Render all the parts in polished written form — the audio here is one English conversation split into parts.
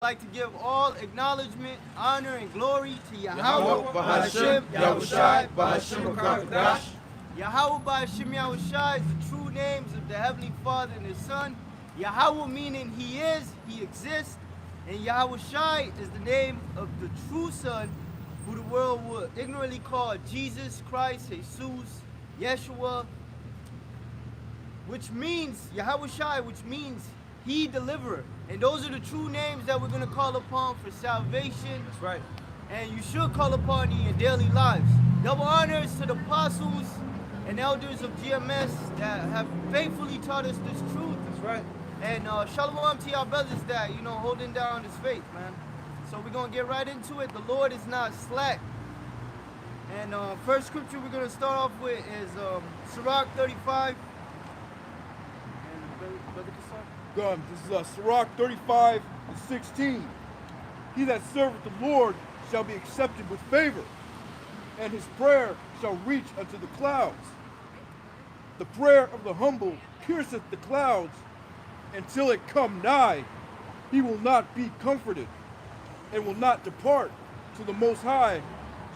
I'd like to give all acknowledgement, honor, and glory to Yahweh, Yahweh, Bahashem, Yahushai, Bahashem, Rakadash. Yahweh, Bahashem, Yahushai is the true names of the Heavenly Father and His Son. Yahweh meaning He is, He exists. And Yahushai is the name of the true Son, who the world would ignorantly call Jesus Christ, Jesus, Yeshua, which means, Yahushai, which means He deliverer. And those are the true names that we're going to call upon for salvation. That's right. And you should call upon in your daily lives. Double honors to the apostles and elders of GMS that have faithfully taught us this truth. That's right. And shalom to our brothers that, holding down this faith, man. So we're going to get right into it. The Lord is not slack. And first scripture we're going to start off with is Sirach 35. And brother Kassar? This is Sirach 35:16. He that serveth the Lord shall be accepted with favor, and his prayer shall reach unto the clouds. The prayer of the humble pierceth the clouds, until it come nigh. He will not be comforted, and will not depart till the Most High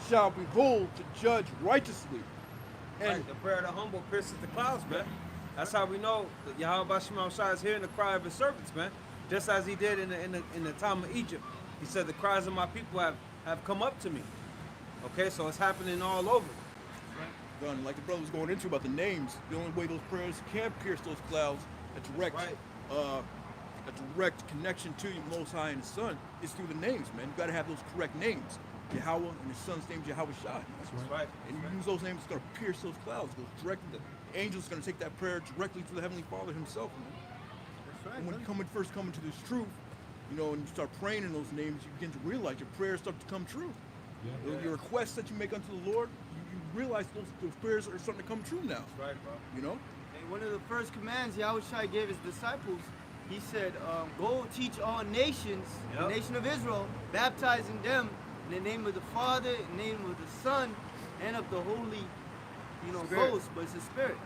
shall behold to judge righteously. And Right, the prayer of the humble pierces the clouds, man. That's how we know that Yahweh Bashim Shai is hearing the cry of his servants, man. Just as he did in the time of Egypt. He said, the cries of my people have come up to me. Okay, so it's happening all over. Gun, like the brother was going into about the names, the only way those prayers can pierce those clouds, a direct connection to your Most High and His Son is through the names, man. You got to have those correct names. Yahweh and His Son's name is Yahushai. That's right. And you use those names, it's going to pierce those clouds. Goes directly. The angel's going to take that prayer directly to the Heavenly Father Himself, man. That's right. And when you first come into this truth, and you start praying in those names, you begin to realize your prayers start to come true. Yeah. Your requests that you make unto the Lord, you realize those prayers are starting to come true now. That's right, bro. And one of the first commands Yahushua gave His disciples, He said, go teach all nations, the nation of Israel, baptizing them in the name of the Father, in the name of the Son, and of the Holy, Ghost, but it's the Spirit.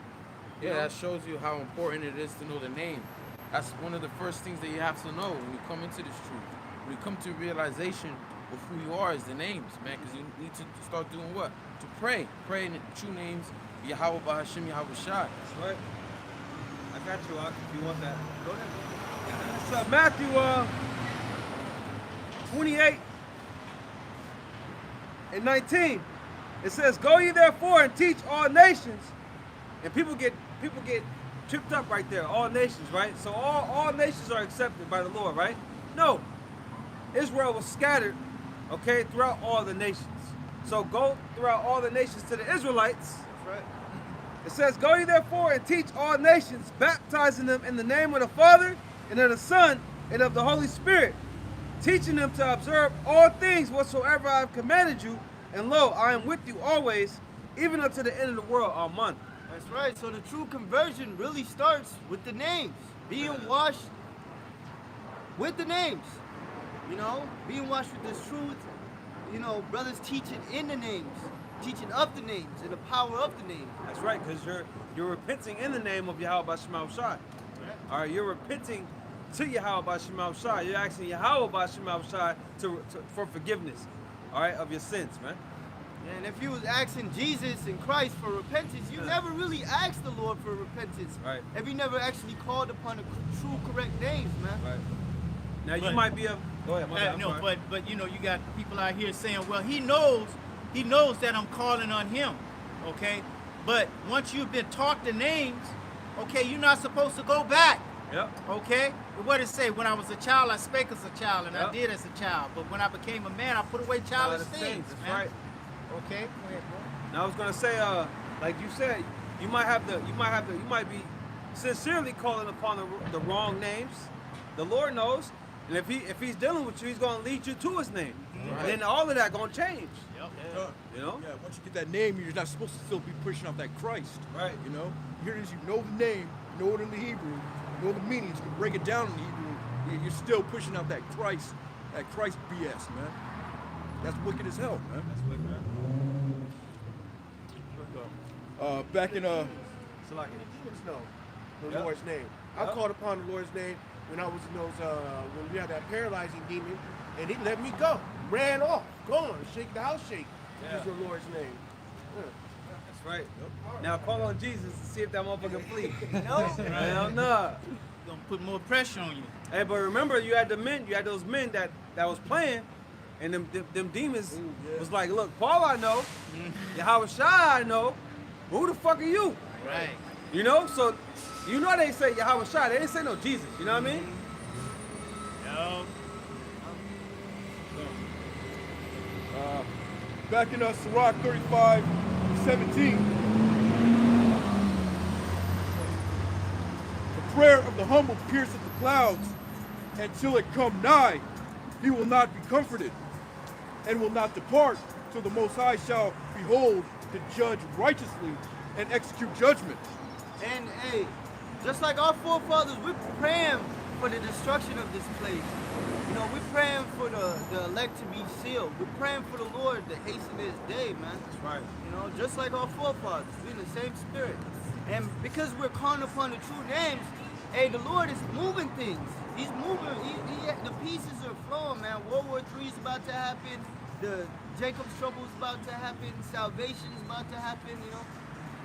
Yeah, that shows you how important it is to know the name. That's one of the first things that you have to know when you come into this truth. When you come to realization of who you are is the names, man, because you need to start doing what? To pray. Pray in the true names, Yahweh Bahashem Yahushai. That's right. I got you, Ak, if you want that. Go ahead. It's Matthew 28:19. It says, "Go ye therefore and teach all nations." And people get tripped up right there. All nations, right? So all nations are accepted by the Lord, right? No. Israel was scattered, okay, throughout all the nations. So go throughout all the nations to the Israelites. That's right. It says, "Go ye therefore and teach all nations, baptizing them in the name of the Father and of the Son and of the Holy Spirit, teaching them to observe all things whatsoever I have commanded you. And lo, I am with you always, even unto the end of the world." Amen. That's right. So the true conversion really starts with the names. Being washed with the names. Being washed with this truth. Brothers teaching in the names. Teaching of the names and the power of the names. That's right, because you're repenting in the name of Yahweh Bashim Shai. All right, you're repenting to Yahweh Bashim Shai. You're asking Yahweh Bashim Shai for forgiveness, all right, of your sins, man. And if you was asking Jesus and Christ for repentance, you never really asked the Lord for repentance. Right. If you never actually called upon the true correct names, man. Right. Now But- you might be a. Go ahead, my bad, I'm No, sorry. but you got people out here saying, well, he knows that I'm calling on him, okay? But once you've been taught the names, okay, you're not supposed to go back, Yep. okay? What does it say? When I was a child, I spake as a child, and I Yep. did as a child. But when I became a man, I put away childish That's things, man. right. Okay, go ahead, bro. Now I was gonna say, like you said, you might be sincerely calling upon the wrong names. The Lord knows, and if he's dealing with you, he's gonna lead you to his name. Right. And then all of that gonna change. Yep. You know? Yeah, once you get that name, you're not supposed to still be pushing out that Christ. Right. Here it is, you know the name, you know it in the Hebrew, you know the meanings, you can break it down in the Hebrew, you're still pushing out that Christ BS, man. That's wicked as hell, man. That's what, man. Back in The Lord's name. I Yep. called upon the Lord's name when I was in those, when we had that paralyzing demon, and he let me go. Ran off, gone, shake the house shake. Yeah. Use the Lord's name. Yeah. That's right. Now call on Jesus to see if that motherfucker flee. No. Hell no. Gonna put more pressure on you. Hey, but remember, you had those men that was playing, and them demons was like, look, Paul I know, Yahweh Shai I know, but who the fuck are you? Right. You know, so you know they say Yahweh Shai, they didn't say no Jesus. You know what I mean? No. Back in Sirach 35:17. The prayer of the humble pierceth the clouds, and till it come nigh, he will not be comforted, and will not depart till the Most High shall behold to judge righteously and execute judgment. And hey, just like our forefathers, we're praying for the destruction of this place. You know, we're praying for the elect to be sealed. We're praying for the Lord to hasten his day, man. That's right. You know, just like our forefathers, we're in the same spirit. And because we're calling upon the true names, hey, the Lord is moving things. He's moving. The pieces are flowing, man. World War III is about to happen. The Jacob's trouble is about to happen. Salvation is about to happen, you know.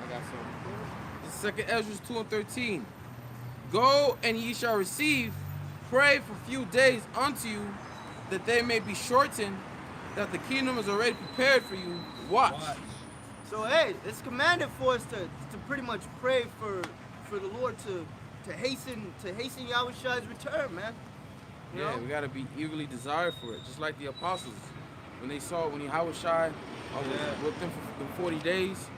I got something. This is 2nd Ezra 2:13. Go and ye shall receive. Pray for few days unto you, that they may be shortened, that the kingdom is already prepared for you. Watch. So hey, it's commanded for us to pretty much pray for the Lord to hasten Yahweh Shai's return, man. You Yeah, know? we gotta be eagerly desired for it, just like the apostles. When Yahweh Shai was with them for the 40 days,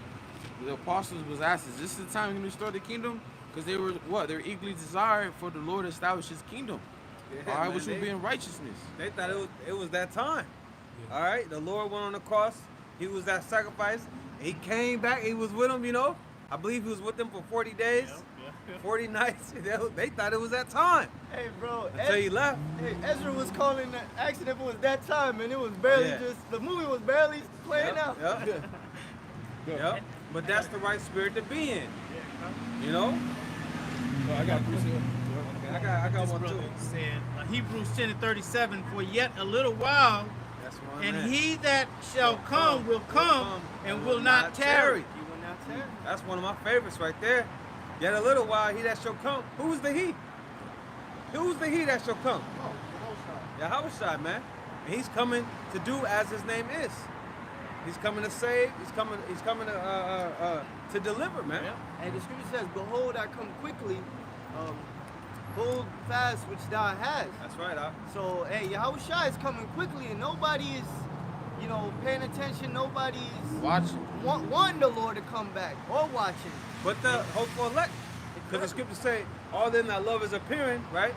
the apostles was asked, is this the time to restore the kingdom? Because they were They were eagerly desired for the Lord to establish his kingdom. Yeah, All right, man, which will be in righteousness. They thought it was that time. All right, the Lord went on the cross. He was that sacrifice. He came back. He was with them, you know. I believe he was with them for 40 days, 40 nights. They thought it was that time Hey, bro. until he left. Hey, Ezra was asking if it was that time, and it was barely Yeah. the movie was barely playing out. Yep. Yep. But that's the right spirit to be in. You know. I got Bruce here. I got This one brother too. said, Hebrews 10:37, for yet a little while, That's one. and man. he that shall come will come and will not tarry. You will not tarry. That's one of my favorites right there. Yet a little while, he that shall come. Who's the he? Who's the he that shall come? Yahweh Shai, man. And he's coming to do as his name is. He's coming to save. He's coming to deliver, man. And the scripture says, "Behold, I come quickly. Hold fast which thou hast." That's right, huh? So, hey, Yahweh Shai is coming quickly, and nobody is, you know, paying attention. Nobody is Watching. wanting the Lord to come back or watching. But the hopeful elect. Because the scriptures say, all them that love is appearing, right?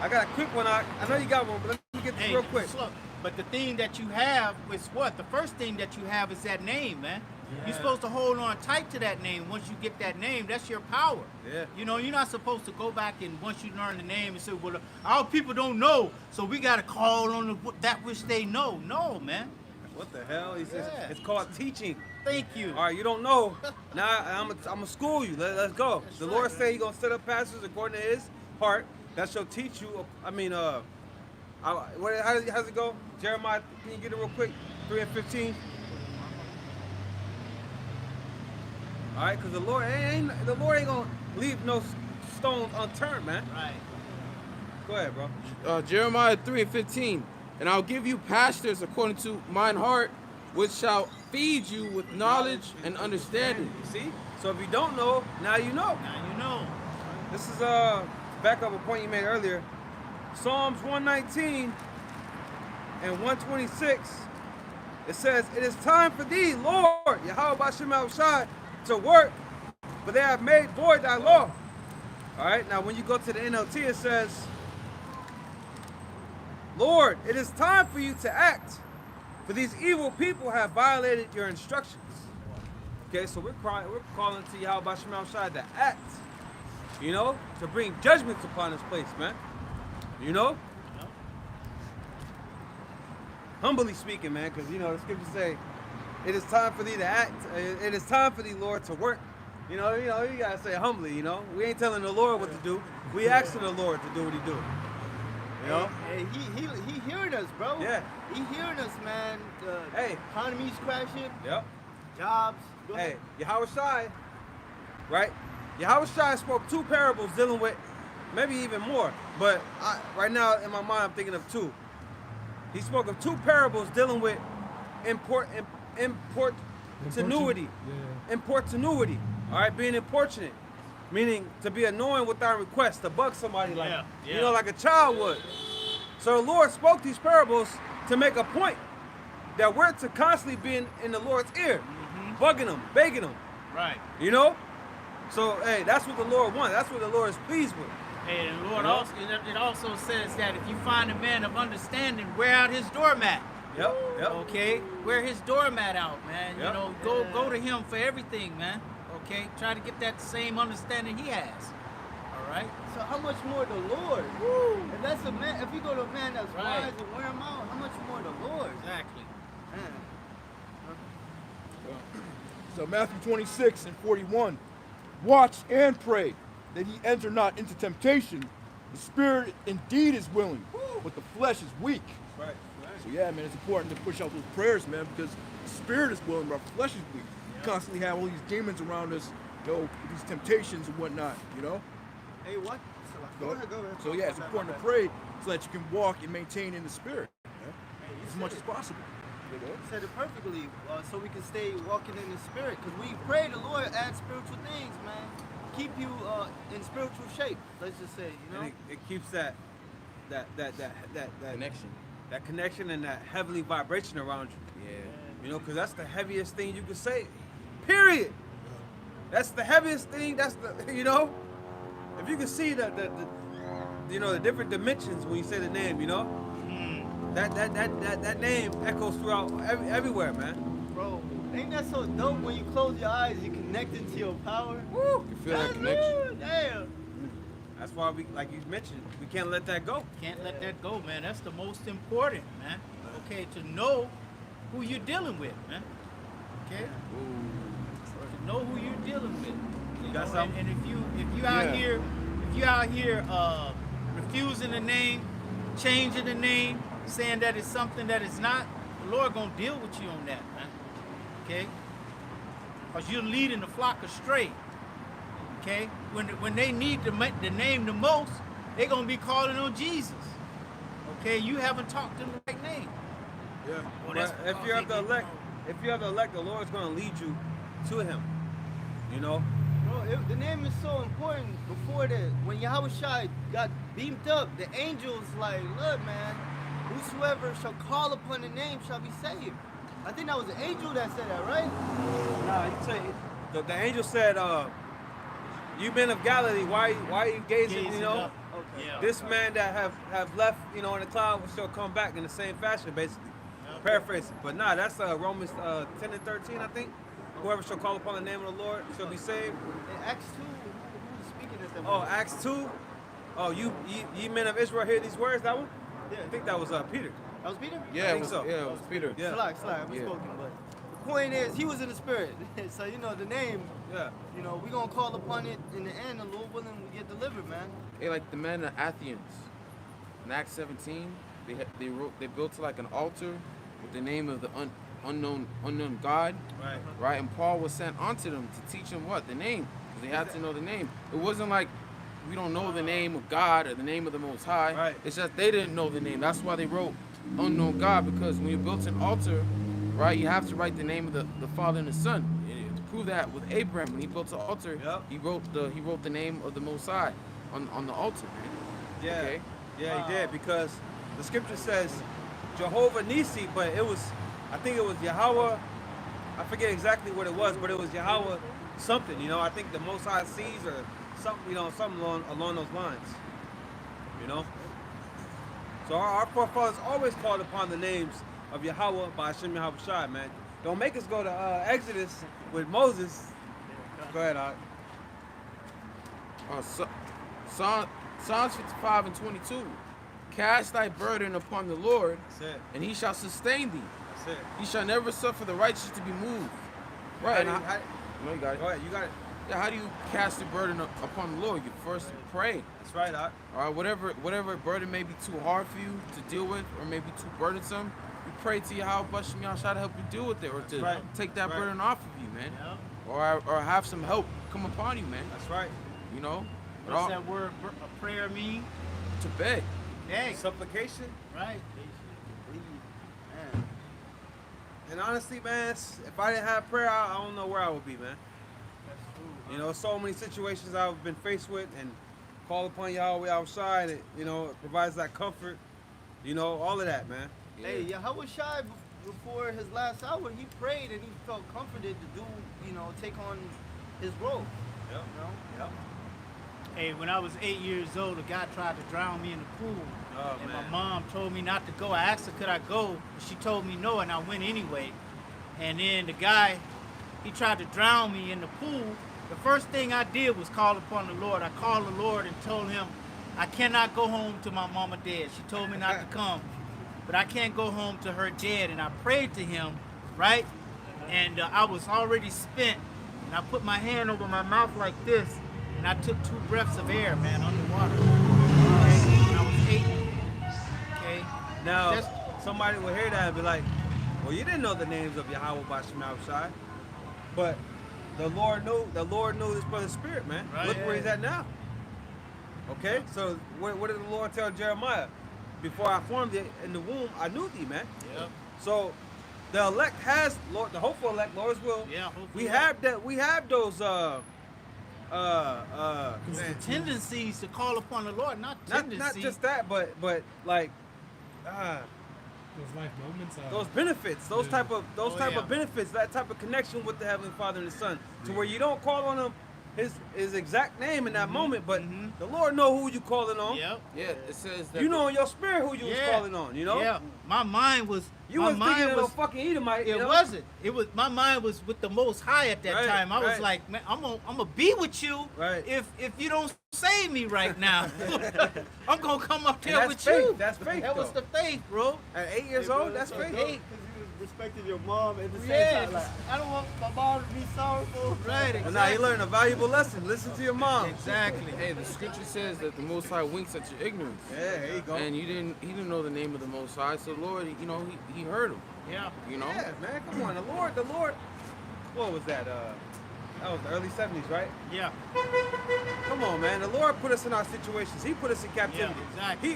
I got a quick one. I know you got one, but let me get this Hey, real quick. slow. But the thing that you have is what? The first thing that you have is that name, man. You're supposed to hold on tight to that name. Once you get that name, that's your power. Yeah. You know, you're not supposed to go back and once you learn the name and say, well, our people don't know, so we got to call on that which they know. No, man. What the hell? He says, Yeah. it's called teaching. Thank you. All right, you don't know. Now I'm gonna school you. Let's go. The Lord say He gonna set up pastors according to His heart that shall teach you. I mean, how does it go? Jeremiah, can you get it real quick? 3:15. All right, because the Lord ain't gonna leave no stones unturned, man. Right. Go ahead, bro. Jeremiah 3:15. And I'll give you pastors according to mine heart, which shall feed you with knowledge and understanding. You see? So if you don't know, now you know. Now you know. This is back up a point you made earlier. Psalms 119 and 126. It says, "It is time for thee, Lord, Yahweh B'Shem Shai, to work, for they have made void thy law." All right. Now, when you go to the NLT, it says, "Lord, it is time for you to act, for these evil people have violated your instructions." Okay, so we're calling to Yahweh B'Shem Shai to act. You know, to bring judgments upon this place, man. You know? Humbly speaking, man, because, you know, the scriptures say, it is time for thee to act. It is time for thee, Lord, to work. You gotta say humbly. You know, we ain't telling the Lord what to do. We asking the Lord to do what He do. You know? Hey, he hearing us, bro. Yeah. He hearing us, man. Hey. Economy's crashing. Yep. Jobs. Go Hey, ahead. Yahweh Shai, right? Yahweh Shai spoke 2 parables dealing with maybe even more, but right now in my mind I'm thinking of 2. He spoke of 2 parables dealing with importunity. Importunity. All right, being importunate, meaning to be annoying without request, to bug somebody like, Yeah. you know, like a child would. So the Lord spoke these parables to make a point that we're to constantly be in the Lord's ear, bugging Him, begging Him, Right. you know? So, hey, that's what the Lord wants. That's what the Lord is pleased with. Hey, and the Lord You know? also, it also says that if you find a man of understanding, wear out his doormat. Yep. Okay, wear his doormat out, man. Yep. You know, go to him for everything, man. Okay, try to get that same understanding he has. All right. So how much more the Lord? If that's a man, if you go to a man that's Right. wise and wear him out, how much more the Lord? Exactly. Man. So Matthew 26 and 41. Watch and pray that ye enter not into temptation. The spirit indeed is willing, but the flesh is weak. Right. So yeah, man, it's important to push out those prayers, man, because the spirit is willing, but our flesh is weak. We constantly have all these demons around us, you know, with these temptations and whatnot, you know? Hey, what? Go ahead. So yeah, it's important to pray so that you can walk and maintain in the spirit, as much as possible. You said it perfectly, so we can stay walking in the spirit. Because we pray the Lord add spiritual things, man. Keep you in spiritual shape. Let's just say, you know. And it keeps that Connection. that connection and that heavenly vibration around you. Yeah. You know, because that's the heaviest thing you can say. Period. That's the heaviest thing. That's the, you know, if you can see the different dimensions when you say the name, you know, that name echoes throughout everywhere, man. Bro, ain't that so dope when you close your eyes, you connected to your power? Woo! You feel that connection? Woo, damn. That's why we, like you mentioned, we can't let that go. Can't let that go, man. That's the most important, man. Okay, to know who you're dealing with, man. Okay, to know who you're dealing with. You got know, something? and if you out here refusing the name, changing the name, saying that it's something that it's not, the Lord gonna deal with you on that, man. Okay, because you're leading the flock astray. Okay, when they need the name the most, they're gonna be calling on Jesus. Okay, you haven't talked to the right name. Yeah. Well, that's But if because you have they the didn't elect, know. if you have the elect, the Lord's going to lead you to Him. You know. Bro, the name is so important. Before that, when Yahweh Shai got beamed up, the angels like, look, man, whosoever shall call upon the name shall be saved. I think that was the angel that said that, right? Nah, you say the angel said, "You men of Galilee, why are you gazing? Gazing You know, up. Okay. Yeah. this man that have left, you know, in the cloud shall come back in the same fashion, basically." Paraphrasing, but nah, that's Romans 10 and 13, I think. Whoever shall call upon the name of the Lord shall be saved. In Acts 2, who's speaking at that Oh, moment? Acts 2. Oh, ye men of Israel, hear these words. That one? Yeah. I think that was Peter. That was Peter? I Yeah, think it was, so. yeah, it was Peter. Yeah. Slack, Yeah. misspoken. But the point is, he was in the spirit. So, you know, the name, Yeah. you know, we're going to call upon it in the end, and Lord willing, we get delivered, man. Hey, like the men of Athens, in Acts 17, they built like an altar with the name of the unknown God, Right. right? And Paul was sent onto them to teach them what? The name. 'Cause they had to know the name. It wasn't like we don't know the name of God or the name of the Most High. Right. It's just they didn't know the name. That's why they wrote unknown God, because when you built an altar, right, you have to write the name of the Father and the Son. And to prove that with Abraham, when he built an altar, Yep. he wrote the name of the Most High on the altar. Yeah. Okay. Yeah, he did, because the scripture says Jehovah Nisi, but I think it was Yahweh. I forget exactly what it was, but it was Yahweh something, you know. I think the Most High sees or something, you know, something along those lines, you know. So our forefathers always called upon the names of Yahweh by Hashem Yahweh Shai, man. Don't make us go to Exodus with Moses. Go ahead, Art. Psalms 55 and 22. Cast thy burden upon the Lord, That's it. and he shall sustain thee. That's it. He shall never suffer the righteous to be moved. Right. How and do you- no, you got it. Go ahead, you got it. how do you cast the burden upon the Lord? You first pray. That's right, Doc. All right, whatever burden may be too hard for you to deal with, or maybe too burdensome, you pray to Yahweh Shem Yahshua to help you deal with it, or to right. take that That's right. burden off of you, man. Yeah. Or have some help come upon you, man. That's right. You know, What's that word a prayer mean? to beg. Hey, Supplication. right. Man. And honestly, man, if I didn't have prayer, I don't know where I would be, man. You know, so many situations I've been faced with, and call upon Yahweh outside, and you know, it provides that comfort. You know, all of that, man. Hey, Yahweh Shai, before his last hour, he prayed and he felt comforted to do, you know, take on his role. Yep. You know? Yep. Hey, when I was 8 years old, a guy tried to drown me in the pool. Oh, And man. my mom told me not to go. I asked her, could I go? She told me no, and I went anyway. And then the guy, he tried to drown me in the pool. The first thing I did was call upon the Lord. I called the Lord and told him, I cannot go home to my mama dead. She told me not to come, but I can't go home to her dead. And I prayed to him, right? And I was already spent. And I put my hand over my mouth like this, and I took 2 breaths of air, man, underwater. Okay? When I was 8. Okay? Now, That's- somebody will hear that and be like, well, you didn't know the names of Yahweh Bashem outside. But the Lord knew this brother's spirit, man. Right. Look where he's at now. Okay? So what did the Lord tell Jeremiah? Before I formed it in the womb, I knew thee, man. Yep. So the elect has, Lord, the hopeful elect, Lord's will. Yeah, hopefully. We have that. We have those. Tendencies to call upon the Lord, not Not tendencies. just that, but like, Those life moments. those benefits, those Yeah. type yeah. of benefits, that type of connection with the Heavenly Father and the Son, to where you don't call on him his exact name in that moment, but the Lord know who you calling on. Yep. Yeah, it says that You know in your spirit who you was calling on. You know. Yeah. My mind was. You my wasn't mind thinking of no was. fucking Edomite. you It know? wasn't. It was. My mind was with the Most High at that Right, time. I was right. like, man, I'm gonna be with you. Right. If you don't save me right now, I'm gonna come up And there that's with faith. you. That's faith. That was though. the faith, bro. At 8 years old, that's faith. Hey. Respected your mom at the same Yeah. time. Like, I don't want my mom to be sorrowful. Right. Well, now you learned a valuable lesson. Listen to your mom. Exactly. hey, the scripture says that the Most High winks at your ignorance. Yeah, there you go. And he didn't know the name of the Most High, so Lord, you know, he heard him. Yeah. You know. Yeah, man, come on. The Lord. What was that? That was the early 70s, right? Yeah. Come on, man. The Lord put us in our situations. He put us in captivity. Yeah, exactly.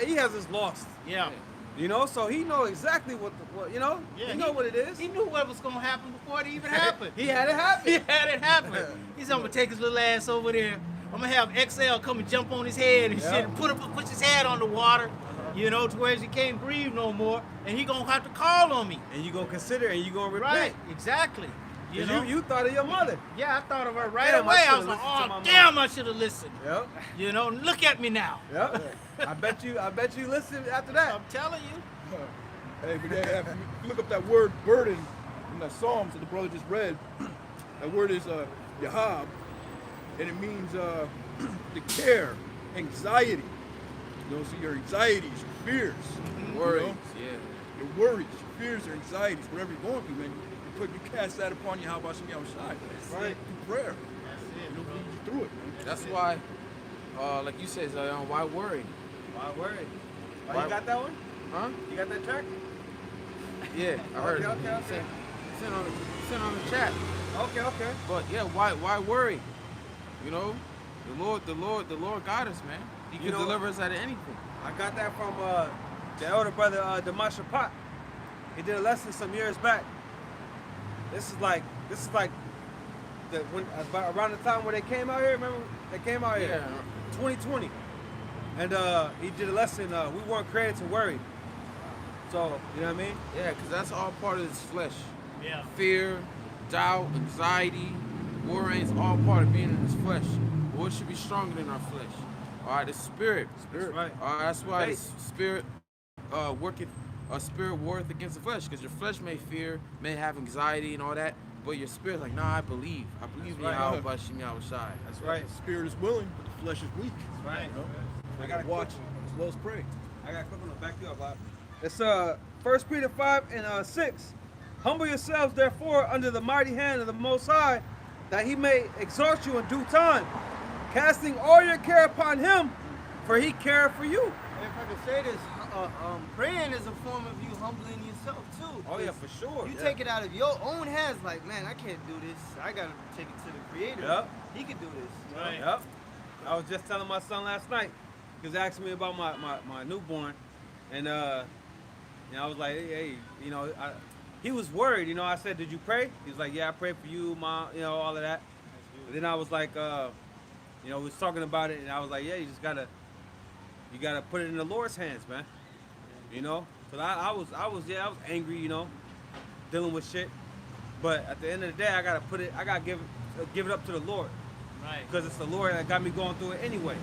He has us lost. Yeah. You know, so he know exactly what you know. Yeah, he know what it is. He knew what was gonna happen before it even happened. He had it happen. He had it happen. He said, I'm gonna take his little ass over there. I'm gonna have XL come and jump on his head and Yeah. shit and push his head on the water, you know, to where he can't breathe no more. And he gonna have to call on me. And you gonna consider and you gonna repent. Right, exactly. You 'Cause know? you thought of your mother. Yeah, I thought of her right Damn, I away. I should've was like, listened to oh my mom. damn, I should have listened. Yep. You know, look at me now. Yep. I bet you listened after that. I'm telling you. Hey, but yeah, if you look up that word burden in that Psalms that the brother just read, that word is Yahab, and it means the care, anxiety. You know, so your anxieties, your fears, Worries. you know? Yeah. Your worries, your fears, your anxieties, whatever you're going through, man, you cast that upon you. How about some outside? Right? Through prayer. You know, lead you through it, man. That's why, like you said, why worry? Why worry? Oh, Why- you got that one? Huh? You got that track? Yeah, I heard. Okay, it. okay. Sent on the chat. Okay. But yeah, why worry? You know, the Lord got us, man. He can You know- deliver us out of anything. I got that from the elder brother Damasha Pot. He did a lesson some years back. This is like about around the time where they came out here. Remember they came out here, 2020, and he did a lesson. We weren't created to worry. So you know what I mean? Yeah, because that's all part of this flesh. Yeah. Fear, doubt, anxiety, worrying is all part of being in this flesh. What should be stronger than our flesh? All right, the spirit. That's right. All right, that's why the Faith. spirit worketh. A spirit warreth against the flesh, because your flesh may fear, may have anxiety and all that, but your spirit's like, nah, I believe in right. Yahweh Bashem Yahweh Shai. That's right. The spirit is willing, but the flesh is weak. Right. You know? I gotta watch as well as pray. I got a quick one to back you up, Bob. It's 1 Peter 5 and 6. Humble yourselves, therefore, under the mighty hand of the Most High, that he may exalt you in due time, casting all your care upon him, for he careth for you. And if I could say this, praying is a form of you humbling yourself too. Oh yeah, for sure. You yeah. take it out of your own hands, like, man, I can't do this. I gotta take it to the Creator. Yep. He can do this. Right. Yep. I was just telling my son last night. He was asking me about my newborn, and I was like, hey, he was worried. I said, did you pray? He was like, yeah, I prayed for you, Mom. All of that. But then I was like, we was talking about it, and I was like, yeah, you gotta put it in the Lord's hands, man. Cause I was angry, dealing with shit. But at the end of the day, I gotta give it up to the Lord. Right. Because it's the Lord that got me going through it anyway.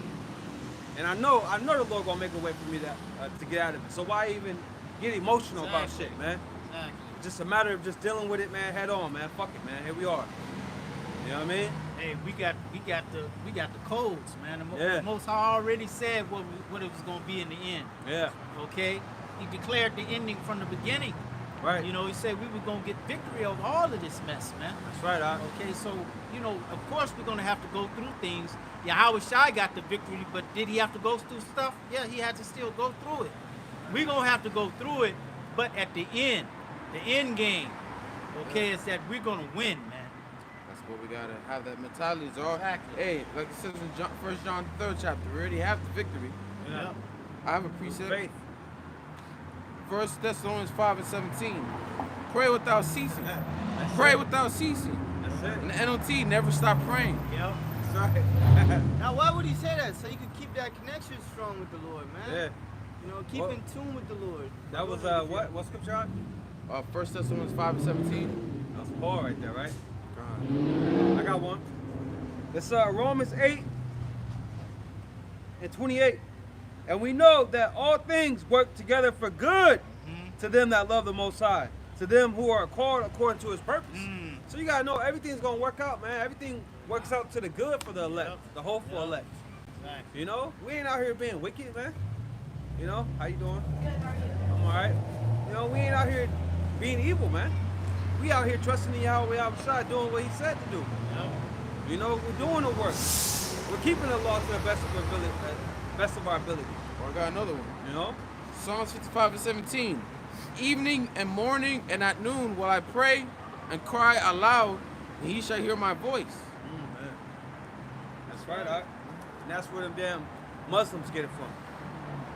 And I know the Lord gonna make a way for me to get out of it. So why even get emotional about shit, man? Exactly. Just a matter of just dealing with it, man, head on, man. Fuck it, man. Here we are. You know what I mean? Hey, we got the codes, man. Yeah. The Most High already said what it was gonna be in the end. Yeah. Okay? He declared the ending from the beginning. Right. He said we were gonna get victory over all of this mess, man. That's right, Okay, so of course we're gonna have to go through things. Yahweh Shai got the victory, but did he have to go through stuff? Yeah, he had to still go through it. We're gonna have to go through it, but at the end game, okay, is that we're gonna win, man. That's what we gotta have, that mentality. Is all. Exactly. Hey, like it says in 1 John 3rd chapter, we already have the victory. Yep. I have a precept. Faith. 1 Thessalonians 5:17. Pray without ceasing. Pray without ceasing. That's it. And the NLT never stop praying. Yep. That's right. Now, why would he say that? So you can keep that connection strong with the Lord, man. Yeah. Keep What? in tune with the Lord. That was what scripture? 1 Thessalonians 5:17. That was Paul right there, right? God. I got one. It's Romans 8:28. And we know that all things work together for good to them that love the Most High, to them who are called according to his purpose. So you gotta know everything's gonna work out, man. Everything works out to the good for the elect, the hopeful elect. Exactly. We ain't out here being wicked, man. How you doing? Good, how are you? I'm all right. We ain't out here being evil, man. We out here trusting in Yahweh outside, doing what he said to do. Yep. We're doing the work. We're keeping the law to the best of our ability. Or I got another one. Psalms 55:17. Evening and morning and at noon will I pray and cry aloud, and he shall hear my voice. Man. That's right, all right. And that's where them damn Muslims get it from.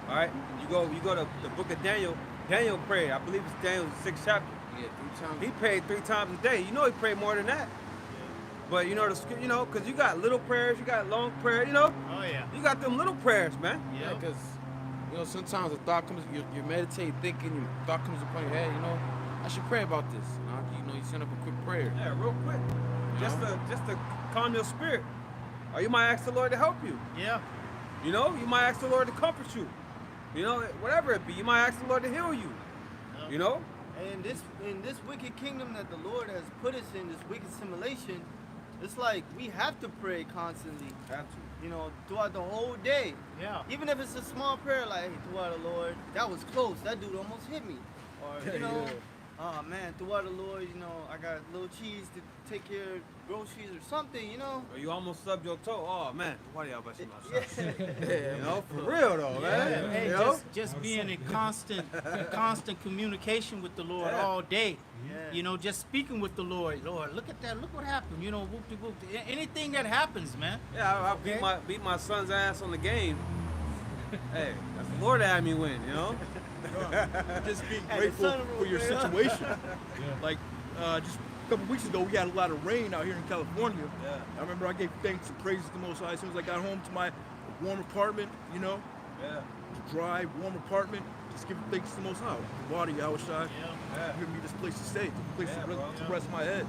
All right, you go to the book of Daniel. Daniel prayed. I believe it's Daniel's 6th chapter. Yeah, 3 times. He prayed 3 times a day. He prayed more than that. But because you got little prayers, you got long prayers. Oh yeah. You got them little prayers, man. Yeah, because sometimes a thought comes, you're meditating, thinking, your thought comes upon your head. I should pray about this. You send up a quick prayer. Yeah, real quick. Just to calm your spirit. Or you might ask the Lord to help you. Yeah. You might ask the Lord to comfort you. Whatever it be, you might ask the Lord to heal you. Yep. And in this wicked kingdom that the Lord has put us in, this wicked simulation, it's like we have to pray constantly. Have to. Throughout the whole day. Yeah. Even if it's a small prayer, like, hey, throughout the Lord, that was close. That dude almost hit me. Or, Yeah. oh man, throughout the Lord, I got a little cheese to take care of groceries or something, Or you almost stubbed your toe. Oh man, why y'all busting my Yeah. shot? For real though, man. Hey, just being in constant communication with the Lord all day. Yeah. Just speaking with the Lord. Lord, look at that. Look what happened. Whoop-de-whoop. Anything that happens, man. Yeah, I beat my son's ass on the game. Hey, that's the Lord that had me win, Just being Hey, the grateful son of a for your bitch. situation. Like, just a couple weeks ago, we had a lot of rain out here in California. Yeah. I remember I gave thanks and praises to the Most High as soon as I got home to my warm apartment, Yeah. dry, warm apartment. Just give thanks to the Most High. The water, Yahweh Shai, Yeah. give me this place to stay, a place Yeah, to bro. rest my head,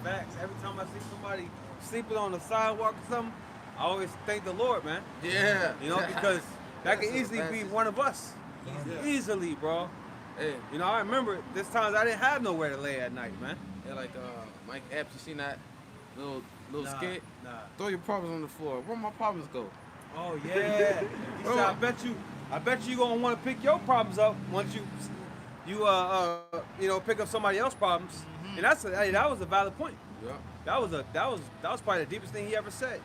Facts. Every time I see somebody sleeping on the sidewalk or something, I always thank the Lord, man. Yeah. Because that could That's easily be that's- one of us. Yeah. Easily, bro. Hey, I remember this times I didn't have nowhere to lay at night, man. yeah, like Mike Epps, you seen that little Nah, skit? Nah. Throw your problems on the floor. Where my problems go? Oh yeah. He said, I bet you gonna want to pick your problems up once you pick up somebody else's problems. And that was a valid point. Yeah. That was probably the deepest thing he ever said.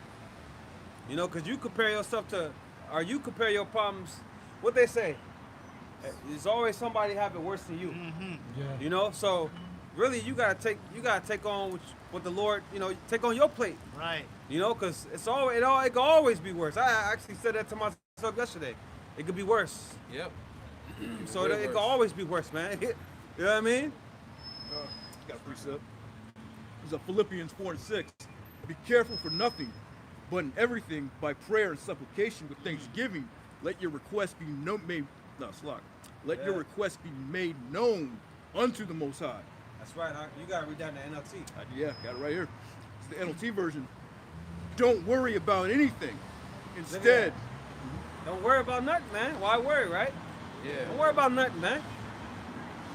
You know, because you compare yourself to, or you compare your problems. What they say, there's always somebody have it worse than you. Mm-hmm. You know, so really you gotta take on what the Lord, you know, take on your plate. Right. You know, because it can always be worse. I actually said that to myself yesterday. It could be worse. Yep. So Way it worse. can always be worse, man. You know what I mean? Got a precept. This is Philippians 4:6. Be careful for nothing, but in everything by prayer and supplication with thanksgiving, let your requests be Let your Yeah. requests be made known unto the Most High. That's right. You gotta read that in the NLT. Yeah, got it right here. It's the NLT version. Don't worry about anything. Instead, Don't worry about nothing, man. Why worry, right? Yeah. Don't worry about nothing, man.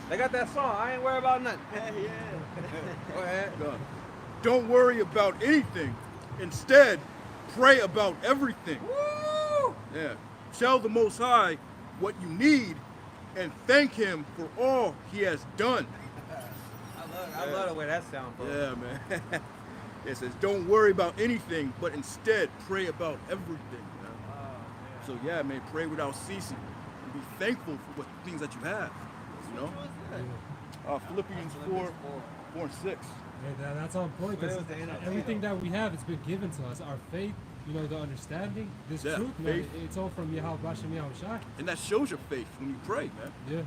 They got that song. I ain't worried about nothing. Yeah. Go ahead. don't worry about anything. Instead, pray about everything. Woo! Yeah. Tell the Most High what you need and thank Him for all He has done. I love the way that sounds, bro. Yeah, man. It says, don't worry about anything, but instead pray about everything. Man. So yeah, man, pray without ceasing and be thankful for what things that you have. You know? Philippians 4:6. Yeah, that's on point. 'Cause Well, it was the NLT, everything that we have, it's been given to us. Our faith, you know, the understanding, this Yeah, truth, man, faith. it's all from Yahweh Bashem Yahushai. And that shows your faith when you pray, man. Yeah.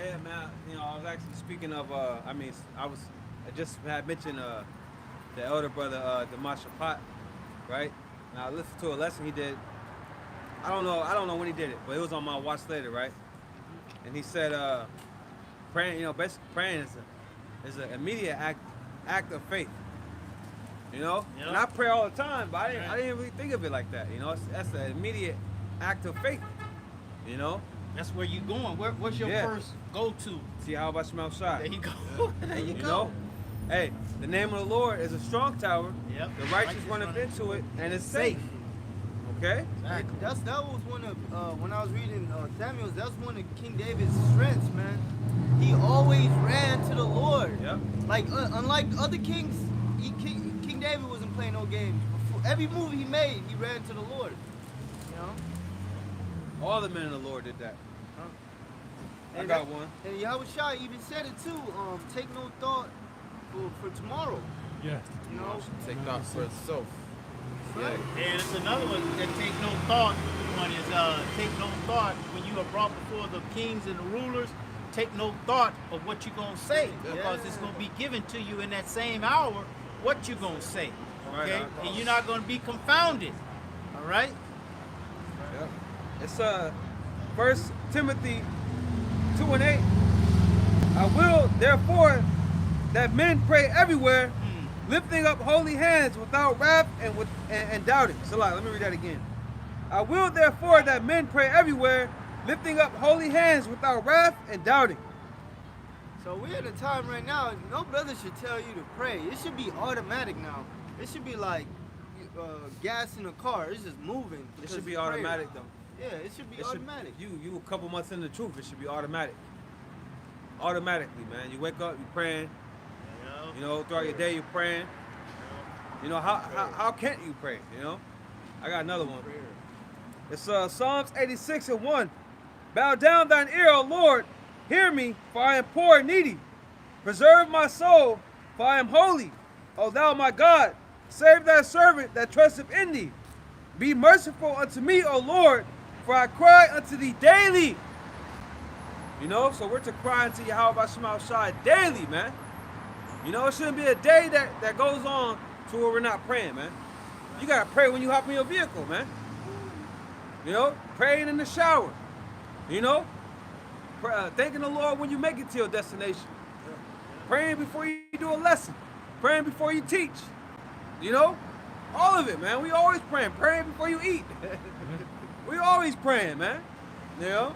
Yeah, man. You know, I was actually speaking of. I just had mentioned the elder brother, the Shapat, right? And I listened to a lesson he did. I don't know when he did it, but it was on my watch later, right? And he said, praying, you know, basically praying is an immediate act of faith. You know, Yep. and I pray all the time, but I didn't really think of it like that. You know, that's an immediate act of faith. You know, That's where you going. What's your Yeah. first go-to? see how about Shemel Shai? There you go. There you You go. know, hey, the name of the Lord is a strong tower. Yep. The righteous runneth into it, and it's safe. Okay. Exactly. That was one of when I was reading Samuel's. That's one of King David's strengths, man. He always ran to the Lord. Yep. Like unlike other kings, King David wasn't playing no games. Before, every move he made, he ran to the Lord. You know. All the men of the Lord did that. I And got one. And Yahweh Shai even said it too. Take no thought for tomorrow. Yeah. You know. Take thought for itself. Right. And it's another one that take no thought. One is take no thought when you are brought before the kings and the rulers. Take no thought of what you're gonna say, because it's gonna be given to you in that same hour what you're gonna say. Right Okay, on. and you're not gonna be confounded. All right. Yep. It's 1 Timothy 2:8. I will therefore that men pray everywhere, lifting up holy hands without wrath and doubting. So let me read that again. I will therefore that men pray everywhere, lifting up holy hands without wrath and doubting. So we're at a time right now. No brother should tell you to pray. It should be automatic now. It should be like gas in a car. It's just moving. It because should be you pray. automatic though. Yeah, it should be It should- automatic. You a couple months in the truth, it should be automatic. Automatically, man. You wake up, you praying. You know, throughout your day, you're praying. You know, how can't you pray? You know, I got another one. It's Psalms 86:1. Bow down thine ear, O Lord, hear me, for I am poor and needy. Preserve my soul, for I am holy. O thou my God, save thy servant that trusteth in thee. Be merciful unto me, O Lord, for I cry unto thee daily. You know, so we're to cry unto Yahweh Shema Shai daily, man. You know, it shouldn't be a day that goes on to where we're not praying, man. You gotta pray when you hop in your vehicle, man. You know, praying in the shower. You know, thanking the Lord when you make it to your destination. Praying before you do a lesson. Praying before you teach. You know, all of it, man. We always praying. Praying before you eat. We always praying, man. You know.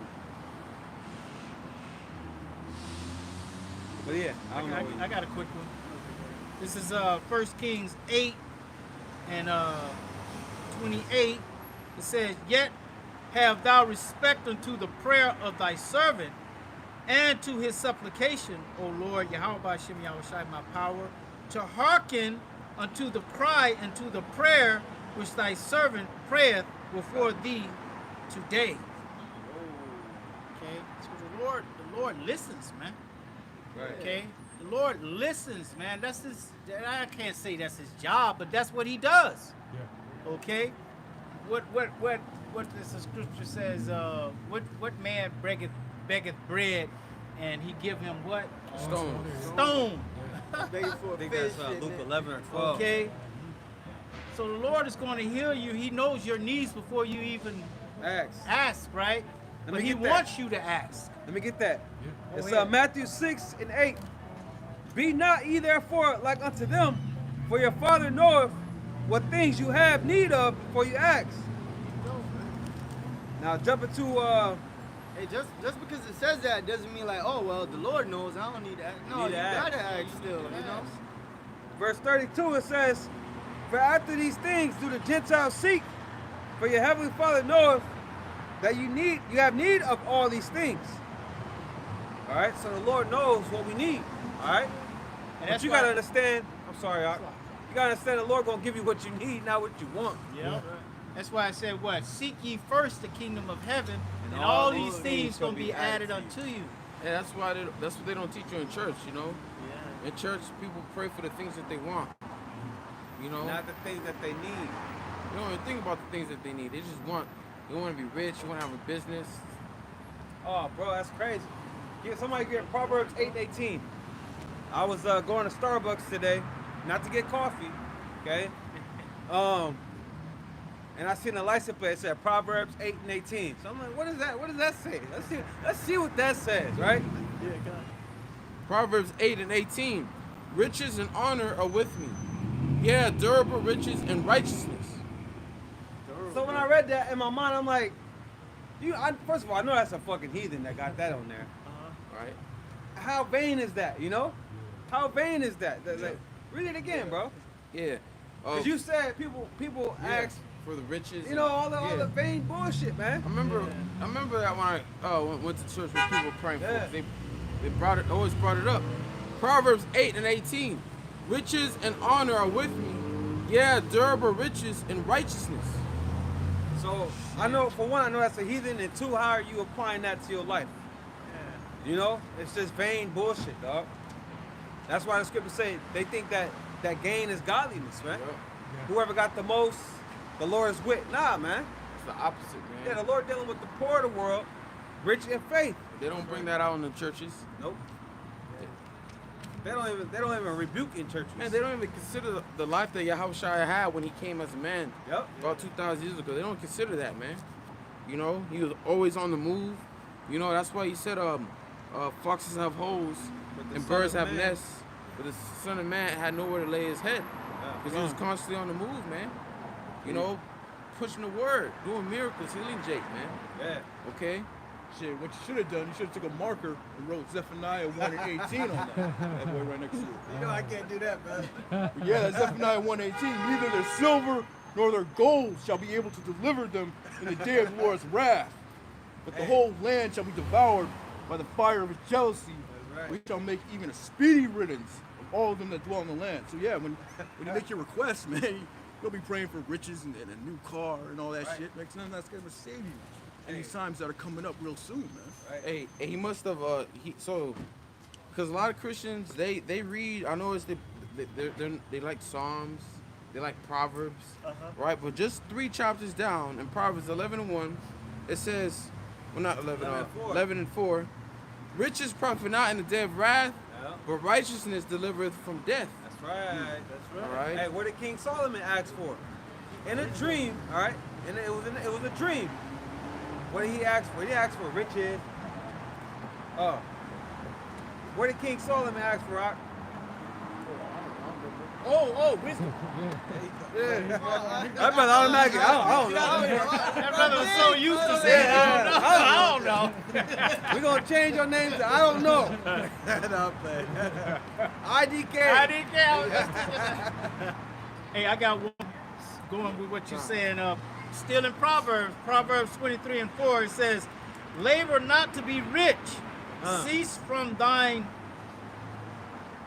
But yeah, I don't know. I got a quick one. This is 1 Kings 8 and 28. It says, Yet have thou respect unto the prayer of thy servant and to his supplication, O Lord, Yahweh Shem Yahushai, my power, to hearken unto the cry and to the prayer which thy servant prayeth before thee today. Okay, so the Lord listens, man. Right. Okay, the Lord listens, man. That's his. I can't say that's his job, but that's what he does. Yeah. Okay, what the scripture says? What man beggeth bread, and he give him what? Stone. Stone. Begging for I a think fish. that's and Luke then- 11 or 12. Okay. So the Lord is going to heal you. He knows your needs before you even Acts. ask, right? Let But me he get that. wants you to ask. Let me get that. Yeah. It's Go ahead. Matthew 6 and 8. Be not ye therefore like unto them, for your Father knoweth what things you have need of before you ask. Now jump into Hey, just because it says that doesn't mean like, oh well, the Lord knows. I don't need to ask. No, Need you to ask. gotta ask still. You know. verse 32. It says, for after these things do the Gentiles seek, for your heavenly Father knoweth that you have need of all these things. All right, so the Lord knows what we need. All right, And but that's you why- gotta understand. I'm sorry, Ak. You gotta understand the Lord gonna give you what you need, not what you want. Yeah. That's why I said what? Seek ye first the kingdom of heaven, and all all these these things things shall gonna be added unto you. And that's why that's what they don't teach you in church, you know. Yeah. In church, people pray for the things that they want. You know, Not the things that they need. they don't even think about the things that they need. They just want. They want to be rich. You want to have a business. Oh, bro, that's crazy. Somebody get Proverbs 8:18. I was going to Starbucks today, not to get coffee, okay? And I seen a license plate that said Proverbs 8:18. So I'm like, what is that? What does that say? Let's see what that says, right? Proverbs 8:18. Riches and honor are with me. Yeah, durable riches and righteousness. So when I read that in my mind, I'm like, first of all, I know that's a fucking heathen that got that on there. Right? How vain is that, you know? How vain is that? Like, read it again, bro. Yeah. Because you said people ask, for the riches. you know, all yeah. the vain bullshit, man. I remember that when I went to church with people praying Yeah. for. They always brought it up. Proverbs 8:18. Riches and honor are with me. Yeah, durable riches and righteousness. So I know, for one, I know that's a heathen, and two, how are you applying that to your life? You know, it's just vain bullshit, dog. That's why the scriptures say they think that gain is godliness, man. Yeah. Whoever got the most, the Lord is with. Nah, man. It's the opposite, man. Yeah, the Lord dealing with the poor of the world, rich in faith. They don't bring that out in the churches. Nope. They don't even rebuke in churches. Man, they don't even consider the life that Yahushua had when he came as a man Yep. about 2,000 years ago. They don't consider that, man. You know, he was always on the move. You know, that's why he said foxes have holes But the and Son birds of have Man- nests, but the Son of Man had nowhere to lay his head because he was constantly on the move, man. You know, pushing the word, doing miracles, healing Jake, man. Yeah. Okay? Shit, what you should have done, you should have took a marker and wrote Zephaniah 1:18 on that. That boy right next to it. You know I can't do that, man. But yeah, that's Zephaniah 1:18. Neither their silver nor their gold shall be able to deliver them in the day of the Lord's wrath. But the whole land shall be devoured by the fire of his jealousy. right. We shall make even a speedy riddance of all of them that dwell on the land. So yeah, when you make your request, man, you'll be praying for riches and a new car and all that shit. Like none of that's gonna save you. And these times that are coming up real soon, man. Hey, he must have because a lot of Christians they read. I know they like Psalms, they like Proverbs, right? But just 3 chapters down in Proverbs 11:1, it says, well, not 11:4. Riches profit not in the day of wrath, Yeah. but righteousness delivereth from death. That's right. That's right. All right. Hey, what did King Solomon ask for? In a dream, all right? And it was a dream. What did he ask for? He didn't ask for riches. What did King Solomon ask for, Rock? Oh, wisdom. Yeah. That brother automatically, I don't know. That brother was so used to saying, I don't know. We're going to change your name to I don't know. IDK. Hey, I got one going with what you're saying. Still in Proverbs 23:4, it says, labor not to be rich. Cease from thine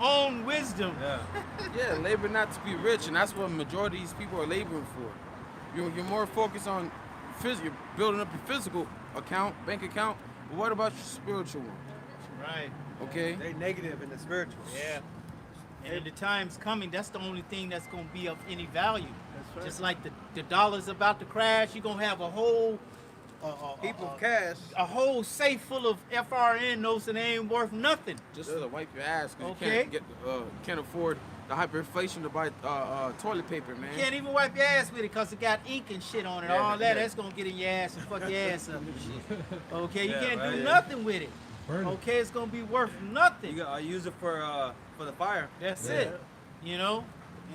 own wisdom. Yeah. Yeah, labor not to be rich, and that's what majority of these people are laboring for. You're more focused on you're building up your physical account, bank account, but what about your spiritual one? Right. Okay? They negative in the spiritual. Yeah. And in the times coming, that's the only thing that's going to be of any value. That's right. Just like the dollar's about to crash, you're going to have a whole Heap of cash. a whole safe full of FRN notes and they ain't worth nothing. Just to wipe your ass because Okay. you can't afford the hyperinflation to buy toilet paper, man. You can't even wipe your ass with it because it got ink and shit on it. Yeah, All that, yeah. that's going to get in your ass and fuck your ass up and shit. Okay, you Yeah, can't right, do yeah. nothing with it. Burn it. Okay, it's going to be worth nothing. You got use it for the fire. That's Yeah. it. You know?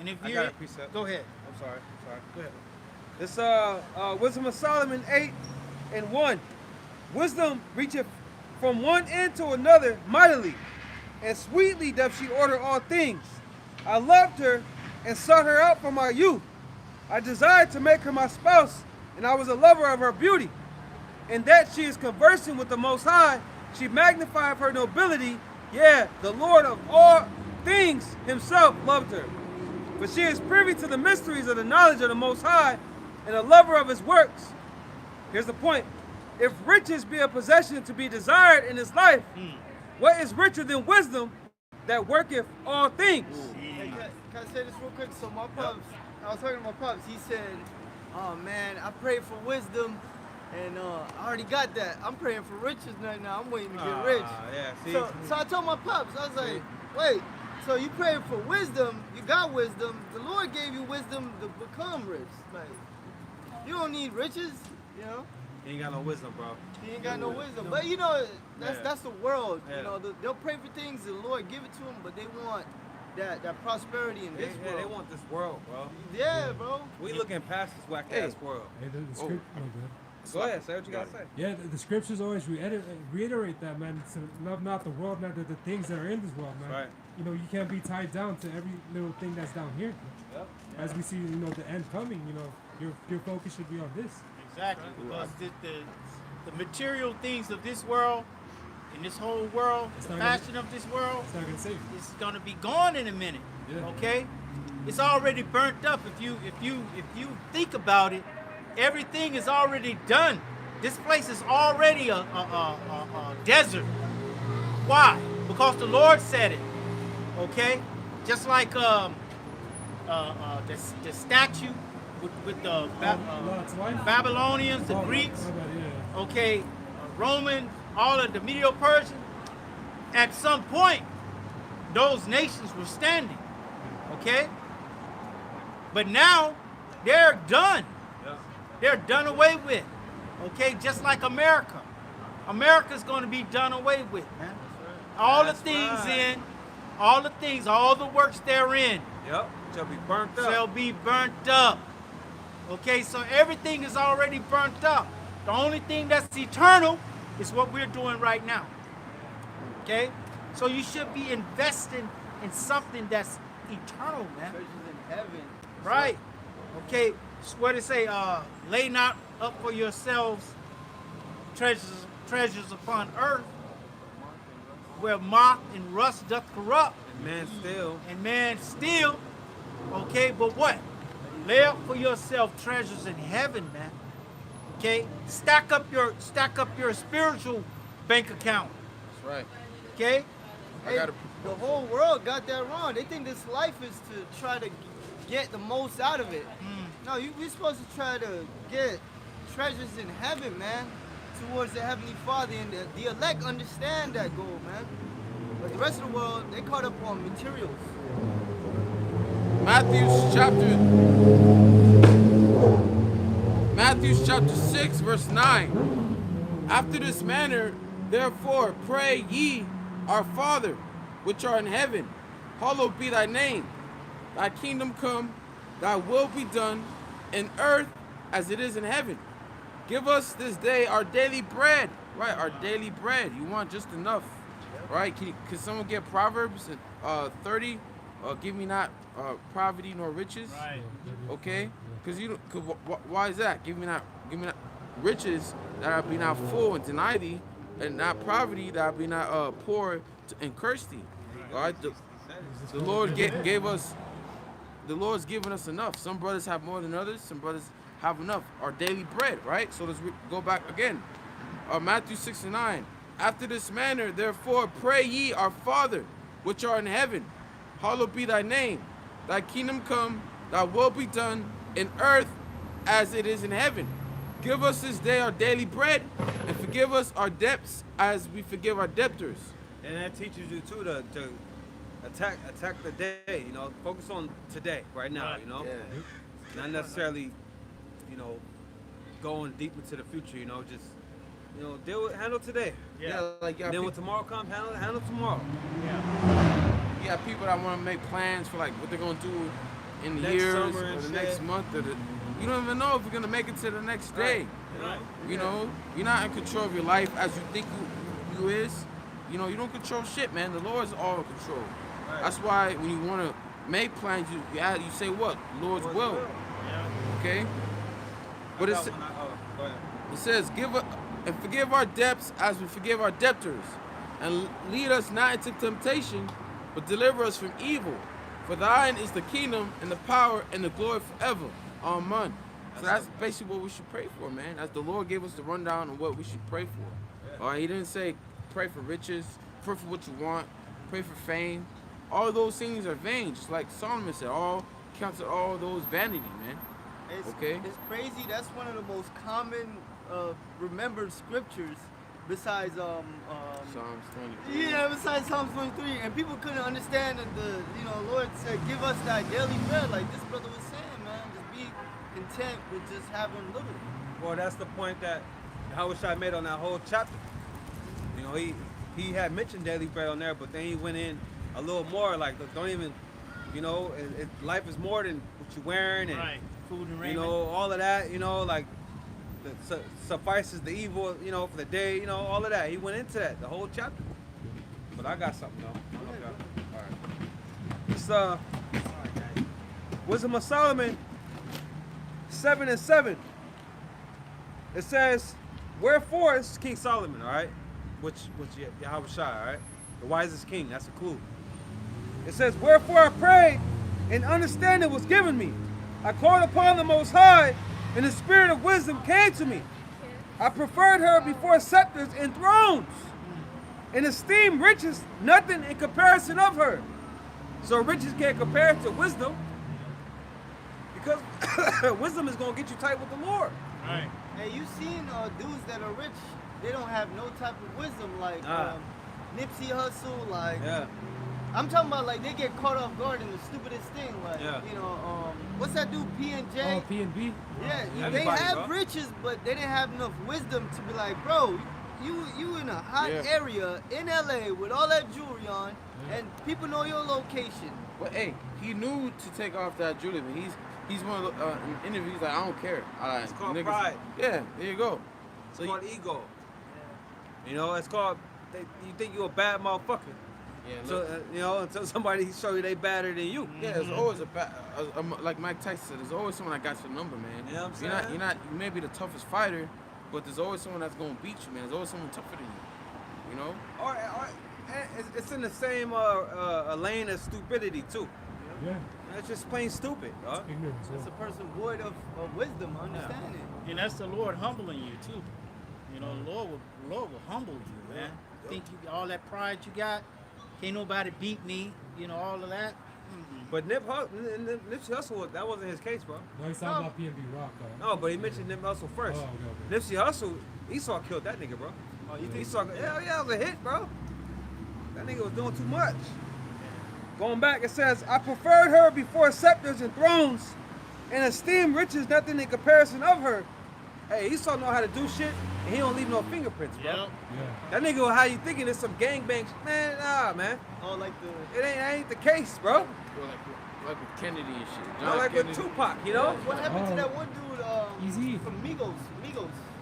And if I you got a precept. go ahead. I'm sorry. Go ahead. This Wisdom of Solomon 8:1. Wisdom reacheth from one end to another mightily, and sweetly doth she order all things. I loved her and sought her out from my youth. I desired to make her my spouse, and I was a lover of her beauty. And that she is conversing with the Most High, she magnified her nobility. Yeah, the Lord of all things himself loved her. For she is privy to the mysteries of the knowledge of the Most High, and a lover of his works. Here's the point. If riches be a possession to be desired in this life, what is richer than wisdom that worketh all things? Hey, can I say this real quick? So my pops, I was talking to my pops. He said, "Oh man, I prayed for wisdom, and I already got that. I'm praying for riches right now. I'm waiting to get rich." Yeah, see? So I told my pops, I was like, "Wait, so you praying for wisdom? You got wisdom. The Lord gave you wisdom to become rich. Like, you don't need riches, you know." He ain't got no wisdom, bro. He ain't got no wisdom. But you know, Yeah. that's the world. Yeah. You know, they'll pray for things, the Lord give it to them, but they want that prosperity in this They world. want this world, bro. Yeah, bro. We looking past this whack ass world. Hey, the Oh. script, oh, good. Go ahead, say what you gotta say. Yeah, the scriptures always reiterate that, man. It's not the world, not the things that are in this world, man. Right. You know, you can't be tied down to every little thing that's down here. Yep. As we see, you know, the end coming, you know, your focus should be on this. Exactly, because the material things of this world, in this whole world, It's the not gonna- fashion of this world, It's not gonna save you. is gonna be gone in a minute. Yeah. Okay, it's already burnt up. If you think about it, everything is already done. This place is already a desert. Why? Because the Lord said it. Okay, just like the statue with the Lot's wife? Babylonians, the Oh, Greeks, my bad, yeah. okay, Roman, all of the Medo-Persian. At some point, those nations were standing, okay? But now, they're done. Yeah. They're done away with, okay? Just like America. America's going to be done away with, man. All the That's things right. all the works therein Yep. Shall be burnt up. shall be burnt up. Okay, so everything is already burnt up. The only thing that's eternal is what we're doing right now. Okay? So you should be investing in something that's eternal, man. Treasures in heaven. Right. Okay, so what it say? Lay not up for yourselves treasures upon earth, where moth and rust doth corrupt, And man still. and man steal. Okay, but what? Lay up for yourself treasures in heaven, man. Okay, stack up your spiritual bank account. That's right. Okay, I got The whole world got that wrong. They think this life is to try to get the most out of it. No, we're supposed to try to get treasures in heaven, man, towards the Heavenly Father. And the elect understand that goal, man. But the rest of the world, they caught up on materials. Matthew chapter 6, verse 9. After this manner, therefore, pray ye, our Father, which art in heaven, hallowed be thy name. Thy kingdom come, thy will be done, in earth as it is in heaven. Give us this day our daily bread. Right, our daily bread. You want just enough. Right? Can someone get Proverbs 30? Give me not poverty nor riches. right. Okay? Because why is that? Give me not riches that I be not full and deny thee, and not poverty that I be not poor and curse thee. All right? The Lord gave us. The Lord's given us enough. Some brothers have more than others. Some brothers have enough. Our daily bread, right? So let's go back again. Matthew 6 and 9. After this manner, therefore, pray ye, our Father, which art in heaven. Hallowed be thy name. Thy kingdom come, thy will be done in earth as it is in heaven. Give us this day our daily bread, and forgive us our debts as we forgive our debtors. And that teaches you too to attack the day, you know, focus on today, right now, you know. Yeah. Not necessarily, you know, going deep into the future, you know, just, you know, handle today. Yeah, like And then when tomorrow comes, handle tomorrow. Yeah. you got people that want to make plans for like what they're gonna do in the Next years summer or and the shit. next month or you don't even know if you're gonna make it to the next day. Right. You know, you're not in control of your life as you think you is. You know, you don't control shit, man. The Lord's all in control. Right. That's why when you want to make plans, you say what? Lord's will. Yeah. Okay. But Go ahead. it says, and forgive our debts as we forgive our debtors, and lead us not into temptation, but deliver us from evil. For thine is the kingdom and the power and the glory forever. Amen. So that's basically what we should pray for, man. As the Lord gave us the rundown on what we should pray for. All right, He didn't say pray for riches, pray for what you want, pray for fame. All those things are vain, just like Solomon said. All counts all those vanity, man. Okay. It's crazy. That's one of the most common remembered scriptures besides Psalms 23. yeah, besides Psalms 23. And people couldn't understand that Lord said, give us thy daily bread. Like this brother was saying, man, just be content with just having little. Well, that's the point that Yahushua made on that whole chapter. You know, he had mentioned daily bread on there, but then he went in a little more, like, look, don't even, you know, life is more than what you're wearing and, Right. Food and you raiment. know, all of that, you know, like, suffices the evil, you know, for the day, you know, all of that. He went into that, the whole chapter. But I got something, though. Okay. All right. It's, Wisdom of Solomon 7 and 7. It says, wherefore, this is King Solomon, all right? Which Yahushua, all right? The wisest king, that's a clue. It says, wherefore I prayed, and understanding was given me. I called upon the Most High, and the spirit of wisdom came to me. I preferred her before scepters and thrones, and esteemed riches nothing in comparison of her. So riches can't compare to wisdom, because wisdom is going to get you tight with the Lord. Right. Hey, you seen dudes that are rich? They don't have no type of wisdom, like Nipsey Hussle. Like, Yeah. I'm talking about like they get caught off guard in the stupidest thing. Like, Yeah. what's that dude? P&J. Oh, P&B? Yeah, they Everybody, have bro. riches, but they didn't have enough wisdom to be like, bro, you in a hot Yeah. area in LA with all that jewelry on, and people know your location. But hey, he knew to take off that jewelry. But he's one of the in interviews like I don't care. It's called niggas- pride. Yeah, there you go. It's called ego. You know, it's called, you think you're a bad motherfucker. Yeah, So, look, you know, until somebody show you they better than you. yeah, there's always like Mike Tyson said, there's always someone that got your number, man. You know what I'm You're saying? you may be the toughest fighter, but there's always someone that's gonna beat you, man. There's always someone tougher than you. You know? Or it's in the same lane as stupidity too. Yeah. It's just plain stupid, dog. Ignorance. It's Yeah. a person void of wisdom, understanding. And that's the Lord humbling you too. You know, the Lord will humble you, man. Think you all that pride you got, can't nobody beat me. You know, all of that. But Nipsey Hussle, that wasn't his case, bro. No, he's talking about P&B Rock, though. No, but he mentioned Nipsey Hussle first. Oh, okay. Nipsey Hussle, Esau killed that nigga, bro. Oh, you think Esau, yeah, it was a hit, bro. That nigga was doing too much. Going back, it says, I preferred her before scepters and thrones, and esteemed riches nothing in comparison of her. Hey, Esau know how to do shit, and he don't leave no fingerprints, bro. Yep. Yeah. That nigga, how you thinking it's some gangbang shit? Man, nah, man. Oh, like the That ain't the case, bro. Or like with Kennedy and shit. Not like with Tupac, you know? what happened to Oh. that one dude? Easy. From Migos.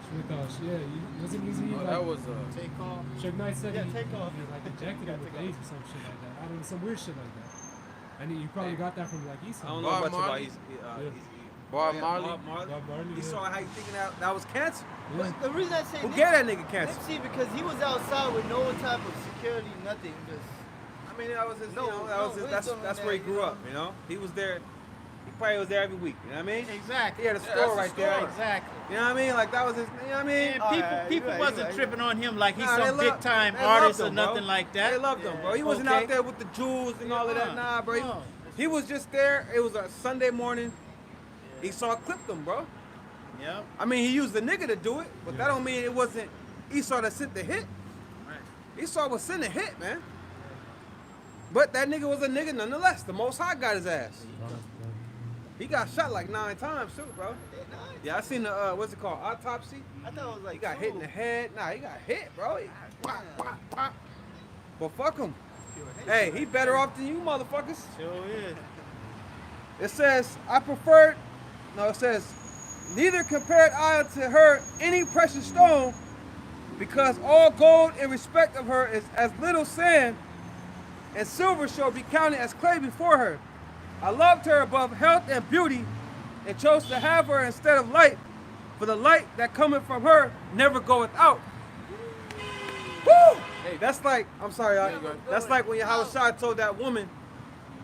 With, yeah, wasn't easy. Oh, like, that was Take off. Suge Knight said Yeah, he, take off. he like ejected him with AIDS or some shit like that. I don't know, some weird shit like that. And you probably got that from like Esau. I don't know Bob much about Marley? Bob Bob Marley? Marley. Bob Marley, He yeah. saw how you thinking that was cancer. Yeah. But the reason I say Who gave that nigga cancer? Nipsey, because he was outside with no type of security, nothing. Just I I mean, that was his, No, you know, no that's wisdom in where he that, grew you know? up, you know? He was there, he probably was there every week, you know what I mean? Exactly. He had a Yeah, store that's the right there. store. Exactly. You know what I mean? Like, that was his, you know what I mean? And Alright, people you right, wasn't you right. tripping on him like he's Nah, they some love- big time they loved artist or him, bro. nothing like that. They loved him, bro. He wasn't Okay. out there with the jewels and all of that. Nah, bro. No. He was just there. It was a Sunday morning. Esau clipped him, bro. Yep. I mean, he used the nigga to do it, but that don't mean it wasn't Esau that sent the hit. Right. Esau was sending hit, man. But that nigga was a nigga nonetheless. The Most High got his ass. He got shot like 9 times too, bro. Yeah, I seen the what's it called, autopsy. I thought it was like He got hit in the head. Nah, he got hit, bro. He, pop, pop, pop. But fuck him. Hey, he better off than you, motherfuckers. Sure is. It says, it says, neither compared I unto her any precious stone, because all gold in respect of her is as little sand, and silver shall be counted as clay before her. I loved her above health and beauty, and chose to have her instead of light, for the light that cometh from her never goeth out. Woo! Hey. That's like, I'm sorry, y'all. There you go. That's like when Yahweh told that woman,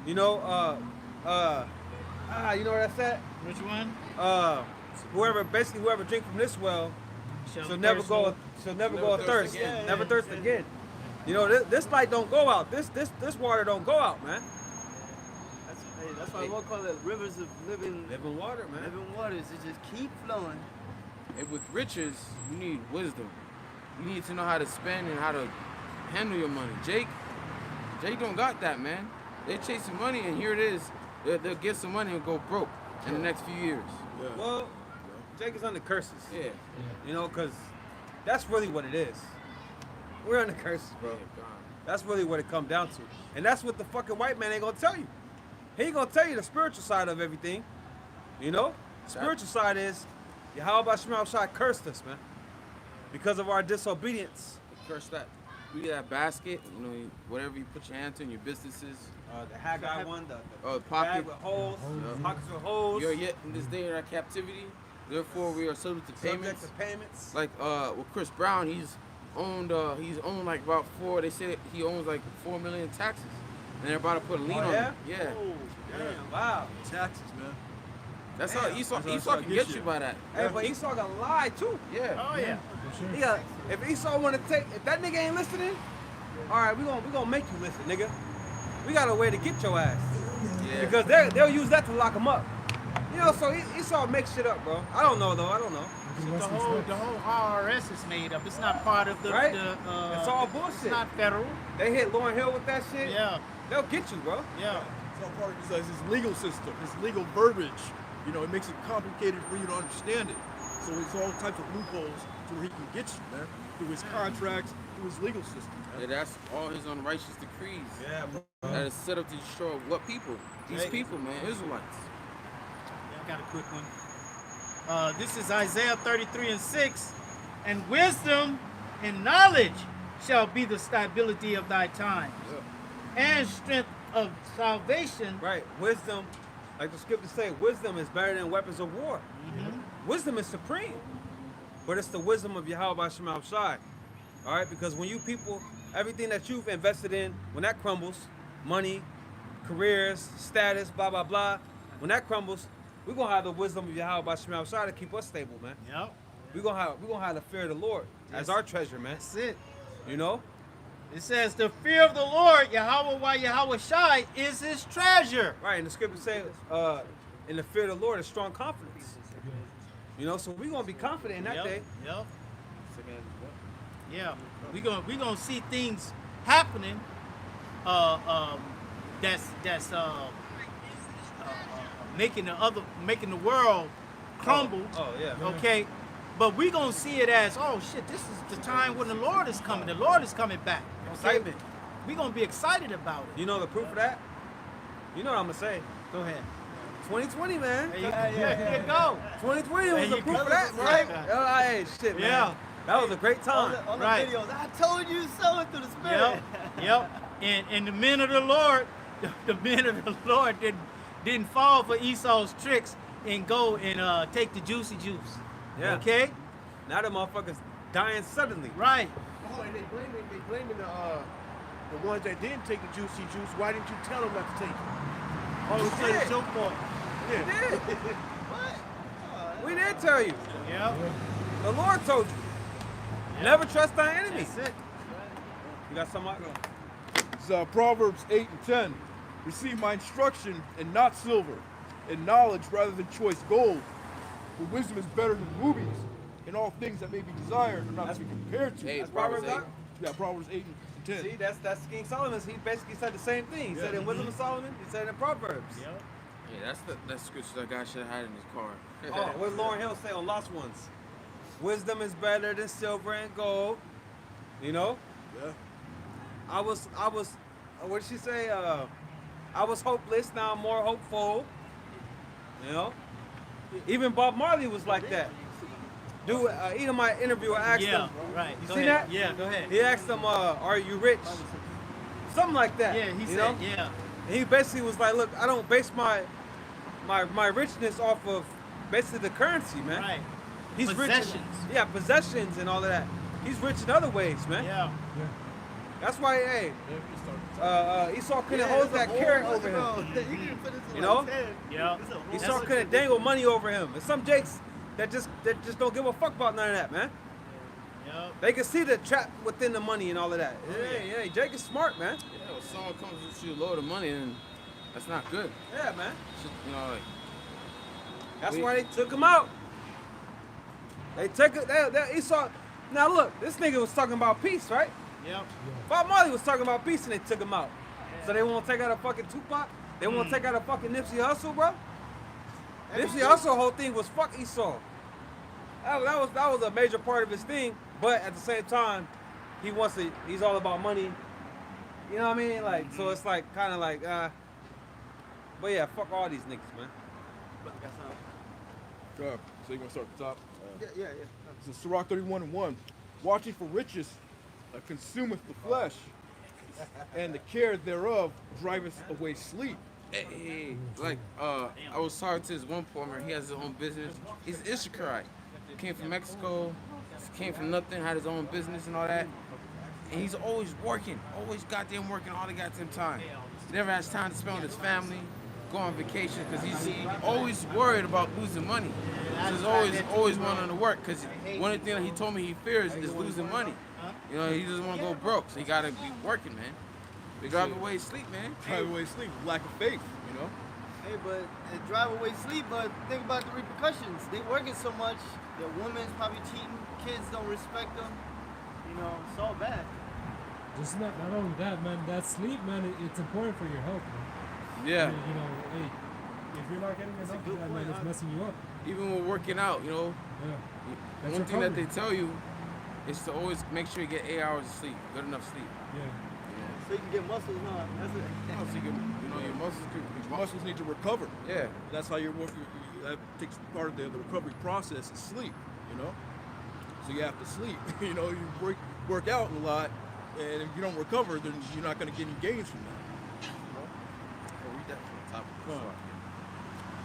you know, you know where that's at? Which one? Whoever drink from this well, she'll never thirst go. no- She'll never Never go thirst thirst. again. Never thirst again. You know, this light don't go out. This water don't go out, man. That's why we'll call it rivers of living Water, man. living waters. It just keep flowing. And with riches, you need wisdom. You need to know how to spend and how to handle your money. Jake don't got that, man. They're chasing money, and here it is. They'll get some money and go broke in the next few years. Well, Jake is under curses. Yeah. You know, because that's really what it is. We're under curses, bro. Yeah, God. That's really what it comes down to. And that's what the fucking white man ain't gonna tell you. He ain't gonna tell you the spiritual side of everything. You know? Spiritual side is, Yahweh Shema Shai cursed us, man. Because of our disobedience. Curse that. You that basket, you know, whatever you put your hand to in your businesses. The Haggai one, the Pocket. bag with holes, Yeah. pockets with holes, You're yet in this day of our captivity. Therefore, we are subject to subject payments. to payments. Like with Chris Brown, he's owned like about They say he owns like 4 million taxes, and they're about to put a lien Oh, on yeah? him. Yeah, Damn, wow. Taxes, man. that's Damn. how Esau That's how can it get gets you you. by that. Hey, but Esau gonna lie too. Yeah. Oh yeah. For sure. He got, if Esau wanna if that nigga ain't listening, all right, we gonna make you listen, nigga. We got a way to get your ass. Yeah. Because they'll use that to lock him up. You know, so Esau makes shit up, bro. I don't know though. I don't know. The whole IRS is made up. It's not part of the. Right? the It's all bullshit. It's not federal. They hit Lauryn Hill with that shit. Yeah. They'll get you, bro. Yeah. It's all part of his legal system, his legal verbiage. You know, it makes it complicated for you to understand it. So it's all types of loopholes to where he can get you, man. Through his contracts, through his legal system. Yeah, that's all his unrighteous decrees. Yeah, bro. That is set up to destroy what people? These people, man, Israelites. I got a quick one. This is Isaiah 33:6. And wisdom and knowledge shall be the stability of thy times, and strength of salvation. Right. Wisdom, like the scriptures say, wisdom is better than weapons of war. Wisdom is supreme. But it's the wisdom of Yahweh Shema Shai. All right, because when you people, everything that you've invested in, when that crumbles, money, careers, status, blah, blah, blah, when that crumbles, we're going to have the wisdom of Yahweh Shema Shai to keep us stable, man. Yep. We're gonna have the fear of the Lord as our treasure, man. That's it. You know? It says the fear of the Lord, Yahweh Shai, is his treasure. Right, and the scripture says, in the fear of the Lord is strong confidence. You know, so we're gonna be confident in that day. Yep. Yeah. We gonna see things happening. That's making the world crumble. Oh, yeah. Okay. But we gonna see it as, oh shit, this is the time when the Lord is coming. The Lord is coming back. Okay? Excitement. We gonna be excited about it. You know the proof of that? You know what I'm gonna say. Go ahead. 2020, man. There you go. 2020 was There the you proof go. of that, right? Hey, shit, man. Yeah. That was a great time. On the Right. videos, I told you so through the spirit. Yep. And the men of the Lord, the men of the Lord didn't fall for Esau's tricks and go and take the juicy juice. Yeah. Okay? Now the motherfuckers dying suddenly. Right. Oh, and they blaming The ones that didn't take the juicy juice, why didn't you tell them not to take it? Oh, We so did. it's your fault. We Yeah. did. What? We did tell you. Yeah. The Lord told you. Never trust thy enemy. That's it. You got something? It's Proverbs 8 and 10. Receive my instruction and not silver, and knowledge rather than choice gold. For wisdom is better than rubies, and all things that may be desired are not to be compared to. Hey, That's Proverbs Proverbs 8. Yeah, Proverbs 8 and 10. See, that's King Solomon's. He basically said the same thing. He said in Wisdom of Solomon. He said in Proverbs. Yep. Yeah, that's scripture that guy should have had in his car. Oh, what did Lauryn Hill say on Lost Ones? Wisdom is better than silver and gold. You know? Yeah. I was. What did she say? I was hopeless. Now I'm more hopeful. You know? Even Bob Marley was like that. Dude, even my interviewer asked Yeah, him. right. You Go see ahead. that? Yeah, go ahead. He asked him, "Are you rich?" Something like that. Yeah, he you said, know? yeah. And he basically was like, "Look, I don't base my richness off of basically the currency, man. Right. He's Possessions. rich. Yeah, possessions and all of that. He's rich in other ways, man. Yeah. Yeah. That's why, hey, Esau couldn't Yeah, hold it's a that whole carrot bunch over of him. gold. You can put this in You like know? 10. Yeah. It's a whole Esau bunch couldn't of- dangle money over him. And some Jakes that just don't give a fuck about none of that, man. Yep. They can see the trap within the money and all of that. Hey, Jake is smart, man. Yeah, when someone comes with you a load of money, and that's not good. Yeah, man. You know, like, That's We- why they took him out. They took it. They Esau. Now look, this nigga was talking about peace, right? Yep. Bob Marley was talking about peace, and they took him out. So they won't take out a fucking Tupac. They won't take out a fucking Nipsey Hussle, bro. Nipsey Hussle whole thing was fuck Esau. That was a major part of his thing. But at the same time, he's all about money. You know what I mean? Like, so it's like kind of like, but yeah, fuck all these niggas, man. So you want to start at the top? Yeah. This is Sirach 31 and 1. Watching for riches consumeth the flesh, and the care thereof driveth away sleep. hey, like, I was talking to this one farmer. He has his own business. He's Issacharite. Came from Mexico. Came from nothing. Had his own business and all that. And he's always working. Always goddamn working all the goddamn time. He never has time to spend with his family. Go on vacation because he's always worried about losing money. So he's always wanting to work because one of the things that he told me he fears is losing money. You know, he doesn't want to go broke, so he got to be working, man. They drive away sleep, man. Drive away sleep, lack of faith, you know? Hey, but it drive away sleep, but think about the repercussions. They working so much, their women's probably cheating, kids don't respect them. You know, it's all bad. Just not only that, man. That sleep, man, it's important for your health, man. Yeah. You know, hey, if you're not getting enough of good that, man, point, it's huh? messing you up. Even with working out, you know, Yeah. That's one thing that they recovery. tell you is to always make sure you get 8 hours of sleep, good enough sleep. Yeah. So you can get muscles, huh? That's it. So you can, you know, your muscles can Your muscles need to recover. Yeah. That's how you're working. That takes part of the recovery process is sleep, you know? So you have to sleep. You know, you work out a lot, and if you don't recover, then you're not going to get any gains from that. Oh, read that from the top.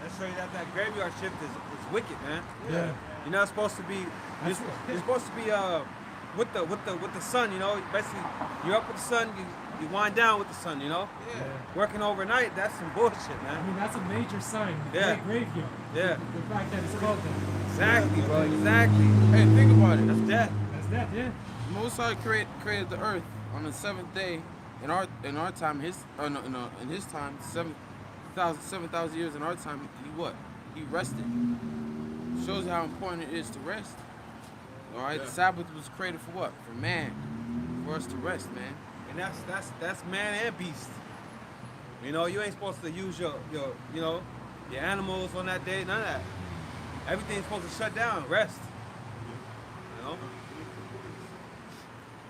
Let's show you that graveyard shift is wicked, man. Yeah. You're not supposed to be. You're supposed to be with the sun. You know, basically you're up with the sun. You wind down with the sun. You know, Yeah. working overnight. That's some bullshit, I man. mean, that's a major sign. Yeah. Graveyard. Yeah. The fact that it's called that. Exactly, bro. Exactly. Hey, think about it. That's death. That's that, yeah. Most High created the earth on the seventh day. In our time, in his time, 7,000 years in our time, he rested. Shows you how important it is to rest. All right, the Sabbath was created for what? For man, for us to rest, man. And that's man and beast. You know, you ain't supposed to use your animals on that day. None of that. Everything's supposed to shut down. Rest. You know.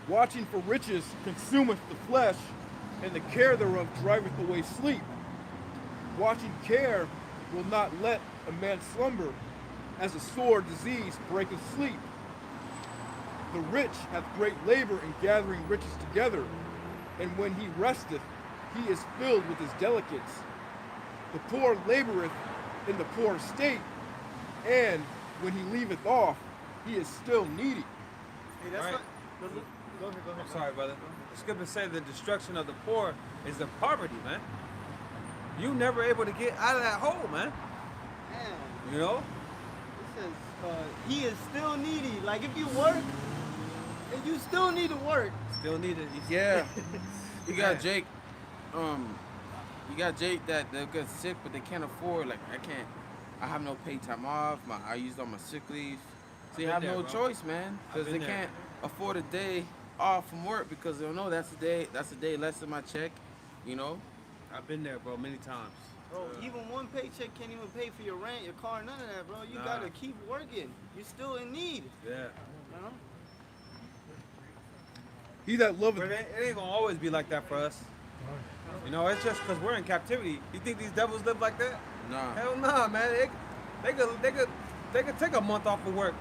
Watching for riches consumeth the flesh, and the care thereof driveth away sleep. Watching care will not let a man slumber, as a sore disease breaketh sleep. The rich hath great labor in gathering riches together, and when he resteth, he is filled with his delicates. The poor laboreth in the poor estate, and when he leaveth off, he is still needy. Hey, that's Right. not. Go ahead. I'm sorry, brother. scripture says the destruction of the poor is the poverty, man. You never able to get out of that hole, man. Man, You know? it says he is still needy. Like if you work, and you still need to work. Still need it. Yeah. You got Man. Jake. You got Jake that they get sick, but they can't afford. Like I have no paid time off. I used all my sick leave. So you been have there, no bro. choice, man, I've because been they there. can't afford a day off from work because they'll know that's a day less than my check. You know. I've been there, bro, many times. Bro, even one paycheck can't even pay for your rent, your car, none of that, bro. You Nah. gotta keep working. You're still in need. Yeah. You know? He that loveth But it ain't gonna always be like that for us. You know, it's just because we're in captivity. You think these devils live like that? Nah. Hell nah, man. They could take a month off of work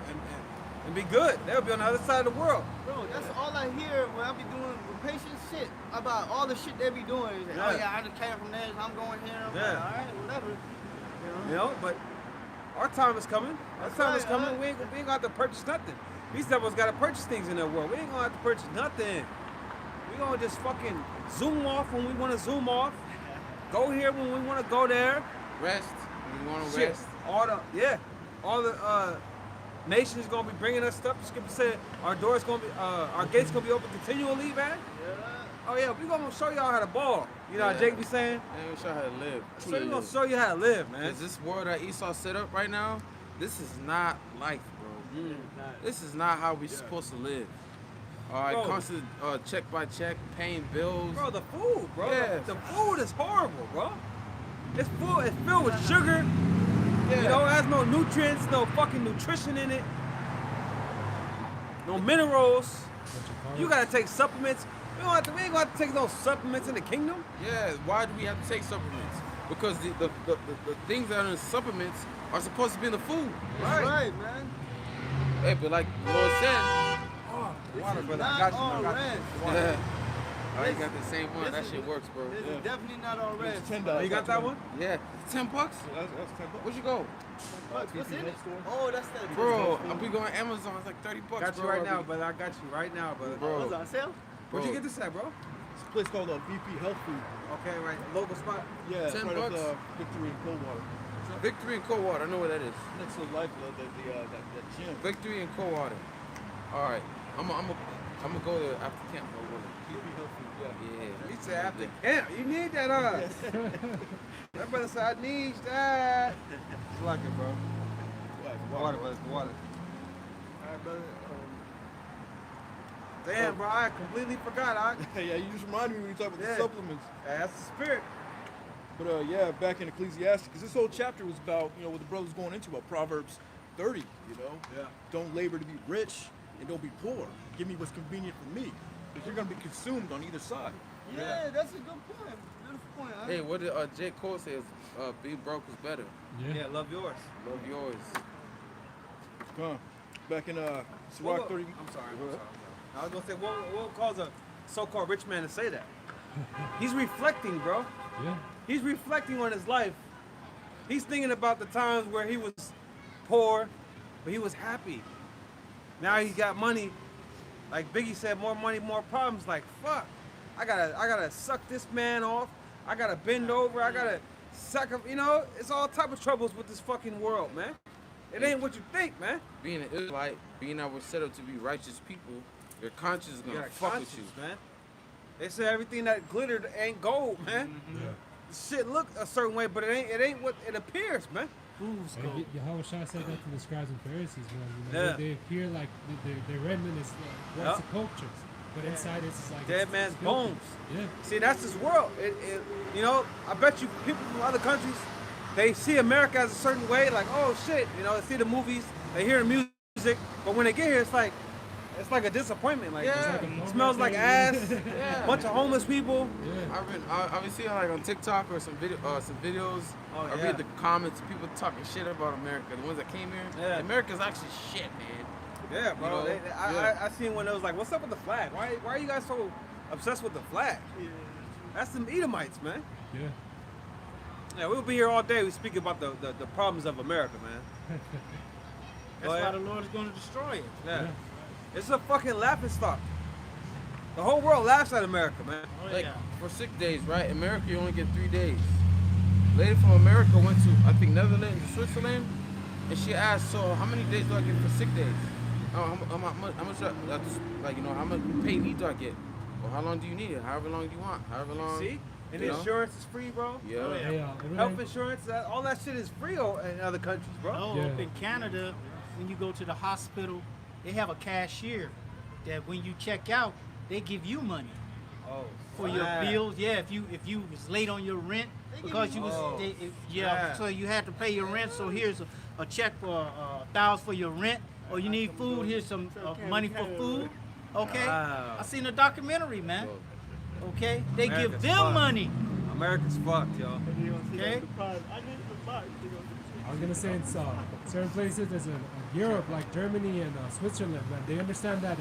and be good. They'll be on the other side of the world. Bro, that's all I hear when I be doing with patient shit about all the shit they be doing. Is like, Yeah. oh yeah, I just came from this, I'm going here. I'm Yeah. like, all right, whatever. You know, but our time is coming. Our That's time is right, coming. huh? We ain't gonna have to purchase nothing. These devils gotta purchase things in their world. We ain't gonna have to purchase nothing. We gonna just fucking zoom off when we wanna zoom off. Go here when we wanna go there. Rest. You want to Shit. rest? All the nations gonna be bringing us stuff. The scripture said our doors gonna be, our gates gonna be open continually, man. Oh yeah, we gonna show y'all how to ball. You know how Yeah. Jake be saying? And we show how to live. So truly we gonna live. show you how to live, man. Because this world that Esau set up right now, this is not life, bro. This is not how we supposed to live. All right, Bro. constant check by check, paying bills. Bro, the food, bro. Yeah. The food is horrible, bro. It's full. It's filled with sugar. Yeah. You know, it has no nutrients, no fucking nutrition in it. No minerals. You gotta take supplements. We ain't gonna have to take no supplements in the kingdom. Yeah, why do we have to take supplements? Because the things that are in supplements are supposed to be in the food. That's right, man. Hey, but like the Lord said, Oh, water, brother. Not I got you. all I got red. you. yeah. Oh, you got the same one. This That is- shit works, bro. This is definitely not all red. It's $10. Oh, you got that one? Yeah, $10. That's $10. Where'd you go? What's in it? Store. Oh, that's that. Bro, I'll be going Amazon. It's like $30. Got you bro. right now, brother. I got you right now, brother. Bro. What's on sale? Where'd you Bro. get this at, bro? It's a place called VP Health Food. Okay, right. Local spot. Yeah, it's 10 right bucks? up Victory and Coldwater. Victory and Coldwater. I know where that is. Next to the life, that gym. Victory and Coldwater. All right, I'm gonna go there after camp. Bro. VP Health Food, yeah. Yeah. He said after camp. You need that, huh? That brother said, I need that. It's like it, bro. Water, brother. Water. All right, brother. Damn, bro. I completely forgot. Yeah, you just reminded me when you talk about Yeah. the supplements. That's the spirit. But yeah, back in Ecclesiastes, because this whole chapter was about, what the brother's going into, about Proverbs 30, Yeah. Don't labor to be rich and don't be poor. Give me what's convenient for me. Because you're going to be consumed on either side. Yeah, that's a good point. Beautiful point. Huh? Hey, what did J. Cole say? Being broke is better. Yeah, love yours. Love yours. Back in What- Sirach 30. I'm sorry. I was gonna say, what caused a so-called rich man to say that? He's reflecting, bro. Yeah. He's reflecting on his life. He's thinking about the times where he was poor, but he was happy. Now he got money. Like Biggie said, more money, more problems. Like, fuck, I gotta suck this man off. I gotta bend over. I gotta suck him. It's all type of troubles with this fucking world, man. It ain't what you think, man. Being an Israelite, being that we're set up to be righteous people, your conscience is You gonna got a fuck with you. conscience, man. They say everything that glittered ain't gold, man. Shit look a certain way, but it ain't what it appears, man. And Yahweh Shah said that to the scribes and Pharisees, man. Yeah. They appear like their remnant is like what's the cultures, but inside it's like Dead it's man's filthy. bones. Yeah. See, that's this world. I bet you people from other countries, they see America as a certain way, like, oh shit, they see the movies, they hear the music, but when they get here, it's like a disappointment. Like, Yeah. it smells like ass, Yeah. bunch of homeless people. Yeah. I've been seeing like on TikTok or some videos. Oh, I yeah. read the comments, people talking shit about America. The ones that came here, Yeah. America's actually shit, man. Yeah, bro. You know? I seen when it was like, what's up with the flag? Why are you guys so obsessed with the flag? That's some Edomites, man. Yeah. Yeah, we'll be here all day. We speak about the problems of America, man. That's why the Lord is going to destroy it. Yeah. Yeah. It's a fucking laughing stock. The whole world laughs at America, man. Oh, Like yeah. for sick days, right? America, you only get 3 days. Lady from America went to, I think, Netherlands or Switzerland, and she asked, so how many days do I get for sick days? How much, like, you know, how much paid leave do I get? Or how long do you need it? However long you want. However long. See? And you know? insurance is free, bro. Yeah. Oh, yeah. Hey, Health everything, insurance, all that shit is free in other countries, bro. Oh, Yeah. up in Canada, when you go to the hospital, they have a cashier that when you check out, they give you money Oh, for your snap. bills. Yeah, if you was late on your rent because you was snap. so you had to pay your rent. So here's a check for $1,000 for your rent, or you need food. Here's some money for food. Okay, Wow. I seen a documentary, man. Okay, they give America's them fucked. money. America's fucked, yo. Okay, I was gonna say it's certain places as in Europe, like Germany and Switzerland, man. They understand that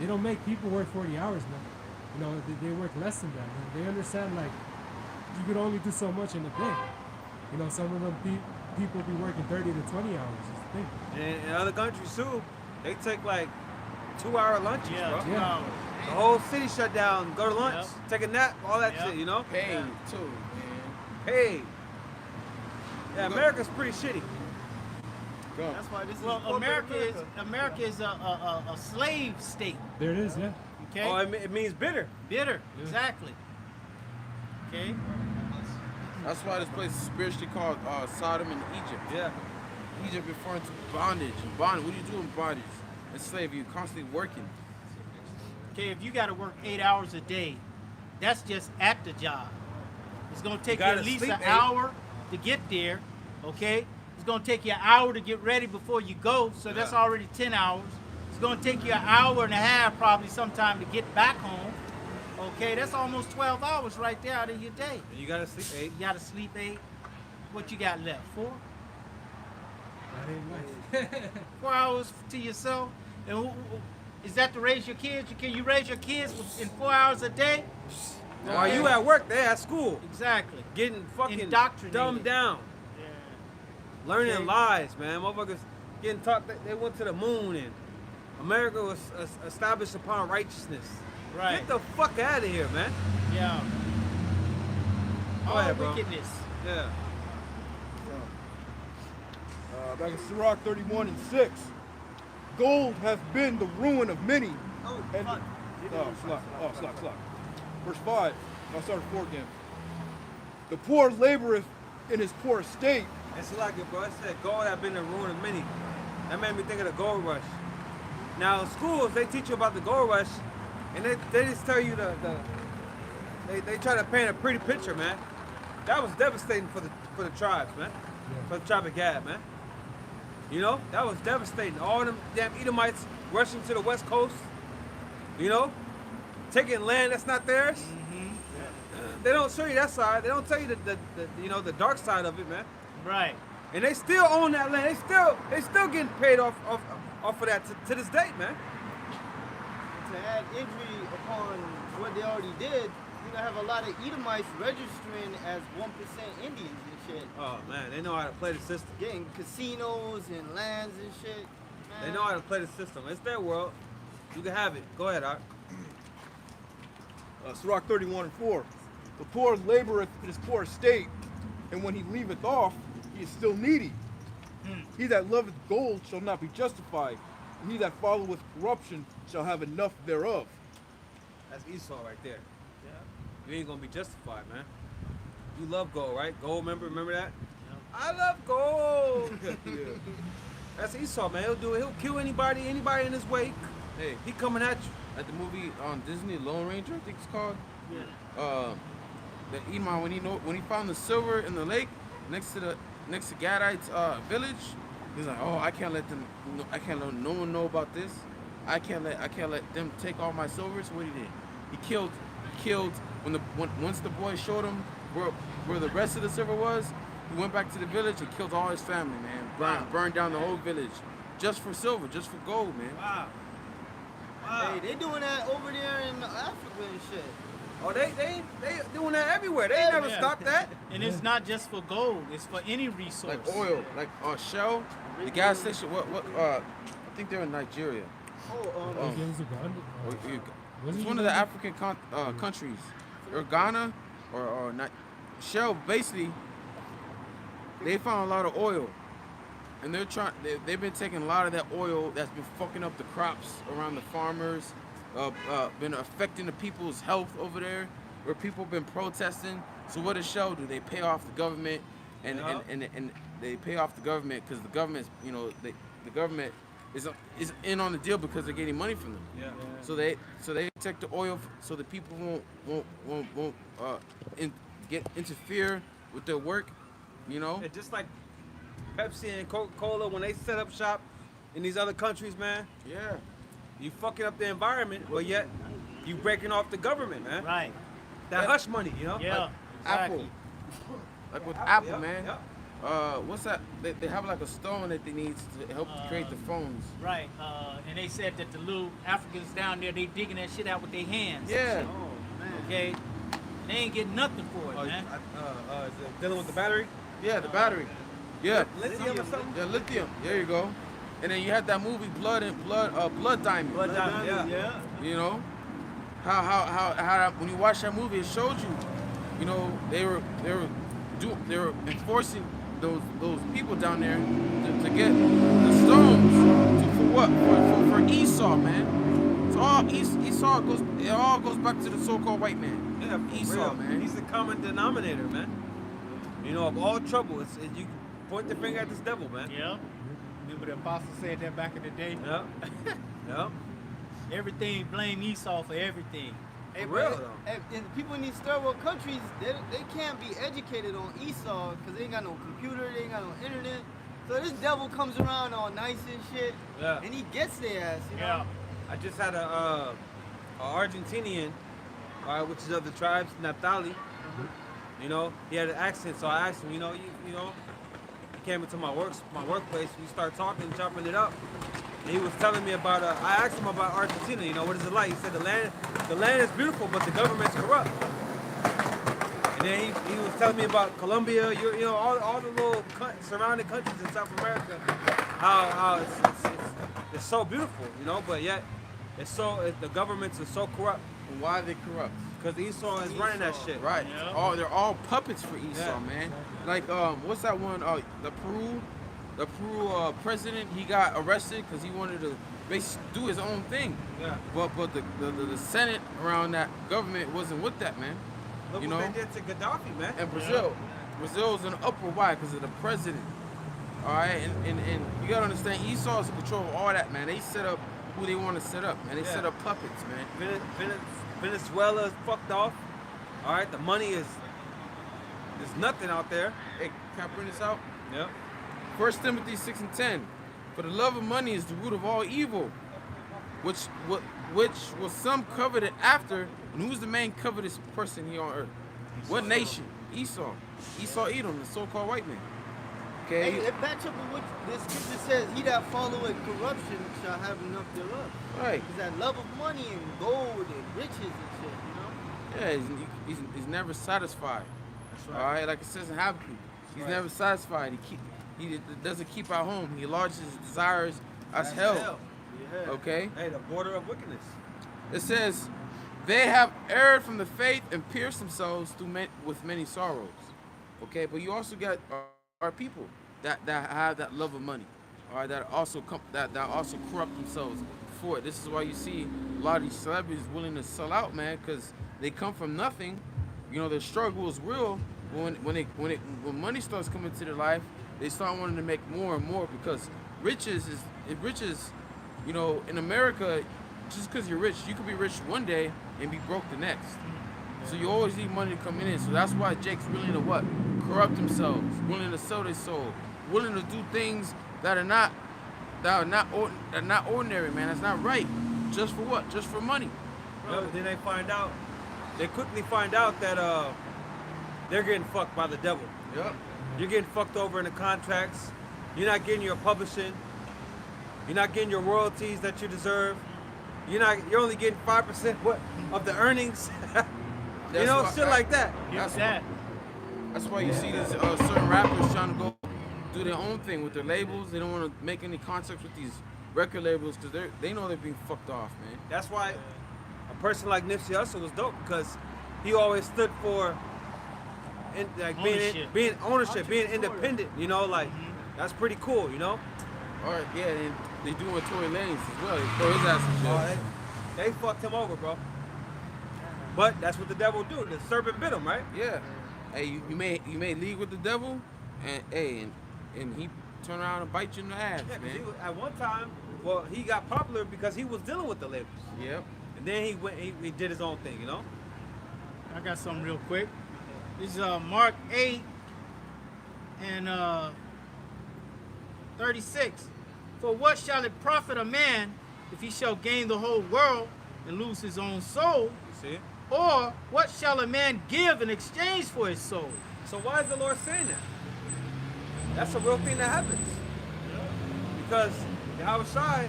they don't make people work 40 hours, man. You know, they work less than that. Man. They understand like you could only do so much in a day. You know, some of them people be working 30 to 20 hours. Is the thing. And in other countries too, they take like 2-hour lunches, yeah, bro. 2 Yeah. hours. The whole city shut down, go to lunch, Yep. take a nap, all that Yep. shit, you know? Paid too, man. Hey. Yeah, America's pretty shitty. Go. That's why this Well, is corporate America is a slave state. There it is, yeah. Okay, Oh, it means bitter. bitter, exactly. Okay, That's why this place is spiritually called Sodom and Egypt. Yeah. Egypt referring to bondage. And bondage, what do you do in bondage? It's slavery. You're constantly working. okay. If you got to work 8 hours a day, that's just at the job. It's gonna take you gotta at least sleep an 8. hour to get there. Okay, it's gonna take you an hour to get ready before you go, so that's Yeah. already 10 hours. It's gonna take you an hour and a half probably sometime to get back home. Okay, that's almost 12 hours right there out of your day. And you gotta sleep 8. You gotta sleep 8. What you got left? 4? That ain't life. 4 hours to yourself. And is that to raise your kids? Can you raise your kids in 4 hours a day? While you at work, they at school, Exactly. getting fucking Indoctrinated. dumbed down, learning Okay. lies, man. Motherfuckers getting taught that they went to the moon and America was established upon righteousness. Right. Get the fuck out of here, man. Yeah. Go All ahead, bro. wickedness. Yeah. Back in Sirach 31 and 6. Gold hath been the ruin of many. And, slack. Verse 5. I'll start at 4 again. The poor laboreth in his poor estate. It's like it, bro. I said gold have been the ruin of many. That made me think of the gold rush. Now, in schools, they teach you about the gold rush, and they just tell you they try to paint a pretty picture, man. That was devastating for the tribes, man. For the tribe of Gad, man. You know, that was devastating. All them damn Edomites rushing to the west coast, you know, taking land that's not theirs. They don't show you that side. They don't tell you the dark side of it, man. Right. And they still own that land. They still getting paid off of that to this day, man. To add injury upon what they already did, you're gonna have a lot of Edomites registering as 1% Indians and shit. Oh man, they know how to play the system. Getting casinos and lands and shit. They Man. know how to play the system. It's their world. You can have it. Go ahead, Art. Sirach 31 and 4. The poor laboreth in his poor estate, and when he leaveth off, he is still needy. He that loveth gold shall not be justified, and he that followeth corruption shall have enough thereof. That's Esau right there. You ain't gonna be justified, man. You love gold, right? Gold, remember that? I love gold. That's Esau, man. He'll kill anybody in his wake. Hey, He coming at you. at the movie on Disney, Lone Ranger, I think it's called. The Eman when he found the silver in the lake next to Gadites village, he's like, oh, I can't let no one know about this. I can't let them take all my silver. So what he did, he killed once the boy showed him where the rest of the silver was. He went back to the village and killed all his family, man. Burned down the whole village just for silver, just for gold, man. Wow. Hey, they doing that over there in Africa and shit. Oh, they doing that everywhere. They ain't never Yeah. stopped that. And it's not just for gold, it's for any resource. Like oil, like Shell, the gas station. I think they're in Nigeria. Oh, It gives a gun. Wasn't It's he one of the the- African countries, or Ghana, or not. Shell basically, they found a lot of oil, and they've been taking a lot of that oil that's been fucking up the crops around the farmers, been affecting the people's health over there, where people been protesting. So what does Shell do? They pay off the government, and they pay off the government because the government's, the government is in on the deal because they're getting money from them. Yeah. So they take the oil so the people won't interfere with their work, Yeah, just like Pepsi and Coca-Cola, when they set up shop in these other countries, man, Yeah. you fucking up the environment, but yet you breaking off the government, man. Right. That hush money, you know? Yeah. Apple. Like with Apple, Yep, man. yep. What's that? They have like a stone that they need to help create the phones. Right. And they said that the little Africans down there, they digging that shit out with their hands. Yeah. Okay. And they ain't getting nothing for it, man. Is it dealing with the battery? Yeah, the battery. Yeah. Lithium or something? Yeah, lithium. There you go. And then you had that movie Blood Diamond. Blood diamond, yeah. You know, how when you watch that movie, it showed you, they were enforcing those people down there to get the stones for what? For Esau, man. It's all Esau goes. It all goes back to the so-called white man. Yeah, for Esau, real. man. He's the common denominator, man. Of all trouble, you point the finger at this devil, man. Yeah. Remember the apostle said that back in the day? Yeah. Yeah. Everything, blame Esau for everything. Hey, For real, but- though. and people in these third world countries, they can't be educated on Esau because they ain't got no computer, they ain't got no internet. So this devil comes around all nice and shit, Yeah. and he gets their ass, Yeah. I just had a Argentinian, which is of the tribes, Naphtali. He had an accent, so I asked him, he came into my workplace. We started talking, chopping it up. And he was telling me about. I asked him about Argentina. What is it like? He said the land is beautiful, but the government's corrupt. And then he was telling me about Colombia. All the little surrounding countries in South America. How it's so beautiful, but yet the governments are so corrupt. And why are they corrupt? Because Esau is running that shit. Right. Yeah. They're all puppets for Esau, Yeah. man. Like what's that one? The Peru president. He got arrested because he wanted to basically do his own thing. Yeah. But the Senate around that government wasn't with that, man. Look You what know? they did to Gaddafi, man. And Brazil's in an upper why because of the president. All right, and you gotta understand, Esau is in control of all that, man. They set up who they want to set up, and they set up puppets, man. Venezuela is fucked off. All right, the money there's nothing out there. Hey, can I bring this out? Yep. 1 Timothy 6:10. For the love of money is the root of all evil, which will some covet after. And who's the main covetous person here on earth? What nation? Esau. Edom, the so-called white man. Okay. Hey, it match up with what the scripture says, he that followeth corruption shall have enough thereof. Right. Because that love of money and gold and riches and shit, Yeah, he's never satisfied. That's All right, like it says in Habakkuk, he's never satisfied. He doesn't keep our home. He enlarges his desires as hell. Yeah. Okay. Hey, the border of wickedness. It says, they have erred from the faith and pierced themselves with many sorrows. Okay, but you also got our people that have that love of money. All right, that also corrupt themselves for it. This is why you see a lot of these celebrities willing to sell out, man, because they come from nothing. Their struggle is real. When money starts coming to their life, they start wanting to make more and more because riches, in America, just because you're rich, you could be rich one day and be broke the next. So you always need money to come in. So that's why Jake's willing to what? Corrupt themselves, willing to sell their soul, willing to do things that are not ordinary, man. That's not right. Just for what? Just for money. Yeah, but then they quickly find out that they're getting fucked by the devil. Yep. You're getting fucked over in the contracts. You're not getting your publishing. You're not getting your royalties that you deserve. You're only getting 5% of the earnings. Shit like that. That's why you see these certain rappers trying to go do their own thing with their labels. They don't want to make any contracts with these record labels because they know they're being fucked off, man. That's why a person like Nipsey Hussle was dope because he always stood for Ownership. being ownership, being independent. You know, like that's pretty cool. You know. Or yeah, and they do with Tory Lanez as well. They throw his ass in jail. Oh, they fucked him over, bro. But that's what the devil do. The serpent bit him, right? Yeah. Hey, you may league with the devil, and hey, and he turn around and bite you in the ass, Yeah, 'cause man. he was, at one time, well, he got popular because he was dealing with the labels. Yep. And then he went, he did his own thing, you know? I got something real quick. This is Mark 8 and 36. For what shall it profit a man if he shall gain the whole world and lose his own soul? You see? Or what shall a man give in exchange for his soul? So why is the Lord saying that? That's a real thing that happens. Because Yahushua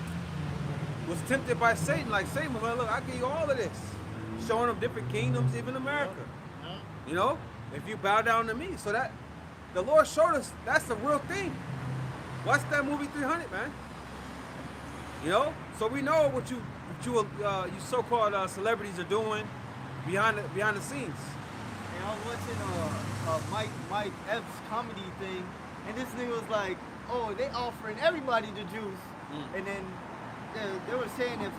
was tempted by Satan. Like Satan was like, look, I give you all of this. Showing him different kingdoms, even America. You know? If you bow down to me. So that the Lord showed us that's the real thing. Watch that movie 300, man. You know? So we know what you so-called celebrities are doing behind the scenes. And I was watching Mike Epps comedy thing, and this nigga was like, "Oh, they offering everybody the juice," and then they were saying if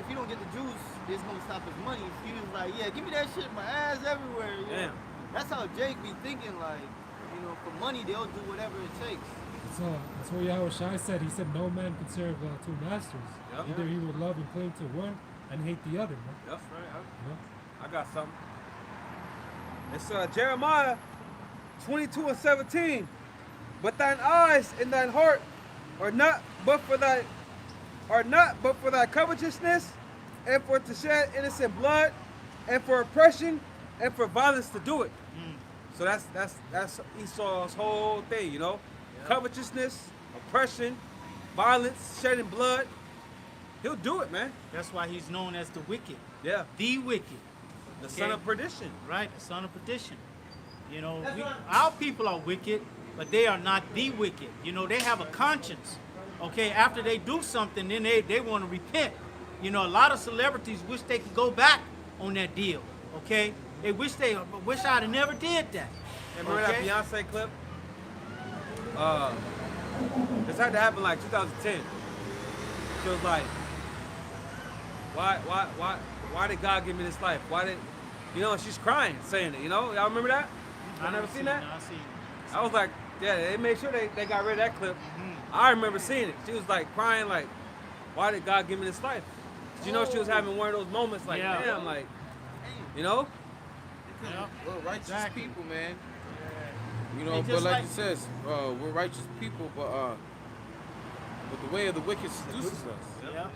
you don't get the juice, it's gonna stop his money. He was like, "Yeah, give me that shit, my ass everywhere." You know? Damn. That's how Jake be thinking. Like, you know, for money they'll do whatever it takes. So that's what Yahushua said. He said, "No man can serve two masters. Yep. Either he would love and cling to one and hate the other." Man. That's right. You know? I got something. It's Jeremiah 22:17. But thine eyes and thine heart are not but for thy covetousness, and for to shed innocent blood, and for oppression, and for violence to do it. So that's Esau's whole thing, you know. Covetousness, oppression, violence, shedding blood. He'll do it, man. That's why he's known as the wicked. Yeah. The wicked. The son of perdition. Right, the son of perdition. You know, our people are wicked, but they are not the wicked. You know, they have a conscience. Okay, after they do something, then they want to repent. You know, a lot of celebrities wish they could go back on that deal. Okay, they wish I'd have never did that. Hey, remember that Beyonce clip? This had to happen like 2010. She was like, why did God give me this life? Why did, you know, she's crying saying it, you know? Y'all remember that? I never seen that? No, I seen it. I was like, yeah, they made sure they got rid of that clip. I remember seeing it. She was like crying like, why did God give me this life? You know, she was having one of those moments like, Yeah. damn, like, you know? Yeah. We're righteous Exactly. people, man. You know, And but just like like- it says, we're righteous people, but the way of the wicked seduces us. Yeah.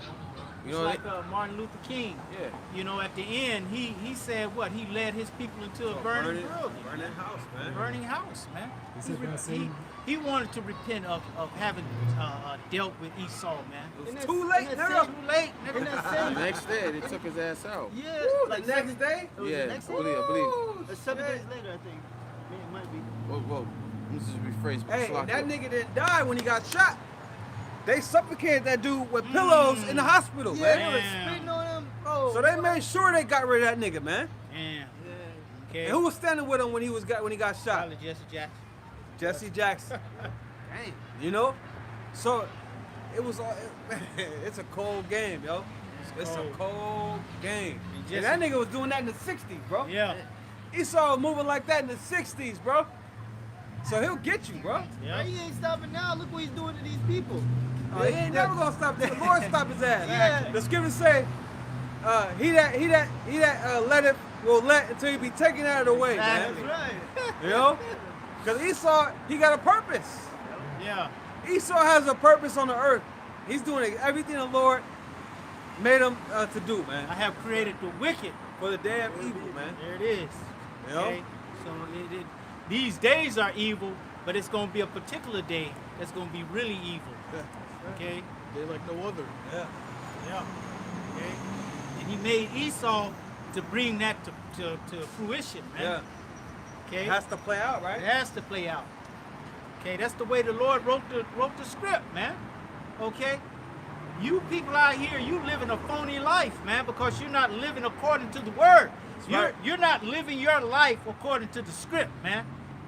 You It's know, like Martin Luther King. yeah. You know, at the end, he said what? He led his people into a burning building. Burning house, man. Burning house, man. He said that same- He wanted to repent of having dealt with Esau, man. It was And too that's- late, and nigga. that's Too late, And nigga. that The same, next day, they took his ass out. yeah, Woo, like the next day? It was Yeah, the next I day? believe. 7 days later, I think. I mean, it might be. Well, let me just rephrase. Hey, Slock that it. nigga didn't die when he got shot. They suffocated that dude with pillows in the hospital, Yeah, man. they were Damn. spitting on him. Oh, So they made sure they got rid of that nigga, man. Damn. yeah. Okay. And who was standing with him when he got shot? Probably Jesse Jackson. Jesse Jackson. Dang. You know? So it was it's a cold game, yo. It's a cold game. And that nigga was doing that in the 60s, bro. Yeah. Esau was moving like that in the 60s, bro. So he'll get you, bro. Yeah. He ain't stopping now. Look what he's doing to these people. He ain't never gonna stop. The Lord stop his ass. Yeah. The scriptures say, he that letteth will let until he be taken out of the way, That's man. right. You know? Because Esau, he got a purpose. Yeah. Esau has a purpose on the earth. He's doing everything the Lord made him to do, man. I have created the wicked. For the day of evil, man. There it is. You know? Okay? So these days are evil, but it's going to be a particular day that's going to be really evil. Okay? They're like no other. Yeah. Yeah. Okay? And he made Esau to bring that to fruition, man. Yeah. Okay? It has to play out, It right? has to play out. Okay, that's the way the Lord wrote the script, man. Okay? You people out here, you living a phony life, man, because you're not living according to the word. You're not living your life according to the script, man.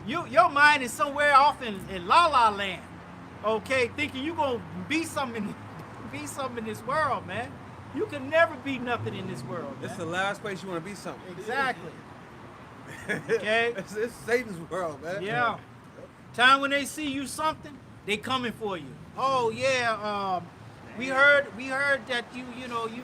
Your mind is somewhere off in La La Land, okay, thinking you're gonna be something in this world, man. You can never be nothing in this world. This is the last place you want to be something. Exactly. Okay. It's Satan's world, man. Yeah. Time when they see you something, they coming for you. Oh yeah. We heard that you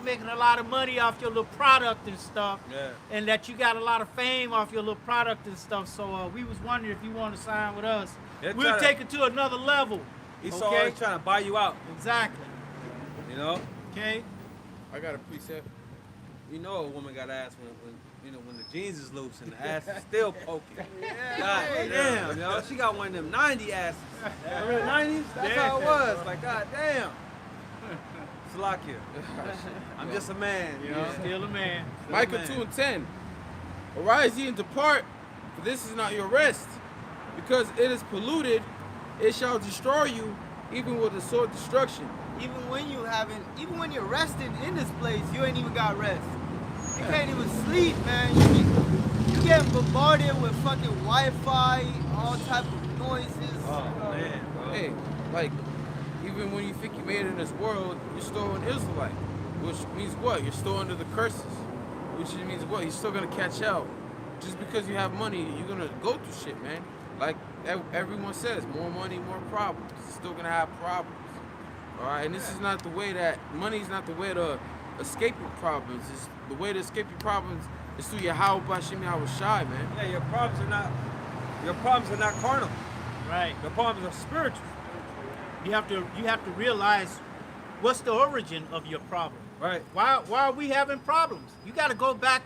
making a lot of money off your little product and stuff. Yeah. And that you got a lot of fame off your little product and stuff. So we was wondering if you want to sign with us. We'll take it to another level. He's always trying to buy you out. Exactly. You know? Okay. I got a precept. You know a woman got ass when the jeans is loose and the ass is still poking. God damn, yo. She got one of them 90 asses. Remember the 90s? That's how it was. Like, god damn. Salakia. I'm just a man, you know? Still a man. Micah 2:10. Arise ye and depart, for this is not your rest. Because it is polluted, it shall destroy you, even with the sword destruction. Even when you're resting in this place, you ain't even got rest. You can't even sleep, man. You getting bombarded with fucking Wi-Fi, all type of noises. Oh, man, bro. Hey, like, even when you think you made it in this world, you're still an Israelite. Which means what? You're still under the curses. Which means what? You're still gonna catch out. Just because you have money, you're gonna go through shit, man. Like everyone says, more money, more problems. You're still gonna have problems. Alright, and this is not the way that money's not the way to escape your problems. It's the way to escape your problems is through your How Bashim Shai, man. Yeah, your problems are not carnal. Right. Your problems are spiritual. You have to realize what's the origin of your problem. Right. Why are we having problems? You got to go back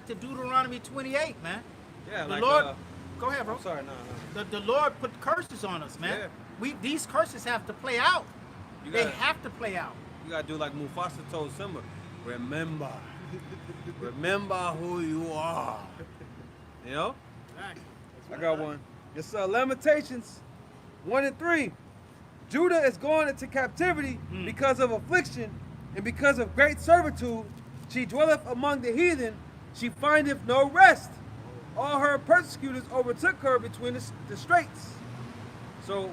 to Deuteronomy 28, man. Yeah, The like Lord, go ahead, bro. I'm sorry, no. The Lord put curses on us, man. Yeah. These curses have to play out. They have to play out. You gotta do like Mufasa told Simba. Remember who you are. You know? I got one. It's Lamentations 1:3. Judah is going into captivity because of affliction and because of great servitude. She dwelleth among the heathen. She findeth no rest. All her persecutors overtook her between the straits. So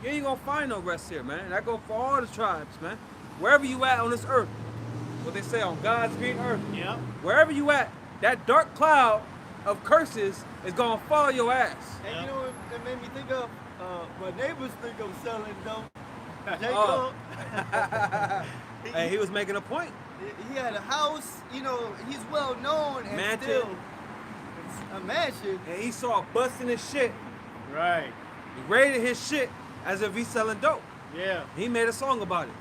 you ain't gonna find no rest here, man. That go for all the tribes, man. Wherever you at on this earth, what they say on God's green earth. Yeah. Wherever you at, that dark cloud of curses is gonna follow your ass. And you know what it made me think of? My neighbors think I'm selling dope. Oh. Jacob. Hey, he was making a point. He had a house, you know, he's well known and Mansion. still it's a mansion. And he saw busting his shit. Right. He rated his shit as if he's selling dope. Yeah. He made a song about it.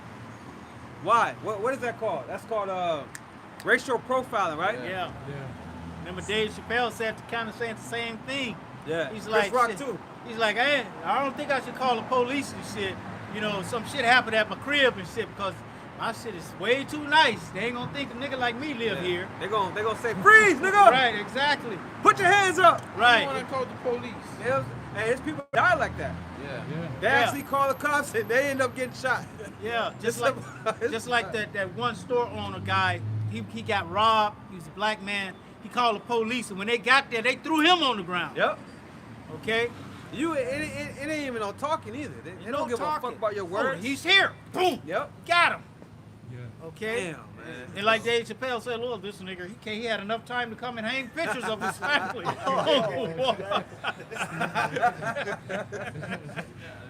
Why? What is that called? That's called racial profiling, right? Yeah. Yeah. Remember Dave Chappelle said kind of saying the same thing. Yeah. He's Chris like, Rock shit. too. He's like, I don't think I should call the police and shit. You know, some shit happened at my crib and shit because my shit is way too nice. They ain't gonna think a nigga like me live here. They gonna say, freeze, nigga! Right, exactly. Put your hands up! Right. When I called the police. And his people die like that. Yeah. Yeah. They actually call the cops and they end up getting shot. Yeah, It's just like that one store owner guy, he got robbed, he was a black man, he called the police and when they got there, they threw him on the ground. Yep. Okay? It ain't even no talking either. They don't give a fuck about your Oh, words. he's here. Boom. Yep. Got him. Yeah. Okay? Damn, man. And like Dave Chappelle said, Lord, this nigga, he had enough time to come and hang pictures of his family.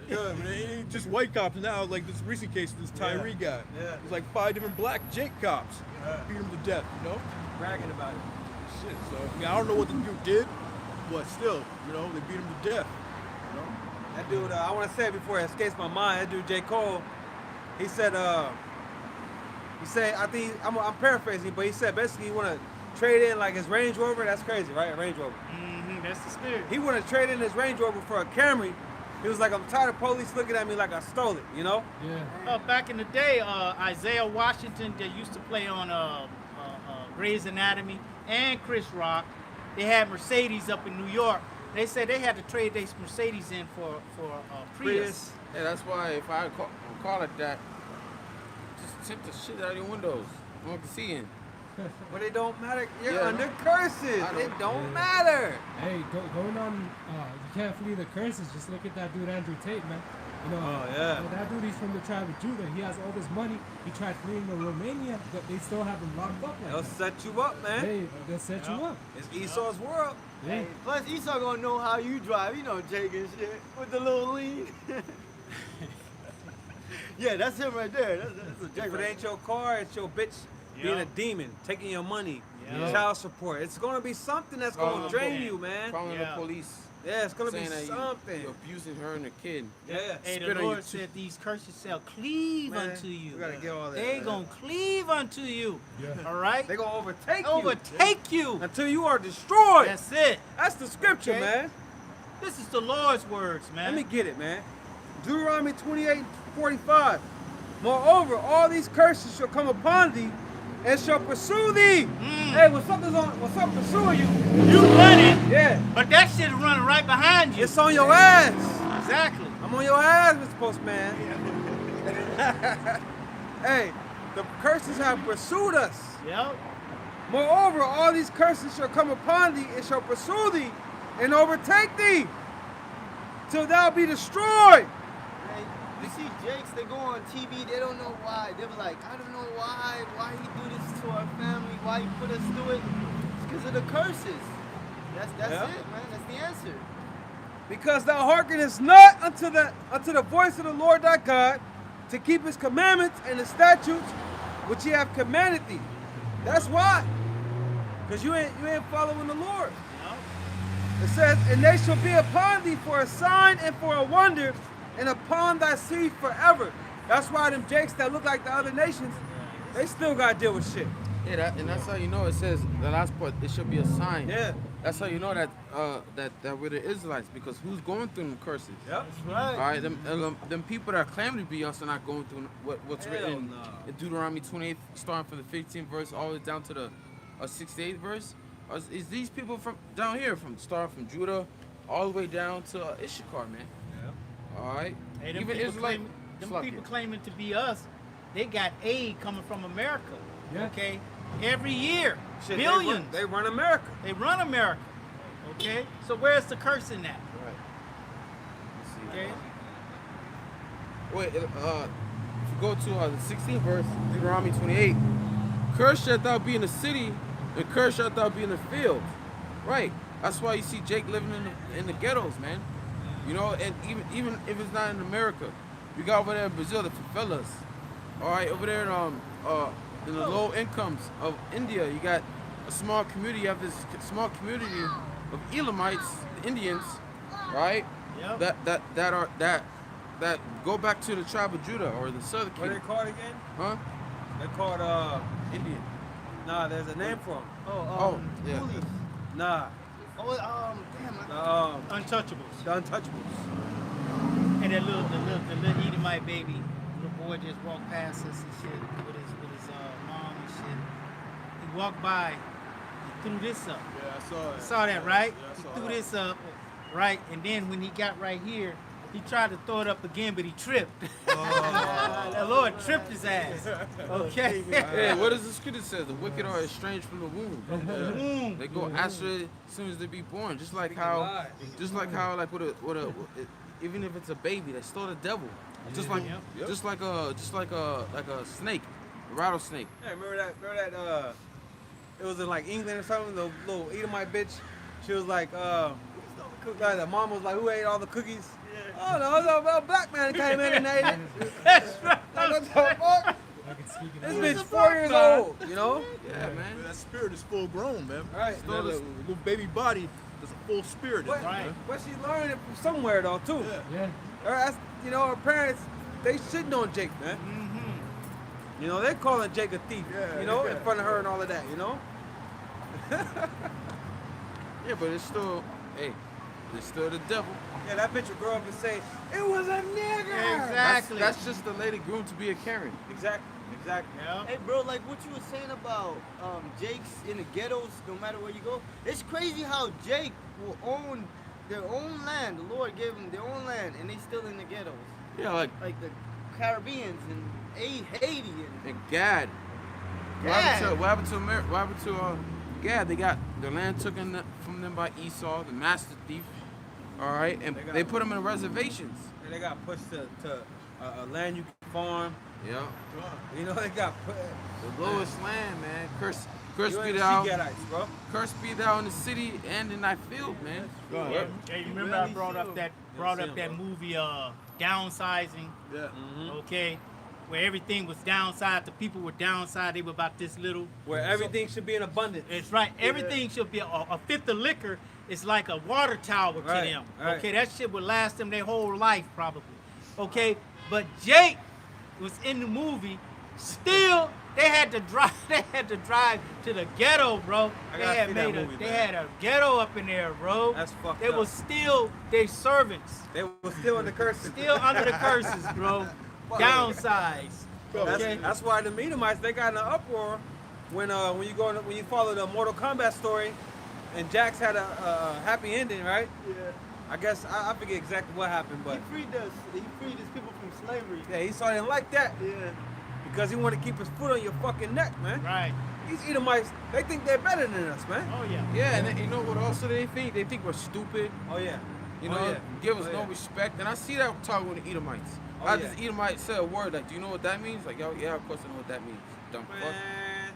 Good, man. It ain't just white cops now, like this recent case, this Tyree guy. Yeah. There's like 5 different black Jake cops. Beat him to death, you know? Bragging about it. Shit, so, I mean, I don't know what the dude did, but still, you know, they beat him to death. You know? That dude, I want to say it before it escapes my mind, that dude J. Cole, he said, I think, I'm paraphrasing, but he said basically he want to trade in like his Range Rover. That's crazy, right? A Range Rover. Mm-hmm, that's the spirit. He want to trade in his Range Rover for a Camry. He was like, I'm tired of police looking at me like I stole it, you know? Yeah. Back in the day, Isaiah Washington, that used to play on Grey's Anatomy, and Chris Rock, they had Mercedes up in New York. They said they had to trade their Mercedes in for Prius. Yeah, that's why if I call it that, Just tip the shit out of your windows. No one can see in. But it don't matter. You're Yeah. under curses. I know. It don't matter. Hey, going on, you can't flee the curses. Just look at that dude Andrew Tate, man. You know, Oh, yeah. that dude, he's from the tribe of Judah. He has all this money. He tried fleeing to Romania, but they still have him locked up. They'll Like set you up, man. hey, they'll set you up. It's Esau's world. Yeah. Hey, plus Esau gonna know how you drive, you know, Jake and shit, with the little lean. Yeah, that's him right there. That's a Jake If it right ain't your car, it's your bitch being a demon, taking your money, Yeah. child support. It's gonna be something that's Calling gonna the drain police. you, man. Calling Yeah. the police. Yeah, it's gonna be Saying that something. you're abusing her and the kid. Yeah. Hey, Spit the on your Lord tooth. said these curses shall cleave Man, unto you. we gotta get all that, They man. gonna cleave unto you. Yeah. All right? They gonna overtake you Overtake you. until you are destroyed. That's it. That's the scripture, Okay. man. This is the Lord's words, man. Let me get it, man. Deuteronomy 28:45. Moreover, all these curses shall come upon thee and shall pursue thee. Hey, when something pursuing you, You running, yeah, but that shit is running right behind you. it's on your ass. Exactly. I'm on your ass, Mr. Postman. Hey, the curses have pursued us. Yep. Moreover, all these curses shall come upon thee and shall pursue thee and overtake thee till thou be destroyed. Hey, you see Jakes, they go on TV, they don't know why. They were like, I don't know why he do this to our family, why he put us through it. It's because of the curses. That's Yeah. it, man. That's the answer. Because thou hearkenest not unto the voice of the Lord thy God, to keep his commandments and his statutes which he hath commanded thee. That's why. Because you ain't following the Lord. It says, and they shall be upon thee for a sign and for a wonder, and upon thy seed forever. That's why them jakes that look like the other nations, they still gotta deal with shit. Yeah, and that's how you know it says the last part. It should be a sign. Yeah. That's how you know that that we're the Israelites, because who's going through them curses? Yep. That's right. All right, them people that claim to be us are not going through what's Hell written no. in Deuteronomy 28, starting from the 15th verse all the way down to the 68th verse. Is these people from down here, starting from Judah all the way down to Issachar, man? Yeah. All right. Hey, them Even people, Israelite. people claiming to be us, they got aid coming from America. Yeah. Okay? Every year. Shit, Billions. They run America. They run America. Okay? So where's the curse in that? Right. Okay? Wait, if you go to the 16th verse, Deuteronomy 28, cursed shalt thou be in the city, and cursed shalt thou be in the field. Right. That's why you see Jake living in the ghettos, man. You know, and even if it's not in America, we got over there in Brazil, the favelas. All right, over there in the low incomes of India, you got a small community. You have this small community of Elamites, the Indians, right? Yep. That go back to the tribe of Judah or the southern What are they kingdom. called again? Huh? They're called Indian. nah, there's a name for them. Oh, yeah. Coolies. Nah. Oh, damn. Untouchables. The Untouchables. And the little Edomite baby, little boy just walked past us and shit with his mom and shit. He walked by, he threw this up. Yeah, I saw it. You saw that, right? Yeah, I He saw threw that. this up, right? And then when he got right here, he tried to throw it up again, but he tripped. The Lord tripped his ass. Okay. Hey, what does the scripture say? The wicked are estranged from the womb. Boom. They go astray as soon as they be born. Just like how like even if it's a baby, they still the devil. Just like a snake, a rattlesnake. Yeah, remember that it was in like England or something, the little Edomite bitch. She was like, the mom was like, who ate all the cookies? Oh no, it was a black man came in and ate it. That's right. Like, what the fuck? I can speak in This that. bitch 4 years old, you know? Yeah, man. That spirit is full grown, man. Right. That little baby body is a full spirit. But, Right. but she learned it from somewhere though too. Yeah. Yeah. That's, you know, her parents, they shitting on Jake, man. You know, they calling Jake a thief, Yeah, you know, yeah. in front of her and all of that, you know? Yeah, but it's still the devil. Yeah, that bitch would grow up and say, it was a nigger. Exactly. That's just the lady groomed to be a Karen. Exactly. Yeah. Hey, bro, like what you were saying about Jake's in the ghettos, no matter where you go. It's crazy how Jake will own their own land. The Lord gave them their own land, and they still in the ghettos. Yeah, like Like the Caribbeans and Haiti And Gad. Gad. What happened to Gad? They got their land taken from them by Esau, the master thief. All right, and they put them in reservations. And they got pushed to a land you can farm. Yeah. You know, they got put. The lowest land, man. Curse You be ain't thou. see Gadites, bro. Curse be thou in the city and in thy field, man. Go ahead. Hey, you remember I brought up that movie Downsizing? Yeah. Okay, where everything was downside, the people were downside, they were about this little. Where everything should be in abundance. It's right. Everything should be a fifth of liquor is like a water tower to Right, them. right. Okay, that shit would last them their whole life probably. Okay, but Jake was in the movie. Still, they had to drive. They had to drive to the ghetto, bro. I They gotta had see that made a. movie, They man. had a ghetto up in there, bro. That's fucked They up. was still their servants, They were still in the curses. still under the curses, bro. Downsized. Okay. That's why the Edomites, they got in an uproar when you follow the Mortal Kombat story, and Jax had a happy ending, right? Yeah. I guess I forget exactly what happened, but He freed his people from slavery. yeah, Esau didn't like that Yeah. because he wanted to keep his foot on your fucking neck, man. Right. These Edomites, they think they're better than us, man. Oh yeah. Yeah, and then, you know what also they think? They think we're stupid. Oh yeah. You Oh, know, yeah. give us Oh, no yeah. respect. And I see that talking with the Edomites. Oh, I yeah. just Edomite said a word like, do you know what that means? Like, yo, yeah, of course I know what that means. Dumb fuck. Man.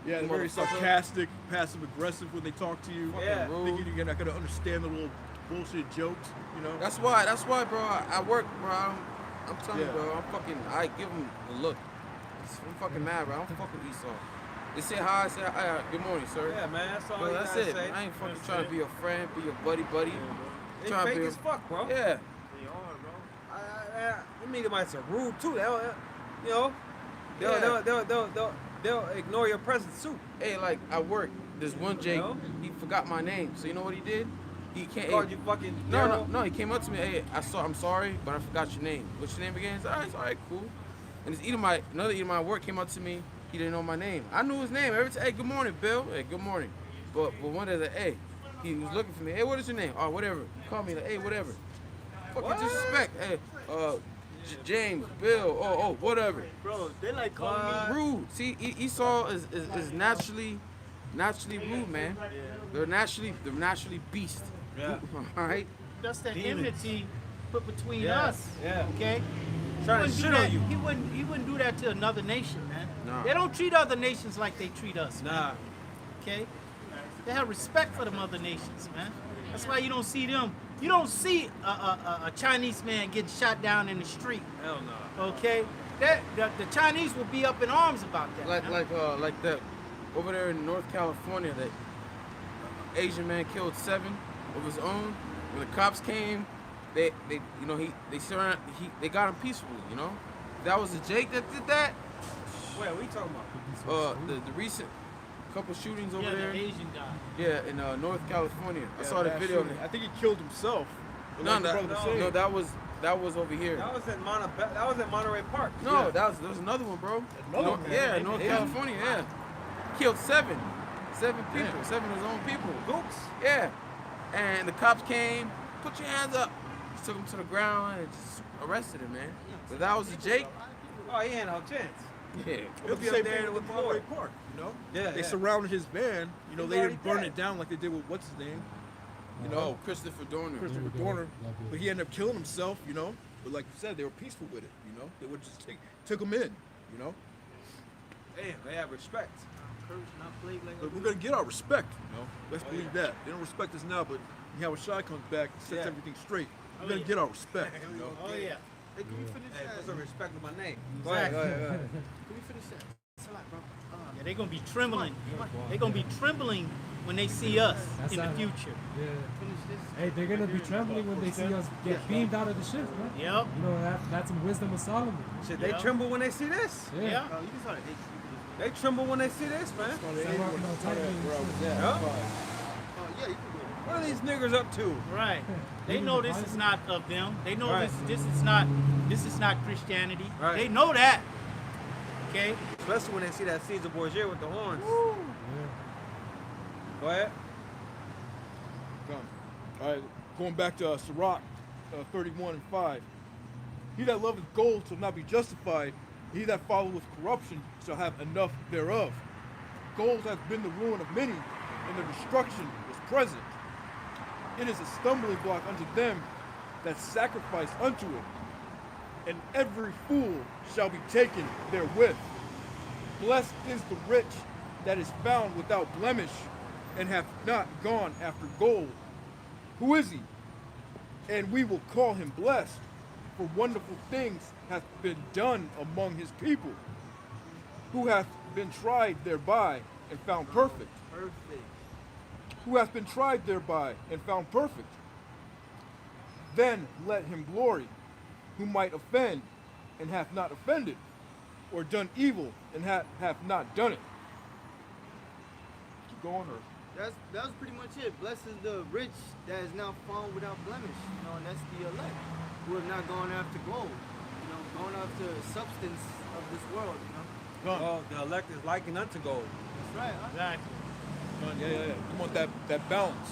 Yeah, they're very Motherfucker. sarcastic, passive aggressive when they talk to you. Yeah. Thinking you're not gonna understand the little bullshit jokes, you know. That's why, bro. I work, bro. I'm telling you, Yeah. bro. I give them a look. I'm fucking mad, bro. I don't fuck with Esau. They say hi, I say hi. Good morning, sir. Yeah, man. That's all But you that's gotta it. say. I ain't fucking trying to be your friend, be your buddy. They Trying to fake be as fuck, bro. Yeah. They are, bro. The Edomites are rude too. You know, they'll ignore your presence too. Hey, like I work. This one Jake, know? he forgot my name. So you know what he did? He can't. Called you fucking No. He came up to me. Hey, I'm sorry, but I forgot your name. What's your name again? It's all right, cool. And this another Edomite at work came up to me. He didn't know my name. I knew his name. Every time, hey, good morning, Bill. Hey, good morning. But one day, hey, he was looking for me. Hey, what is your name? Oh, whatever. Call me like, hey, whatever. Fucking disrespect. Hey, James, Bill. Oh, whatever. Bro, they like calling me. Rude. See, Esau is naturally rude, man. They're naturally beast. Yeah. All right. That's that Demons. enmity put between Yeah, us. yeah. Okay. Trying to He shit wouldn't do on that- you. He wouldn't do that to another nation, man. Nah. They don't treat other nations like they treat us. Man. Nah. Okay. They have respect for them other nations, man. That's why you don't see them. You don't see a Chinese man getting shot down in the street. Hell no. Okay. The Chinese will be up in arms about that. man. Like that over there in North California, that Asian man killed 7 of his own. When the cops came, they got him peacefully, you know. That was a Jake that did that. Wait, what are you talking about? The recent couple shootings over Yeah, there. the Asian guy. Yeah, in North California. I saw the video of it. I think he killed himself. No, Like the brother was saying. that was over here. That was at Monterey Park. No, there was another one, bro. Another one? Yeah, North Asian? California. Yeah, killed 7 people, 7 of his own people. Gooks. Yeah, and the cops came, put your hands up, just took him to the ground and just arrested him, man. But that was a Jake. Oh, he ain't no chance. Yeah, He'll It's be the up same there thing with with the Monterey Lord. Park, you know? Yeah, They yeah. surrounded his van. You know, He's they already didn't burn dead. it down like they did with what's his name? You know, Oh, Christopher Dorner. Christopher Yeah, Dorner. yeah. But he ended up killing himself, you know? But like you said, they were peaceful with it, you know? They would just took him in, you know? Damn, they have respect. But we're gonna get our respect, you know? Let's believe that. They don't respect us now, but when Shai comes back and sets Yeah. everything straight, we're Oh, gonna yeah. get our respect, you know? Oh yeah. Hey, can we finish Hey, that? put some respect to my name. Exactly. Go ahead, go ahead. Can we finish that? It's a lot, bro. Yeah, they're gonna be trembling. They're gonna be trembling when they see us That's in the how- future. Yeah. Finish this. Hey, they're gonna be trembling when they see us get beamed out of the ship, man. Yep. You know, that's some wisdom of Solomon. Shit, they Yeah. tremble when they see this. Yeah. Yeah. Oh, you can start it. They tremble when they see this, man. On the Start end walking when on it's tight kinda ends. where I was at. Yeah. Fine. Oh, yeah, you can do it. What are these niggers up to? Right. They know this is not of them. They know Right. this is not Christianity. Right. They know that. Okay? Especially when they see that Caesar Borgia with the horns. Yeah. Go ahead. Come. All right, going back to Sirach 31 and 5. He that loveth gold shall not be justified, He that followeth corruption shall have enough thereof. Gold hath been the ruin of many, and their destruction was present. It is a stumbling block unto them that sacrifice unto it, and every fool shall be taken therewith. Blessed is the rich that is found without blemish, and hath not gone after gold. Who is he? And we will call him blessed, for wonderful things hath been done among his people, who hath been tried thereby and found perfect. Perfect. Who hath been tried thereby and found perfect. Then let him glory, who might offend and hath not offended, or done evil and hath not done it. Keep going, or That's pretty much it. Blessed is the rich that is now found without blemish. And that's the elect who have not gone after gold. Going after substance of this world. Well, the elect is likened unto gold. That's right. Huh? Exactly. yeah. You want that balance,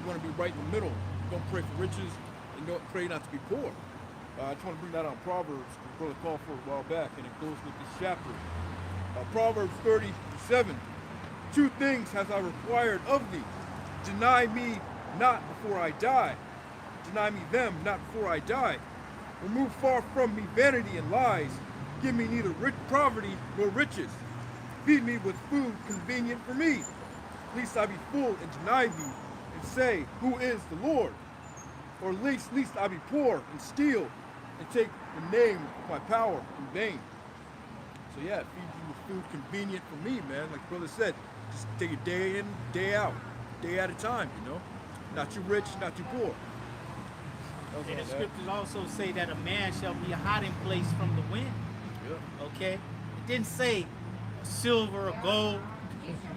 You want to be right in the middle. You don't pray for riches, and don't pray not to be poor. I just want to bring that on Proverbs. My brother called for it a while back, and it goes with this chapter. Proverbs 30:7. 2 things have I required of thee. Deny me not before I die. Deny me them not before I die. Remove far from me vanity and lies. Give me neither poverty nor riches. Feed me with food convenient for me. Lest I be full and deny thee, and say, Who is the Lord? Or least I be poor and steal, and take the name of my power in vain. So yeah, feed you with food convenient for me, man. Like brother said, just take it day in, day out, day at a time, Not too rich, not too poor. And the scriptures also say that a man shall be a hiding place from the wind. Yeah. Okay? It didn't say silver or gold.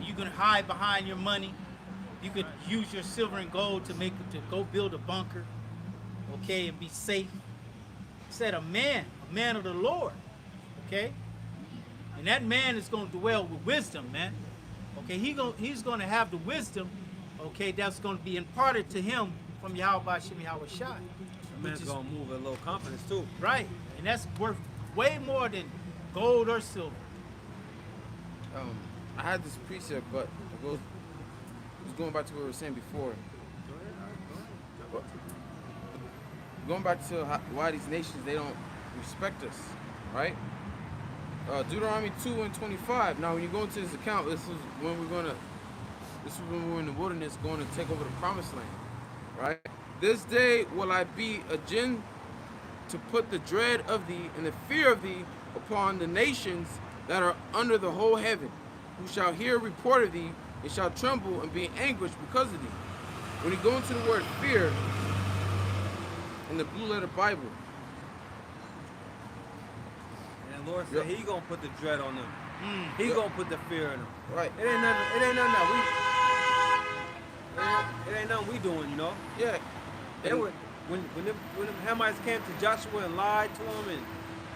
You can hide behind your money. You could use your silver and gold to go build a bunker, okay, and be safe. It said a man of the Lord, okay? And that man is going to dwell with wisdom, man. Okay, he's going to have the wisdom, okay, that's going to be imparted to him from Yahweh Shem Yahweh Shai. The man's going to move with a little confidence too. Right, and that's worth way more than gold or silver. I had this precept, but it was going back to what we were saying before. Going back to why these nations, they don't respect us, right? Deuteronomy 2:25. Now, when you go into this account, this is when we're in the wilderness going to take over the promised land, right? This day will I be a gin to put the dread of thee and the fear of thee upon the nations that are under the whole heaven, who shall hear a report of thee and shall tremble and be in anguish because of thee. When you go into the word fear in the Blue Letter Bible, and the Lord said He gonna put the dread on them. He gonna put the fear in them. right? It ain't nothing that it ain't nothing we doing, Yeah. They would when them Hamites came to Joshua and lied to him and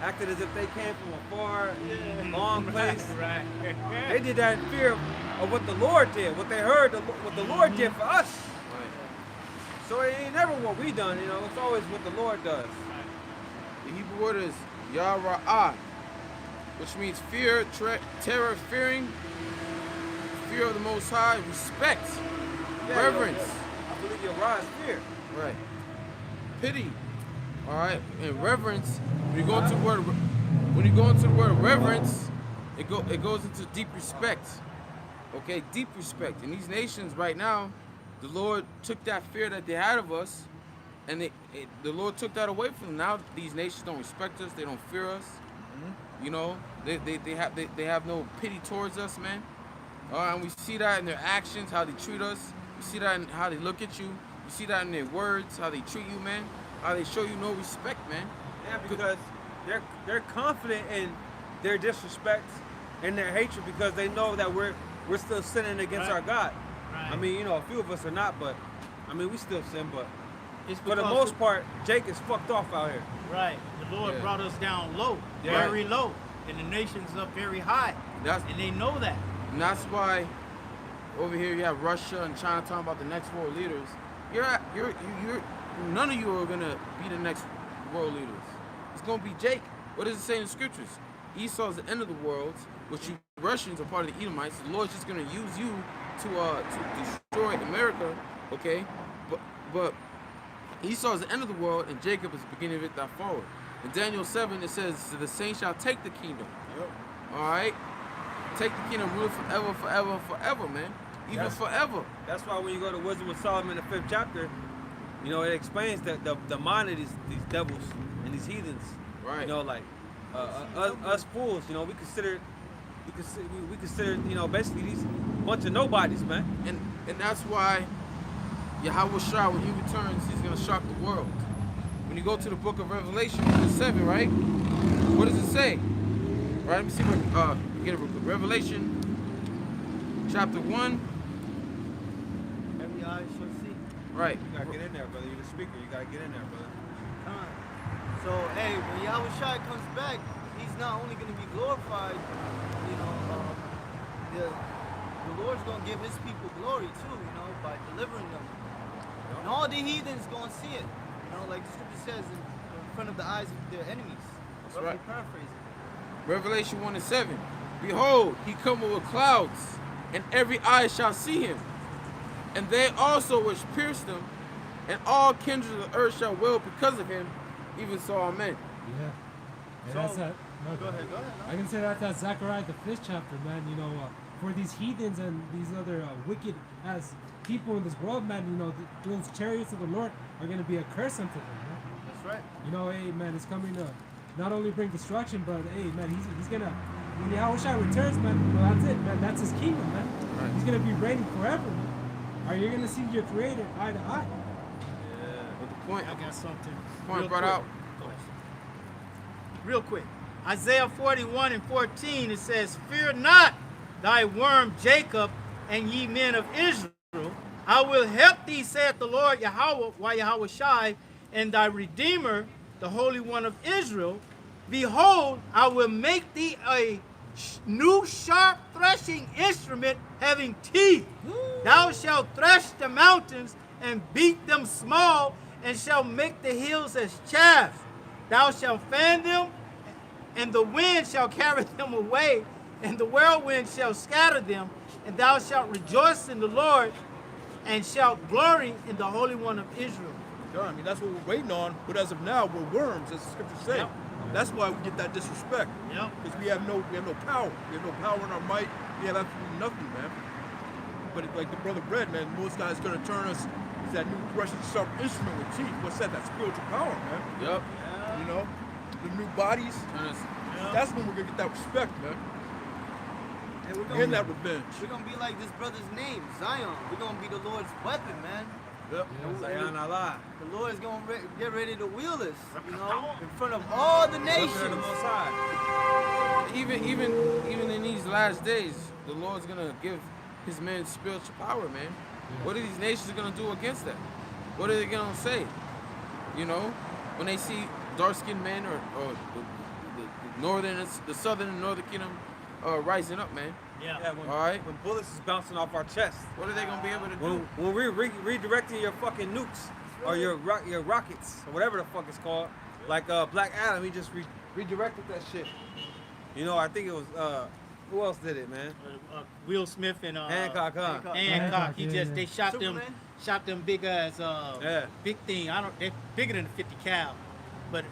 acted as if they came from a far, long place. Right. They did that in fear of what the Lord did, what they heard, what the Lord did for us. Right. So it ain't never what we done, It's always what the Lord does. The Hebrew word is Yara'ah, which means fear, terror, fearing, fear of the Most High, respect, reverence. I believe your rise fear. Right. Pity. All right. And reverence. When you go into the word reverence, it goes into deep respect. Okay, deep respect. In these nations right now, the Lord took that fear that they had of us, and the Lord took that away from them. Now these nations don't respect us. They don't fear us. Mm-hmm. They have no pity towards us, man. And we see that in their actions, how they treat us. We see that in how they look at you. We see that in their words, how they treat you, man. How they show you no respect, man. Yeah, because they're confident in their disrespect and their hatred because they know that we're still sinning against our God. Right. I mean, a few of us are not, but we still sin, but It's for the because most part, Jake is fucked off out here. Right. The Lord brought us down low, Yeah. very low, and the nations up very high. And they know that. And that's why over here you have Russia and China talking about the next world leaders. None of you are gonna be the next world leaders. It's gonna be Jake. What does it say in the scriptures? Esau's the end of the world, which you Russians are part of the Edomites. The Lord's just gonna use you to destroy America, okay? But Esau's the end of the world, and Jacob is the beginning of it that forward. In Daniel 7, it says, "The saints shall take the kingdom." Yep. All right, take the kingdom, rule forever, forever, forever, man. Even forever. That's why when you go to Wisdom of Solomon, the 5th chapter, you know, it explains that the mind of these devils and these heathens. Right. You know, like us fools. You know, we consider, you know, basically these bunch of nobodies, man. And that's why Yahweh Shai, when he returns, he's gonna shock the world. When you go to the book of Revelation, chapter 7, right? What does it say? Right, let me see what get it real quick. Revelation chapter 1. Every eye shall see. Right. You gotta get in there, brother. You're the speaker. You gotta get in there, brother. Come on. So, hey, when Yahweh Shai comes back, he's not only going to be glorified, you know, the Lord's going to give his people glory too, you know, by delivering them. And all the heathens going to see it, you know, like the scripture says, in front of the eyes of their enemies. That's right. Paraphrasing. Revelation 1 and 7. Behold, he cometh with clouds, and every eye shall see him. And they also which pierced him, and all kindreds of the earth shall wail because of him, even so amen. Yeah. And So- that's that. No, Go ahead. I can say that that's Zechariah the 5th chapter, man. You know, for these heathens and these other wicked as people in this world, man. You know, those chariots of the Lord are going to be a curse unto them, man. That's right. You know, hey, man, it's coming to not only bring destruction, but hey, man, he's gonna when Yahweh Shai returns, man. Well, that's it, man. That's his kingdom, man. Right. He's gonna be reigning forever, man. Are you gonna see your Creator eye to eye? But the point, I got something. point real brought quick. out. Real quick. Isaiah 41 and 14, it says, "Fear not thy worm Jacob, and ye men of Israel. I will help thee, saith the Lord Yahweh, Yahweh Shai, and thy Redeemer, the Holy One of Israel. Behold, I will make thee a new sharp threshing instrument having teeth. Thou shalt thresh the mountains and beat them small, and shall make the hills as chaff. Thou shalt fan them, and the wind shall carry them away, and the whirlwind shall scatter them, and thou shalt rejoice in the Lord, and shalt glory in the Holy One of Israel." Yeah, I mean, that's what we're waiting on. But as of now, we're worms, as the scriptures say. Yep. That's why we get that disrespect. Yep. Because we have no power. We have no power in our might. We have absolutely nothing, man. But like the brother read, man, most guys gonna turn us is that new threshing sharp instrument with teeth. What's that? That's spiritual power, man. Yep. You know, the new bodies. Turn us- That's when we're gonna get that respect, man. And we're And gonna, that revenge. we're gonna be like this brother's name, Zion. We're gonna be the Lord's weapon, man. Yep. Zion Allah. The Lord's gonna get ready to wheel us, you know, in front of all the Look at the nations. Most High. Even in these last days, the Lord's gonna give his men spiritual power, man. What are these nations gonna do against that? What are they gonna say? You know, when they see dark-skinned men or the northern, the southern and northern kingdom rising up, man. Yeah. Yeah, when, All right. when bullets is bouncing off our chest. What are they gonna be able to do? When we're redirecting your fucking nukes or your rockets or whatever the fuck it's called, like Black Adam, he just redirected that shit. You know, I think it was who else did it, man? Will Smith and Hancock, huh? Hancock. He Yeah, just yeah. they shot Superman? them big ass Yeah. big thing. They're bigger than a 50 cal, but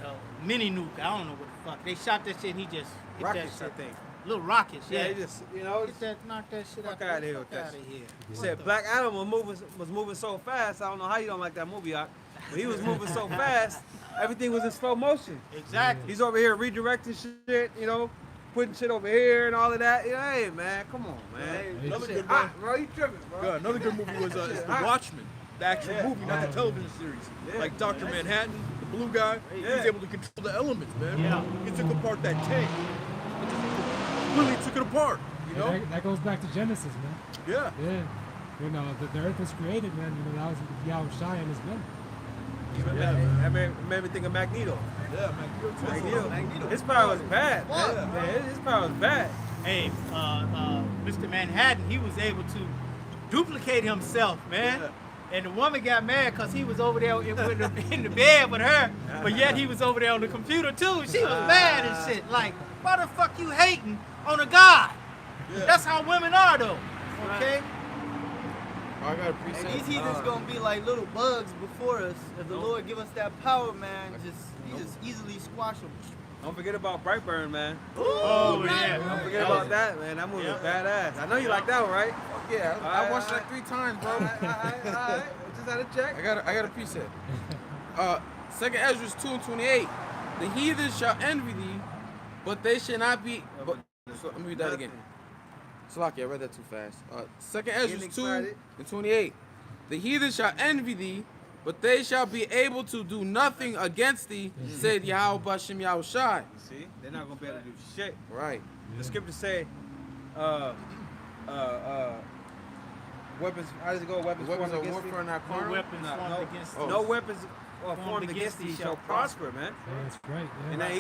mini nuke. I don't know what the fuck. They shot that shit. And he just hit Rockets, that I shit. think. Little rockets. Yeah, Yeah. he just, you know, Get that, knock that shit Fuck out. outta here with Fuck that outta shit. here. he What said the Black Adam was moving so fast. I don't know how you don't like that movie, but he was moving so fast, everything was in slow motion. Exactly. He's over here redirecting shit, you know, putting shit over here and all of that. Hey, man, come on, man. Hey, Another Shit good hot, one. bro. You tripping, bro. Yeah, another good movie was is The Watchmen, the actual Yeah. movie, not the television series. Yeah. Like Dr. Manhattan, the blue guy, he was Yeah. able to control the elements, man. Yeah. He took apart that tank. He just completely took it apart, you know? That goes back to Genesis, man. Yeah. Yeah. You know, the earth was created, man. You know, that was Yahweh Shai and his men. Yeah, that made me think of Magneto. Yeah, Magneto. Magneto. His power was bad, Fuck. man. Man, his power was bad. Hey, Mr. Manhattan, he was able to duplicate himself, man. Yeah. And the woman got mad because he was over there in the bed with her, but yet he was over there on the computer too. She was mad and shit. Like, why the fuck you hating on a God? That's how women are though. Okay? I got a And preset. these heathens gonna be like little bugs before us. If the Lord give us that power, man, he just easily squash them. Don't forget about Brightburn, man. Oh yeah. Don't forget about that, man. That movie was badass. I know you like that one, right? Yeah, I watched that 3 times, bro. Alright. Just had to check. I got a preset. 2nd Ezra 2:28. The heathen shall envy thee, but they shall not be. But so, let me read that again. Salaki, I read that too fast. 2nd Ezra 2:28. The heathen shall envy thee, but they shall be able to do nothing against thee, said Yahweh Bashem Yahushai. See, they're not gonna be able to do shit. Right. The scriptures say, weapons. How does it go? Weapons Weapons formed of against warfare thee? not No carnal. weapons formed against Oh. No weapons formed against thee shall prosper, man. Yeah, that's right. Yeah. And then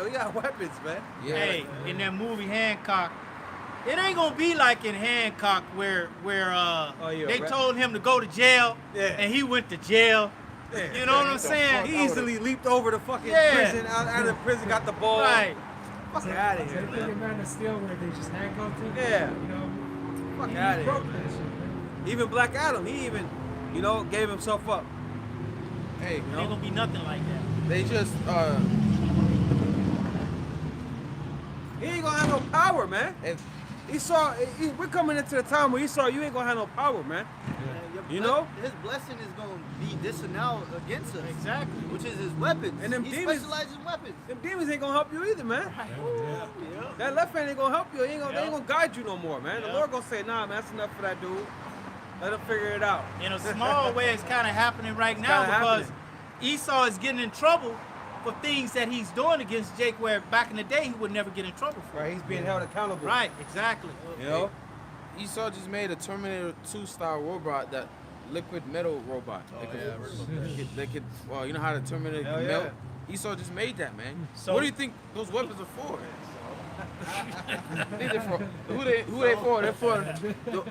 we got weapons, man. Yeah. Hey, in that movie Hancock, it ain't gonna be like in Hancock where they told him to go to jail and he went to jail. Yeah. You know what I'm saying? He easily leaped over the fucking Yeah. prison, out of the prison, got the ball. Right. Fuck out of here, Same thing man. in Man of Steel where they just handcuffed him. Yeah. You know, Fuck he out of broke here. that shit, man. Even Black Adam, he even, gave himself up. Hey, It ain't gonna be nothing like that. they just He ain't gonna have no power, man. if We're coming into the time where you ain't gonna have no power, man. Your You know? his blessing is gonna be disannowed against us. Exactly. Which is his weapons. And them he demons- specializes in weapons. Them demons ain't gonna help you either, man. Yeah. That left hand ain't gonna help you. They ain't Yeah. gonna guide you no more, man. The Yeah. Lord gonna say, nah, man, that's enough for that dude. Let him figure it out. In a small way, it's kind of happening right now kinda because happening. Esau is getting in trouble for things that he's doing against Jake, where back in the day he would never get in trouble for. Right, he's being held accountable. Right, exactly. You know? Esau just made a Terminator 2 style robot, that liquid metal robot. They could, well, you know how the Terminator Hell can yeah. melt? Esau just made that, man. So- What do you think those weapons are for? I think they're for who they for?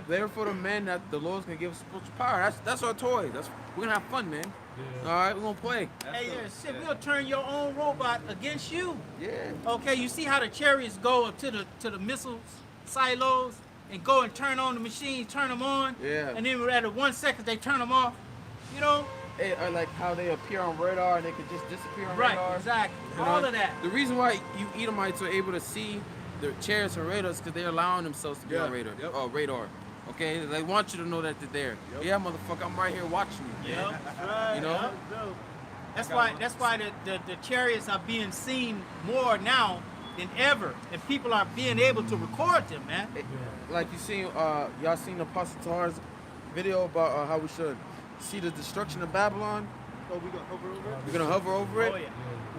They're for the men that the Lord's gonna give spiritual power. That's our toy. We're gonna have fun, man. All right, we're gonna play. Hey, yeah, shit, we'll turn your own robot against you. Yeah. Okay, you see how the chariots go up to the missile silos and go and turn on the machines, turn them on, Yeah. and then at 1 second they turn them off. You know, Or like how they appear on radar and they could just disappear on right? radar. Exactly. You All know, of that. The reason why you Edomites are able to see the chariots and radars because they're allowing themselves to be on radar. Yep. Radar. Okay, they want you to know that they're there. Yeah, motherfucker, I'm right here watching you. Yeah, right. You know? That's why the chariots are being seen more now than ever, and people are being able to record them, man. Like you seen, y'all seen Apostle Tar's video about how we should see the destruction of Babylon. Oh, we gonna hover over it? We're gonna hover over it. Oh yeah.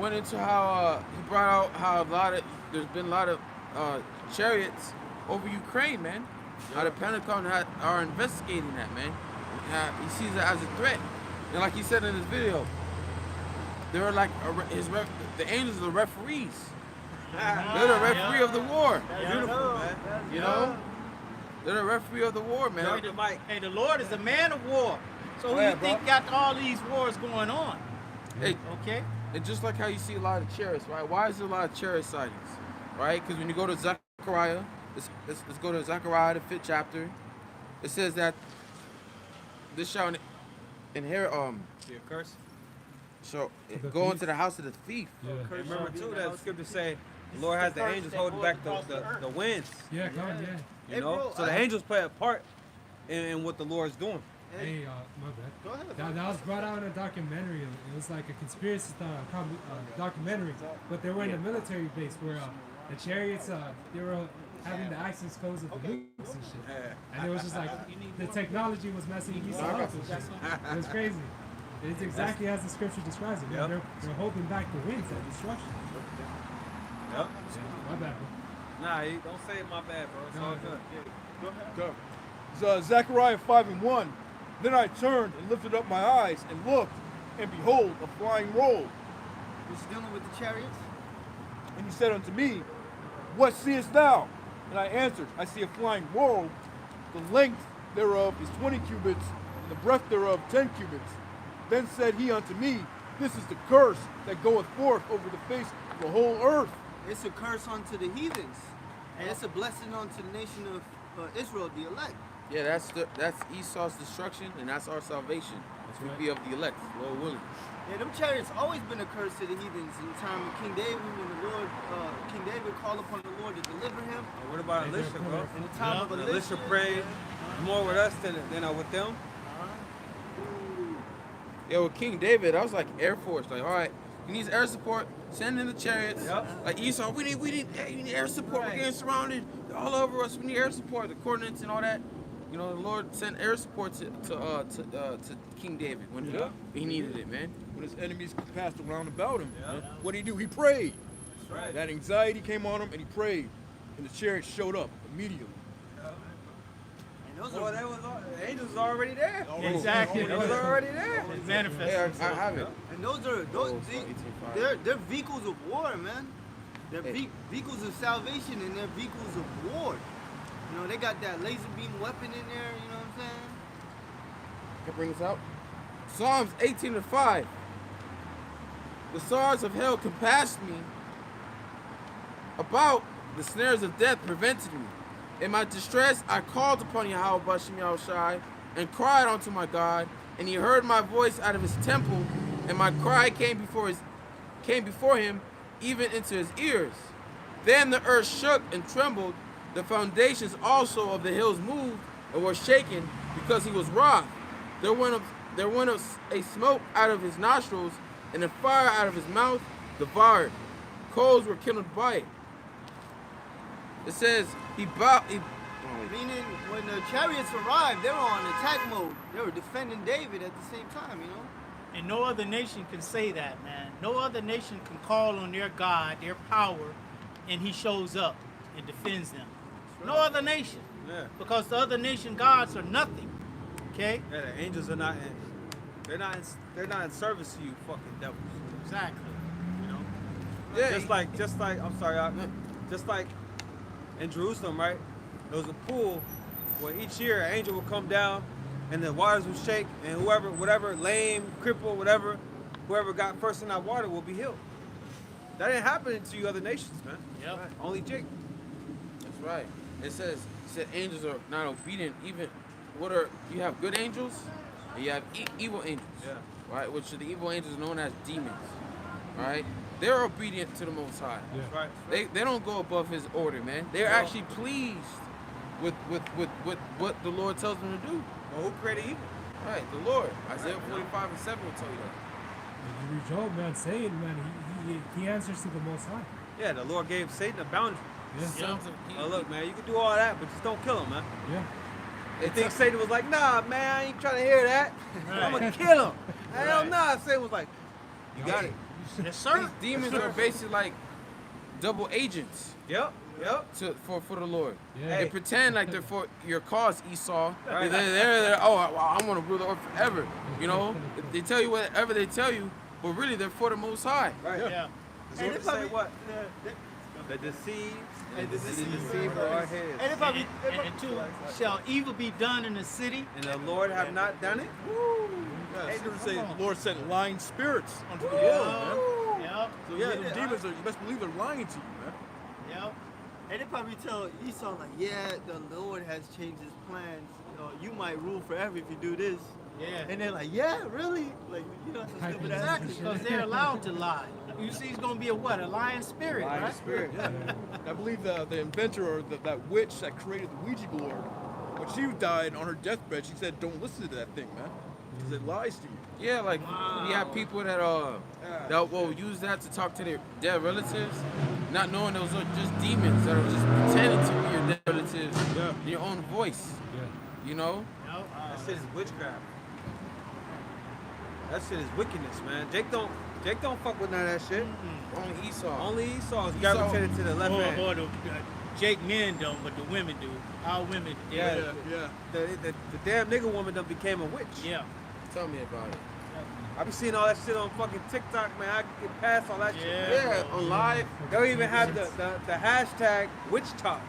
Went into how he brought out how there's been a lot of chariots over Ukraine, man. How the Pentagon are investigating that, man. He sees it as a threat, and like he said in his video, they're like the angels are the referees. They're the referee of the war. Beautiful, man. You know, they're the referee of the war, man. Drop the mic. Hey, the Lord is a man of war. So who Go ahead, you think got all these wars going on? Hey, Okay. and just like how you see a lot of chariots, right? Why is there a lot of chariot sightings, right? Because when you go to Zechariah, let's go to Zechariah, the 5th chapter. It says that this shall inherit, See a curse? shall The go thief? into the house of the thief. Yeah. And remember too that the scriptures say the Lord has the angels holding back the winds. Yeah, God, yeah. You Hey, know? bro, So the angels play a part in what the Lord's doing. Hey, my bad. Go ahead. That was brought out in a documentary. It was like a conspiracy documentary, but they were in a military base where the chariots, they were having the access codes of the nukes and shit. And it was just like, the technology was messing Esau up and shit. It was crazy. It's exactly as the scripture describes it. Yep. They're holding back the winds of destruction. Yep. Yeah, my bad, bro. Nah, you don't say my bad, bro. It's all good. Go ahead. Go. So, Zechariah 5:1. Then I turned and lifted up my eyes and looked, and behold, a flying roll. He's dealing with the chariots. And he said unto me, What seest thou? And I answered, I see a flying roll. The length thereof is 20 cubits, the breadth thereof 10 cubits. Then said he unto me, this is the curse that goeth forth over the face of the whole earth. It's a curse unto the heathens, and it's a blessing unto the nation of Israel, the elect. Yeah, that's Esau's destruction, and that's our salvation. We be of the elect, Lord willing. Yeah, them chariots always been a curse to the heathens in the time of King David, when the Lord, King David called upon the Lord to deliver him. What about Elisha, bro? In the time of When Elisha, Elisha prayed more with us than with them. Yeah, with King David, I was like Air Force. Like, all right, he needs air support. Send in the chariots. Yep. Like Esau, we need air support. We're getting surrounded. They're all over us. We need air support. The coordinates and all that. You know, the Lord sent air support to King David when he needed it, man. When his enemies passed around about him, what did he do? He prayed. That's right. That anxiety came on him, and he prayed, and the chariots showed up immediately. and those Well, are, that was the angels was already there. Exactly. They was already there. It manifests Hey, I itself. have it. and those are they're vehicles of war, man. They're vehicles of salvation, and they're vehicles of war. You know, they got that laser beam weapon in there. You know what I'm saying? Can I bring this out? Psalms 18:5. The stars of hell compassed me about, the snares of death prevented me. In my distress, I called upon Yahweh Bashim Yahushai and cried unto my God, and he heard my voice out of his temple, and my cry came before him, even into his ears. Then the earth shook and trembled, the foundations also of the hills moved and were shaken, because he was wroth. There went a smoke out of his nostrils, and a fire out of his mouth devoured. Coals were kindled by it. It says Meaning, when the chariots arrived, they were on attack mode. They were defending David at the same time. You know. And no other nation can say that, man. No other nation can call on their God, their power, and he shows up and defends them. No other nation. Yeah. Because the other nation gods are nothing. Okay? Yeah, the angels are not in. They're not in service to you, fucking devils. Exactly. You know. Yeah, Just like I'm sorry, just like in Jerusalem, right? There was a pool where each year an angel would come down, and the waters would shake, and whatever, lame, crippled, whoever got first in that water will be healed. That ain't happening to you other nations, man. Yep. Only Jake. That's right. It said angels are not obedient. Even you have good angels and you have evil angels. Yeah. Right? Which are the evil angels known as demons. Right? They're obedient to the Most High. Yeah. That's right. They don't go above His order, man. They're actually pleased with what the Lord tells them to do. Well, who created evil? Right? The Lord. Isaiah 45:7 will tell you that. And you read Job, man, Satan, man, he answers to the Most High. Yeah, the Lord gave Satan a boundary. Yeah. Sons of Oh, look, man, you can do all that, but just don't kill him, man. Yeah. They think Satan was like, nah, man, I ain't trying to hear that. I'm gonna kill him. Hell nah. Satan was like, you got it. Yes, sir. These demons are basically like double agents Yep. for the Lord. Yeah. They pretend like they're for your cause, Esau. Right. They're oh, I want to rule the earth forever. You know, they tell you whatever they tell you, but really they're for the Most High. Right. Yeah. So And they if say I- what? the- The deceived. And the deceive our heads. And if I be, And two, shall evil be done in the city? And the Lord have not done it? Angels say the Lord sent lying spirits unto the Yep. world, man. Yep. So yeah, them demons you best believe they're lying to you, man. Yep. and they probably tell Esau like, yeah, the Lord has changed His plans. You might rule forever if you do this. Yeah. And they're like, yeah, really? Like, you know, some stupid ass. Exactly, because they're allowed to lie. You see, it's going to be a what? A lying spirit, Lying right? spirit. Yeah. I believe the inventor or that witch that created the Ouija board, when she died on her deathbed, she said, don't listen to that thing, man. Because it lies to you. Yeah, like we have people that will use that to talk to their dead relatives, not knowing those are just demons that are just pretending to be your dead relatives in your own voice. Yeah. You know? Yep. That shit is witchcraft. That shit is wickedness, man. Jake don't fuck with none of that shit. Only Esau. Only Esau's gravitated to the left hand. Or Jake men don't, but the women do. Our women, Yeah. Yeah. The damn nigga woman done became a witch. Yeah. Tell me about it. I be seeing all that shit on fucking TikTok, man. I can get past all that shit. Yeah. Yeah, on live. They'll even have the hashtag witch talk.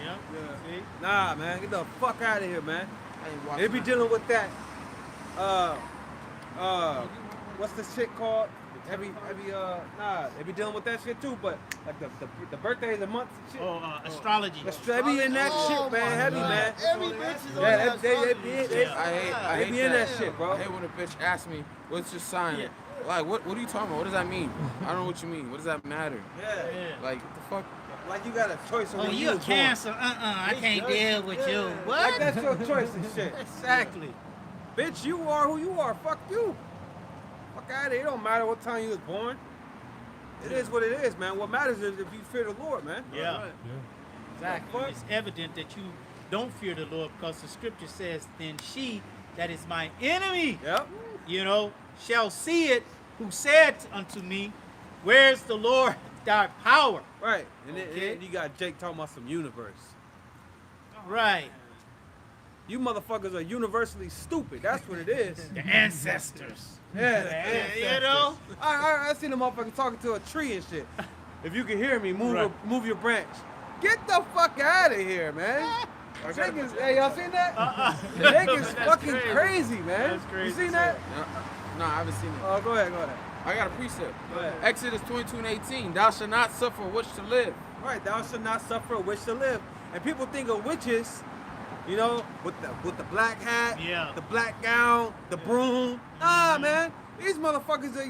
Yep. Yeah. See? Nah, man, get the fuck out of here, man. I ain't They watching. be dealing with that what's this shit called? They be dealing with that shit too, but like the birthdays and months and shit. Oh, astrology. They be in that shit, man. Heavy, man. Every bitch is on Yeah, that they I hate be in that that shit, bro. I hate when a bitch asks me, what's your sign? Yeah. Like, what are you talking about? What does that mean? I don't know what you mean. What does that matter? Yeah. Like, what the fuck? Like you got a choice of Oh, when you you a was born. Cancer? I can't deal with you. What? Like that's your choice and shit. Exactly. Bitch, you are who you are. Fuck you. Fuck out of here. It don't matter what time you was born. It is what it is, man. What matters is if you fear the Lord, man. Yeah. Exactly. Fuck. It's evident that you don't fear the Lord because the scripture says, then she that is my enemy, Yep. shall see it, who said unto me, where's the Lord thy power? Right. And Okay. then you got Jake talking about some universe. Right. You motherfuckers are universally stupid. That's what it is. The ancestors. Yeah, the ancestors. You know? I seen a motherfucker talking to a tree and shit. If you can hear me, move your branch. Get the fuck out of here, man. Niggas, hey, y'all seen that? The niggas That's fucking crazy. crazy, man. That's crazy. You seen that? No, I haven't seen it. Oh, go ahead. I got a precept. Go ahead. Exodus 22:18. Thou shalt not suffer a witch to live. Right, thou shalt not suffer a witch to live. And people think of witches, with the black hat, Yeah. the black gown, the broom. Nah, man, these motherfuckers are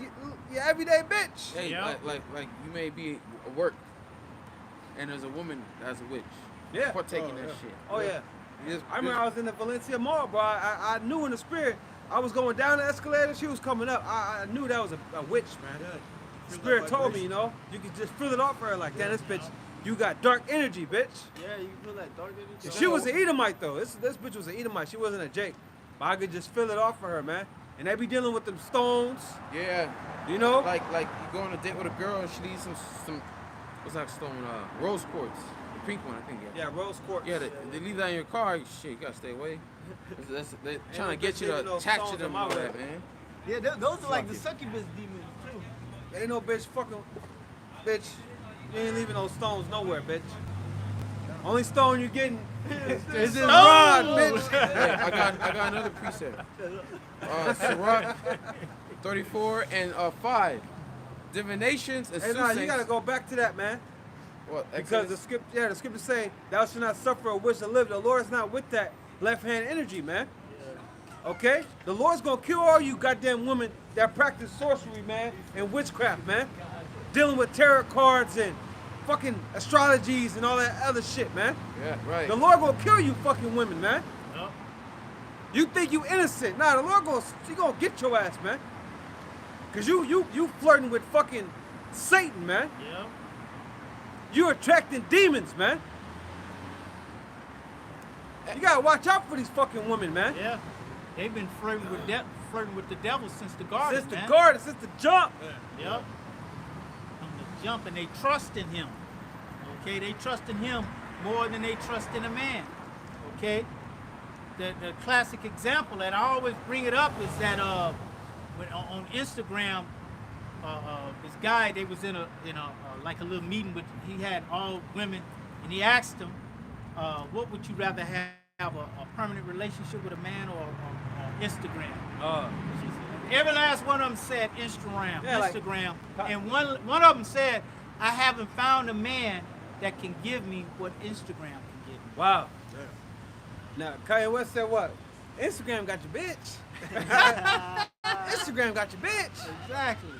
your everyday bitch. Hey, Yeah. like you may be at work, and there's a woman that's a witch. Yeah. Partaking that shit. Oh yeah. Just- I remember I was in the Valencia Mall, bro. I knew in the spirit. I was going down the escalator. She was coming up. I knew that was a witch, man. The spirit told me, you could just feel it off for her like, damn, this bitch, you got dark energy, bitch. Yeah, you feel that dark energy. She was an Edomite though. This bitch was an Edomite. She wasn't a Jake. But I could just feel it off for her, man. And they be dealing with them stones, Yeah. Like you go on a date with a girl and she needs some what's that stone? Rose quartz. The pink one, I think. Yeah, rose quartz. Yeah, they leave that in your car. Shit, you gotta stay away. They're trying to get you leaving to those attach stones to them on and my all way. that, man. Yeah, those are like the succubus demons too. Ain't no bitch fucking, bitch. You ain't leaving those stones nowhere, bitch. Only stone you getting is this rod, bitch. Hey, I got another precept. Sirach 34 and 5. Divinations and Hey, nah, soothsayers. you gotta go back to that, man. What, Because the scripture say, thou shalt not suffer a witch to live. The Lord's not with that left hand energy, man. Okay? The Lord's gonna kill all you goddamn women that practice sorcery, man, and witchcraft, man. Dealing with tarot cards and fucking astrologies and all that other shit, man. Yeah, right. The Lord gonna kill you fucking women, man. Yep. You think you innocent. Nah, the Lord gonna get your ass, man. Cause you flirting with fucking Satan, man. Yep. You're attracting demons, man. You gotta watch out for these fucking women, man. Yeah. They've been flirting with the devil since the garden, Since the man. garden, since the jump. Yep. From the jump, and they trust in him. Okay, they trust in him more than they trust in a man. Okay. The classic example that I always bring it up is that when on Instagram, this guy, they was in a like a little meeting with, he had all women, and he asked them, what would you rather have a permanent relationship with a man or Instagram? Every last one of them said Instagram, Yeah, like- Instagram, and one of them said, I haven't found a man that can give me what Instagram can give me. Wow. Now, Kanye West said what? Instagram got your bitch. Instagram got your bitch. Exactly.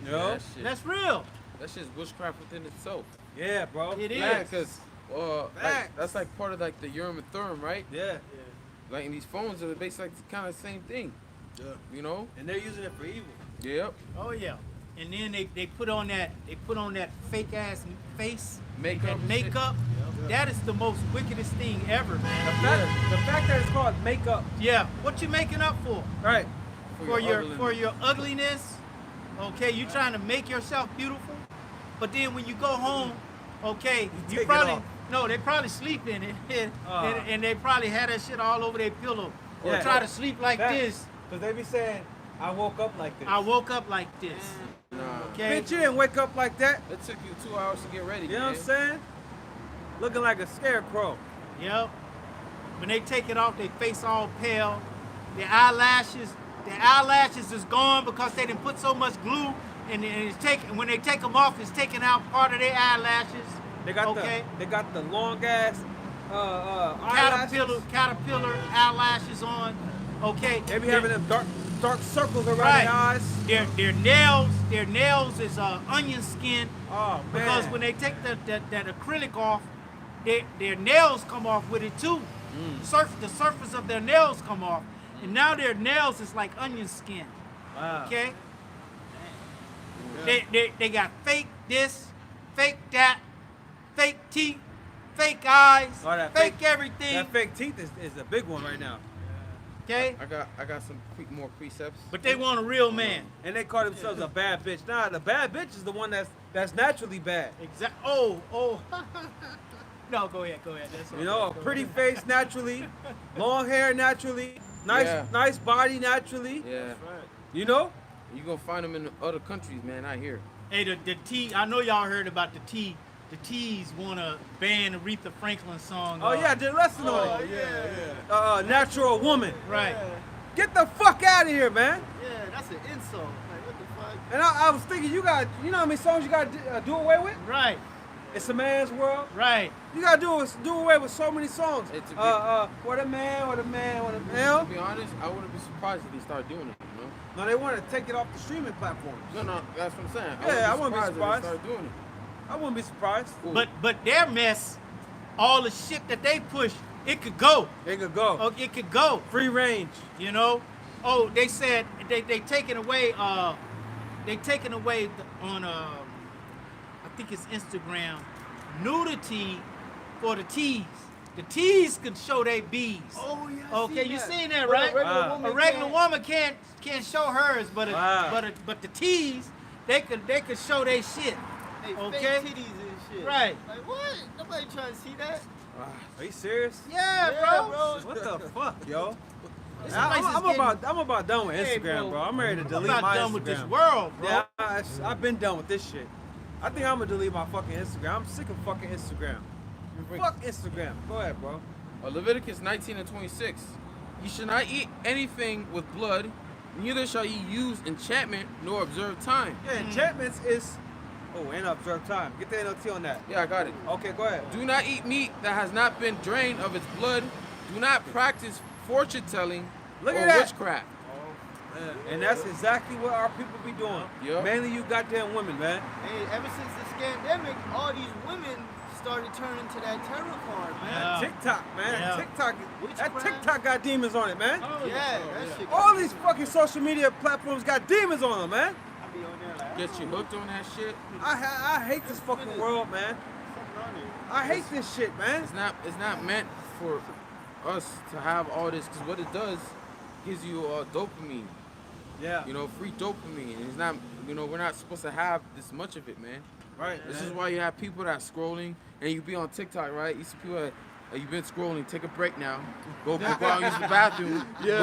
You know? That shit. That's real. That shit's witchcraft within itself. Yeah, bro. It is. Yeah, because Facts. that's like part of like the Urim and Thummim, right? Yeah. Like in these phones are basically like kind of the same thing. Yeah. You know? And they're using it for evil. Yep. Oh yeah. And then they put on that fake ass face, Makeup that and shit. makeup. That is the most wickedest thing ever, man. The fact that it's called makeup. Yeah. What you making up for? Right. For ugliness. your ugliness. Okay, you trying to make yourself beautiful, but then when you go home, okay, take you it probably off. they probably sleep in it, and they probably had that shit all over their pillow, or Yeah. try to sleep like this. Because they be saying, I woke up like this. I woke up like this. Nah. Okay. Bitch, you didn't wake up like that. It took you 2 hours to get ready. You know what I'm man. saying? Looking like a scarecrow. Yep. When they take it off, their face all pale, their eyelashes their eyelashes is gone because they didn't put so much glue, and it's taking, when they take them off, it's taking out part of their eyelashes. They got the long ass eyelashes. caterpillar eyelashes on. Okay. They be having them dark circles around Right. their eyes. Their nails is onion skin. Oh man. Because when they take that acrylic off, their nails come off with it too. The surface of their nails come off, and now their nails is like onion skin. Wow. Okay. They got fake this, fake that, fake teeth, fake eyes, Oh, that fake everything. That fake teeth is a big one right now. Okay. I got some more precepts. But they want a real man. And they call themselves a bad bitch. Nah, the bad bitch is the one that's naturally bad. Exactly. Oh. No, go ahead. That's You know, a pretty face naturally, long hair naturally, nice body naturally. Yeah. You know? You gonna find them in other countries, man. Not here. Hey, the T. I know y'all heard about the T. The T's want to ban Aretha Franklin song. Oh yeah, I did a lesson on it. yeah. Natural woman. Right. Get the fuck out of here, man. Yeah, that's an insult. Like, what the fuck? And I was thinking, you know how many songs you got to do away with? Right. It's a man's world. Right. You got to do away with so many songs. It's a What a man. To be honest, I wouldn't be surprised if they start doing it. You know? No, they want to take it off the streaming platforms. No, that's what I'm saying. Yeah, I wouldn't be if surprised. they start doing it. I wouldn't be surprised. But their mess, all the shit that they push, it could go. They could go. Oh, it could go. Free range. You know. Oh, they said they taking away on I think it's Instagram, nudity for the T's. The T's can show their B's. Oh yeah. Okay, you seen that, right? A regular woman can't show hers, but the T's they could show their shit. Hey, Okay. fake titties and shit. Right. Like what? Nobody trying to see that. Are you serious? Yeah, bro. What the fuck, yo? This place is I'm about done with Hey, Instagram, bro. I'm ready to I'm delete not my done Instagram. with this world, bro. Yeah, I've been done with this shit. I think I'm gonna delete my fucking Instagram. I'm sick of fucking Instagram. Fuck Instagram. Go ahead, bro. Leviticus 19 and 26. You shall not eat anything with blood, neither shall ye use enchantment nor observe time. Yeah, enchantments is. Oh, and observe time. Get the NLT on that. Yeah, I got it. Okay, go ahead. Do not eat meat that has not been drained of its blood. Do not practice fortune telling Look or at that. witchcraft. And that's exactly what our people be doing. Yup. Mainly you goddamn women, man. Hey, ever since the scandemic, all these women started turning to that tarot card, man. Yeah. TikTok, man. Yeah. That Witchcraft. TikTok got demons on it, man. Yeah, that shit. All these fucking social media platforms got demons on them, man. I be on there like, Get you hooked on that shit. I hate this fucking world, man. something on there. I hate this shit, man. It's not meant for us to have all this, because what it does gives you dopamine. Yeah. You know, free dopamine. And it's not, we're not supposed to have this much of it, man. Right. This is why you have people that are scrolling, and you be on TikTok, right? You see people that you've been scrolling. Take a break now. Go out and use the bathroom. Yeah.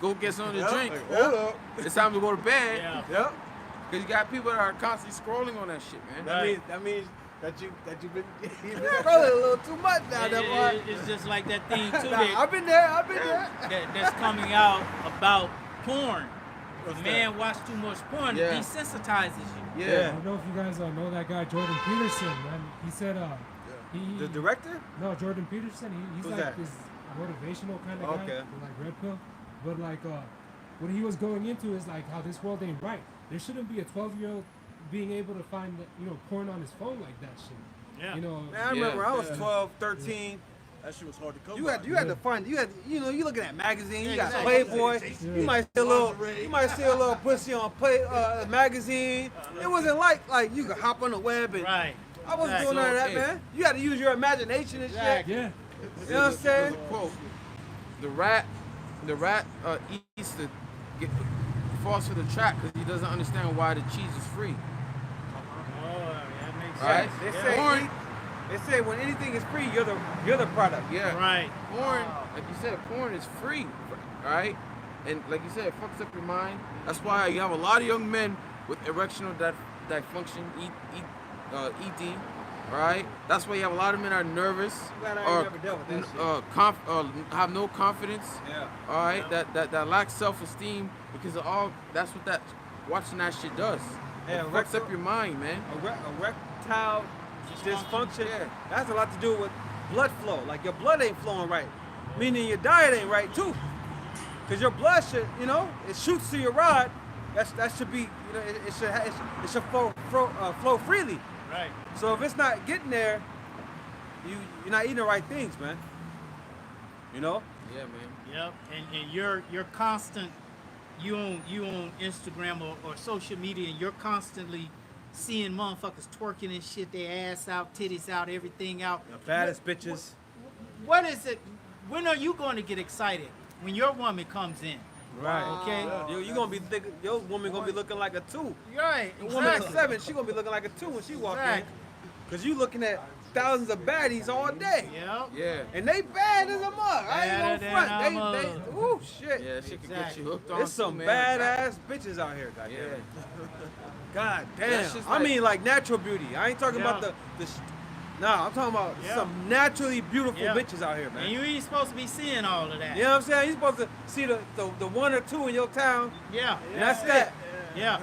Go get something to drink. Hold up. It's time to go to bed. Yeah. Yep. Cause you got people that are constantly scrolling on that shit, man. That means that you've been scrolling a little too much now, that boy. It's just like that thing too Nah, I've been there. that's coming out about porn. If a What's man watch too much porn, Yeah. it desensitizes you. Yeah. I don't know if you guys know that guy Jordan Peterson, man. He said he The director? no Jordan Peterson. He's Who's like that? this motivational kind of guy, Okay. with, like red pill. But like what he was going into is like how this world ain't right. There shouldn't be a 12-year-old being able to find porn on his phone like that shit. Yeah. You know. Man, I remember I was 12, 13. That shit was hard to come You by. had to find you looking at magazines. You got Exactly. Playboy. Yeah. You might see a little pussy on magazine. It wasn't like you could hop on the web and Right. I wasn't doing So, none of that, hey. man. You had to use your imagination and shit. Yeah. You know what I'm saying? There's a quote. The rat eats falls for the trap because he doesn't understand why the cheese is free. Oh, that makes Right? sense. They say when anything is free, you're the product. Yeah. Right. Porn, like you said, porn is free, right? And like you said, it fucks up your mind. That's why you have a lot of young men with erectional dysfunction, ED, right? That's why you have a lot of men that are nervous Glad I ain't or never dealt with that shit. have no confidence. Yeah. All right, that lack self-esteem Because of all that's what that watching that shit does. Yeah, It fucks up your mind, man. Erectile dysfunction. Yeah. That has a lot to do with blood flow. Like your blood ain't flowing right, meaning your diet ain't right too. Cause your blood should, it shoots to your rod. That should be, it should flow freely. Right. So if it's not getting there, you're not eating the right things, man. Yeah, man. Yep. And you're constant. You on Instagram or social media, and you're constantly seeing motherfuckers twerking and shit, their ass out, titties out, everything out. The baddest bitches. What is it? When are you going to get excited? When your woman comes in. Right. Okay. You gonna be thinking your woman gonna be looking like a 2. Right. The woman at Exactly. 7, she gonna be looking like a 2 when she walk Exactly. in. Cause you looking at thousands of baddies all day. Yep. Yeah. And they bad as a mug. I ain't Badder gonna than front. a They mug. ooh shit. Yeah, that shit can get Exactly. you hooked on. There's some too, man. badass bitches out here, goddamn. Yeah. God That's damn. just I like- mean like natural beauty. I ain't talking about I'm talking about Yeah. some naturally beautiful Yeah. bitches out here, man. And you ain't supposed to be seeing all of that. You know what I'm saying? You're supposed to see the 1 or 2 in your town, Yeah. and that's that. Yeah.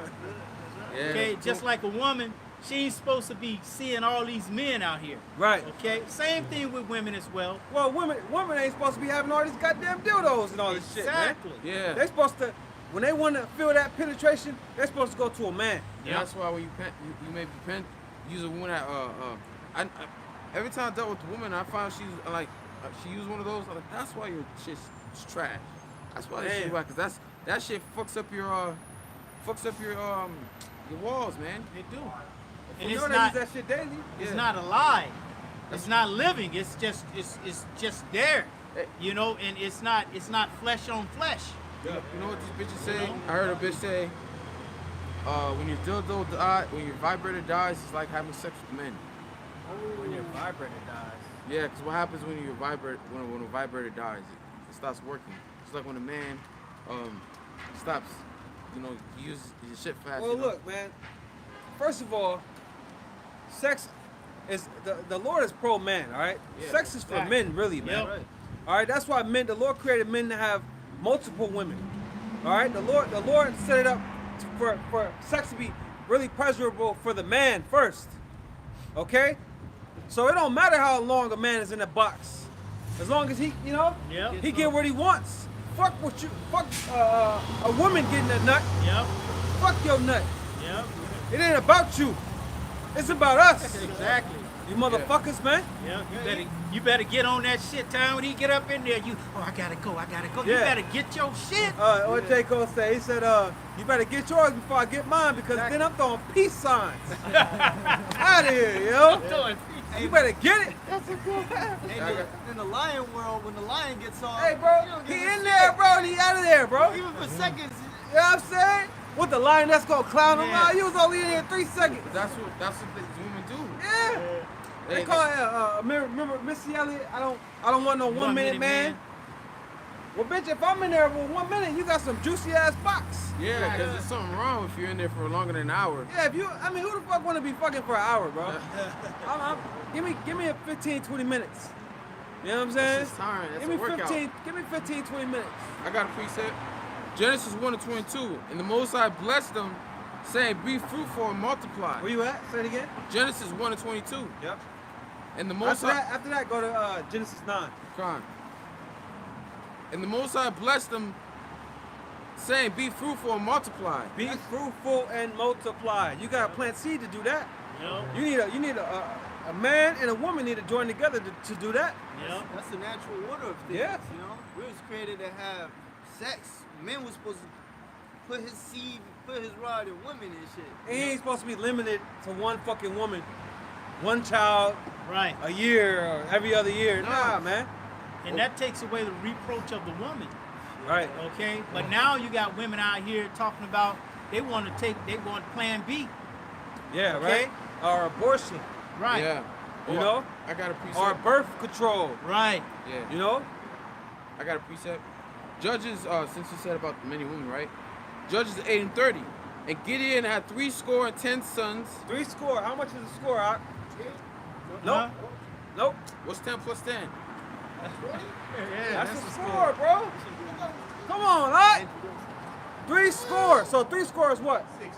Yeah. Okay. Just like a woman, she ain't supposed to be seeing all these men out here. Right. Okay. Same thing with women as well. Well, women ain't supposed to be having all these goddamn dildos and all this shit, man. Exactly. Yeah. They're supposed to, when they want to feel that penetration, they're supposed to go to a man. Yeah, that's why when you may be use a woman that I every time I dealt with a woman, I found she's like she used one of those. I'm like, that's why your shit's trash. That's why this shit Damn. whack. Cause that shit fucks up your walls, man. They do. You And it's know they not. use that shit daily. It's Yeah. not alive. It's not living. It's just there. Hey. And it's not flesh on flesh. You know what these bitches say? I heard a bitch say, when your dildo when your vibrator dies, it's like having sex with men. When your vibrator dies. Yeah, because what happens when a vibrator dies, it stops working. It's like when a man stops, use his shit fast. Well, look, man. First of all, sex is the Lord is pro man. All right. Yeah. Sex is for Fact. men, really, man. Yep. All right. That's why the Lord created men to have multiple women. All right. The Lord set it up for sex to be really pleasurable for the man first. Okay. So it don't matter how long a man is in a box, as long as he Yep. he get what he wants. Fuck a woman getting a nut. Yep. Fuck your nut. Yep. It ain't about you. It's about us. Exactly. You motherfuckers, man. Yeah. You better get on that shit. Time when he get up in there, I gotta go. You Yeah. better get your shit. What J. Cole say? He said, you better get yours before I get mine because then I'm throwing peace signs. Out of here, yo. You better get it. In the lion world, when the lion gets off, Hey, bro, you don't he give a in shit. there, bro, and he out of there, bro. You know Even for seconds. what I'm saying? With the lion that's gonna clown him Yeah. out, you was only in here 3 seconds. That's what these women do. Yeah. They call it, remember Missy Elliott? I don't want no 1 minute man. Well, bitch, if I'm in there for 1 minute, you got some juicy ass box. Yeah, because there's something wrong if you're in there for longer than an hour. Yeah, who the fuck want to be fucking for an hour, bro? Give me a 15, 20 minutes. You know what I'm saying? That's just time. That's Give me a workout. 15, 20 minutes. I got a precept. Genesis 1:22. And the Most High blessed them, saying, "Be fruitful and multiply." Where you at? Say it again. Genesis 1:22. Yep. And the Most High. After that, go to Genesis 9. Come on. And the Most High blessed them, saying, "Be fruitful and multiply." Be fruitful and multiply. You gotta plant seed to do that. Yep. You need a man and a woman need to join together to do that. Yep. That's the natural order of things. Yeah. We was created to have sex. Men was supposed to put his seed, put his rod in women and shit. And he ain't supposed to be limited to one fucking woman, one child Right. a year or every other year. No. Nah, man. And that takes away the reproach of the woman. Right. Okay. But now you got women out here talking about they want Plan B. Yeah, Okay. right. Or abortion, Right. Yeah. you know, I got a precept. or birth control. Right. Yeah. You know. I got a precept. Judges, since you said about many women, right? Judges 8:30. And Gideon had 70 sons. 3 score. How much is the score, Out? Nope. Huh? Nope. What's 10 plus 10? Yeah. That's the score, bro. Come on, Out. 3 score. So 3 score is what? 60.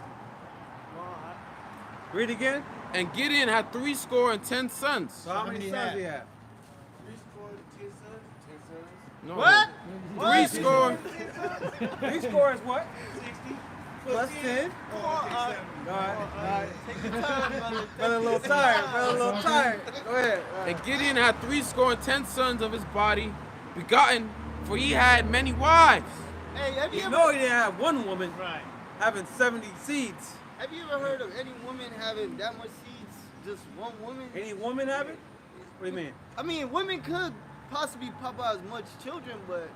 Read again. And Gideon had 3 score and 10 sons. So how many sons do you have? 3 score, 10 sons. 10 sons. No. What? 3 score. 3 score is what? 60. Plus 10. Oh, All right. Take your time, brother. Brother a little tired. Brother a little tired. Go ahead. And Gideon had 3 score and 10 sons of his body, begotten, for he had many wives. Hey, have you You ever know he didn't have one woman Right. having 70 seeds. have you ever heard of any woman having that much seeds? Just one woman? Any woman have it? What do you mean? I mean, women could possibly pop out as much children, but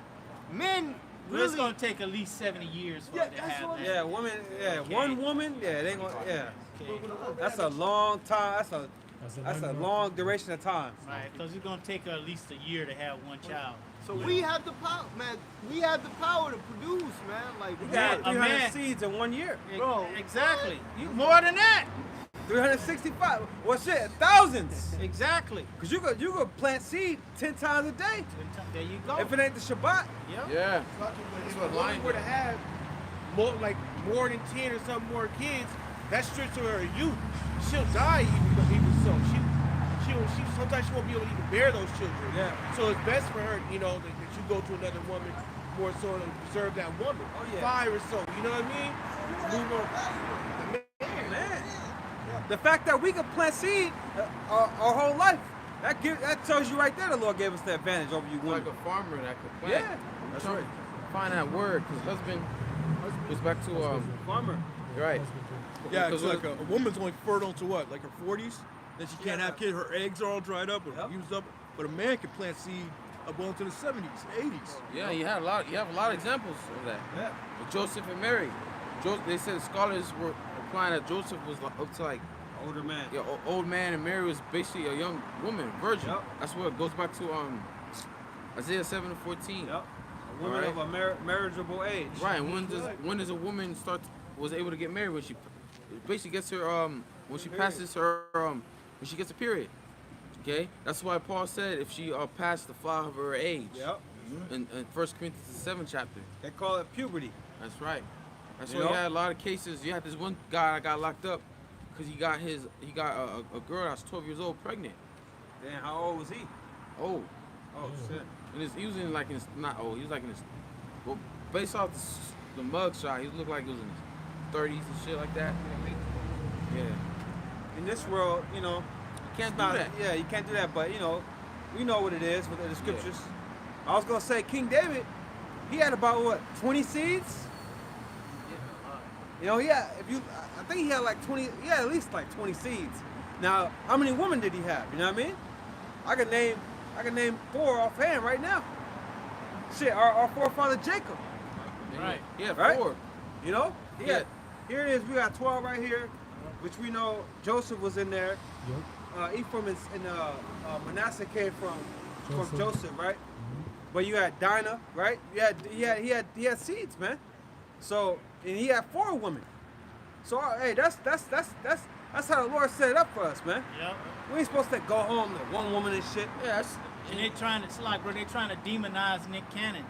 men Well, it's really. gonna take at least 70 years for Yeah, it to that's have what- that. Yeah, woman. Yeah, Okay. one woman. Yeah, they gonna. Yeah, Okay. that's a long time. That's a long long duration of time. Right, because it's gonna take her at least a year to have one child. So we have the power, man. We have the power to produce, man. Like, You Yeah, got a 300 man- seeds in 1 year. Bro, Exactly. More than that. 365. Well, shit, thousands. Exactly. Cause you could plant seed 10 times a day. There you go. If it ain't the Shabbat. Yep. Yeah. If what a woman lying were to is. have more than 10 or some more kids, that strips her of her youth. She'll die even so. She sometimes she won't be able to even bear those children. Yeah. So it's best for her, that you go to another woman more so to preserve that woman. Oh, yeah. 5 or so. You know what I mean? Move on. Man. The fact that we can plant seed our whole life, that tells you right there the Lord gave us the advantage over you Like women. a farmer that could plant. Yeah, that's right. Find that word, because husband goes back to Farmer. right. Yeah, Because it's like a woman's only fertile to what? Like her 40s? Then she can't Yeah. have kids. Her eggs are all dried up or Yep. used up. But a man can plant seed up well into the 70s, 80s. Yeah, you have a lot of examples of that. Yeah. With Joseph and Mary. They said scholars were implying that Joseph was up to like Older man. old man, and Mary was basically a young woman, virgin. Yep. That's what it goes back to Isaiah 7:14. Yep. A woman Alright. of a marriageable age. Right. And when does a woman was able to get married? When she basically gets her when she passes her when she gets a period. Okay, that's why Paul said if she passed the flower of her age. Yep. In 1 Corinthians 7 chapter. They call it puberty. That's right. That's You why you know? had a lot of cases. You had this one guy that got locked up because he got a girl that's 12 years old pregnant. Then how old was he? Oh, Oh shit. and he was in like in his, not old. He was like in his, well, based off the mug shot, he looked like he was in his 30s and shit like that. Yeah, In this world, you can't it's do not, that. yeah, you can't do that. But we know what it is with the scriptures. I was gonna say King David, he had about what 20 seeds. I think he had like 20. He had at least like 20 seeds. Now, how many women did he have? You know what I mean? I can name 4 offhand right now. Shit, our forefather Jacob. Right. Yeah, Right? 4. You know? Yeah. Here it is. We got 12 right here, which we know Joseph was in there. Yep. Ephraim and Manasseh came from Joseph. Joseph, right? But you had Dinah, right? He had seeds, man. So and he had 4 women. So hey, that's how the Lord set it up for us, man. Yep. We ain't supposed to go home to one woman and shit. Yeah, And they're trying to, it's like, bro, they're trying to demonize Nick Cannon.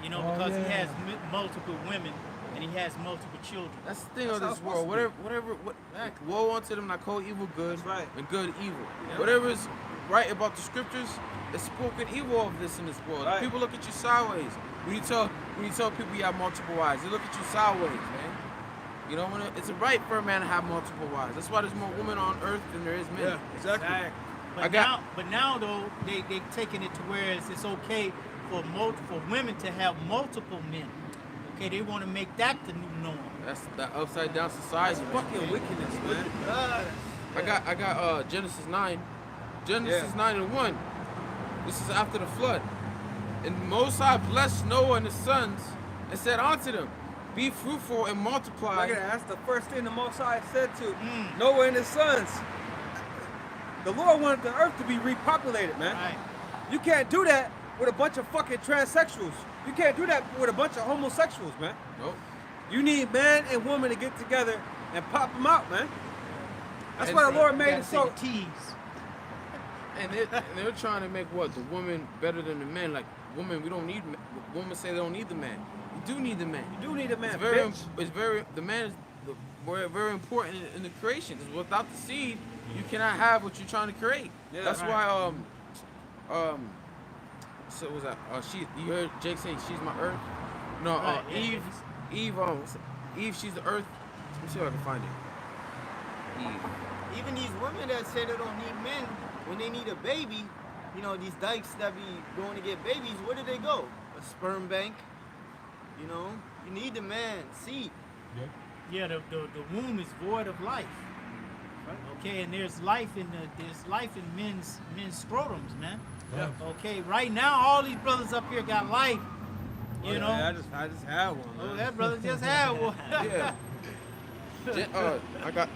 Oh, Because he yeah. has multiple women and he has multiple children. that's the thing That's of how this it's supposed world. to be. What woe unto them that call evil good, That's right. and good evil. Yeah. Whatever is right about the scriptures, it's spoken evil of this in this world. Right. People look at you sideways. When you tell people you have multiple wives, they look at you sideways, man. You know, it's a right for a man to have multiple wives. That's why there's more women on earth than there is men. Yeah, exactly. But now though, they taking it to where it's okay for women to have multiple men. Okay, they want to make that the new norm. That's that upside down society. man. Fucking wickedness, man. I got Genesis 9. Genesis Yeah. 9 and 1. This is after the flood. And Most High blessed Noah and his sons and said unto them, be fruitful and multiply. Look at that. That's the first thing the Most High said to Noah and his sons. The Lord wanted the earth to be repopulated, man. Right. You can't do that with a bunch of fucking transsexuals. You can't do that with a bunch of homosexuals, man. Nope. You need man and woman to get together and pop them out, man. That's And why the Lord You made gotta it say so. the T's. And they're trying to make what? The woman better than the man. Like, women say they don't need the man. do need the man. You do need a man, The man is very important in the creation. Because without the seed, you cannot have what you're trying to create. Yeah. That's why so was that you heard Jake saying she's my earth? No, Right, yeah. Eve, she's the earth. Let me see if I can find it. Eve. Even these women that say they don't need men, when they need a baby, you know, these dykes that be going to get babies, where do they go? A sperm bank. You know, you need the man, seed. Yeah, the womb is void of life. Okay, and there's life in men's scrotums, man. Yeah. Okay, right now all these brothers up here got life. You know. Yeah, I just had one. Oh, Man. that brother just had one. Yeah. I got.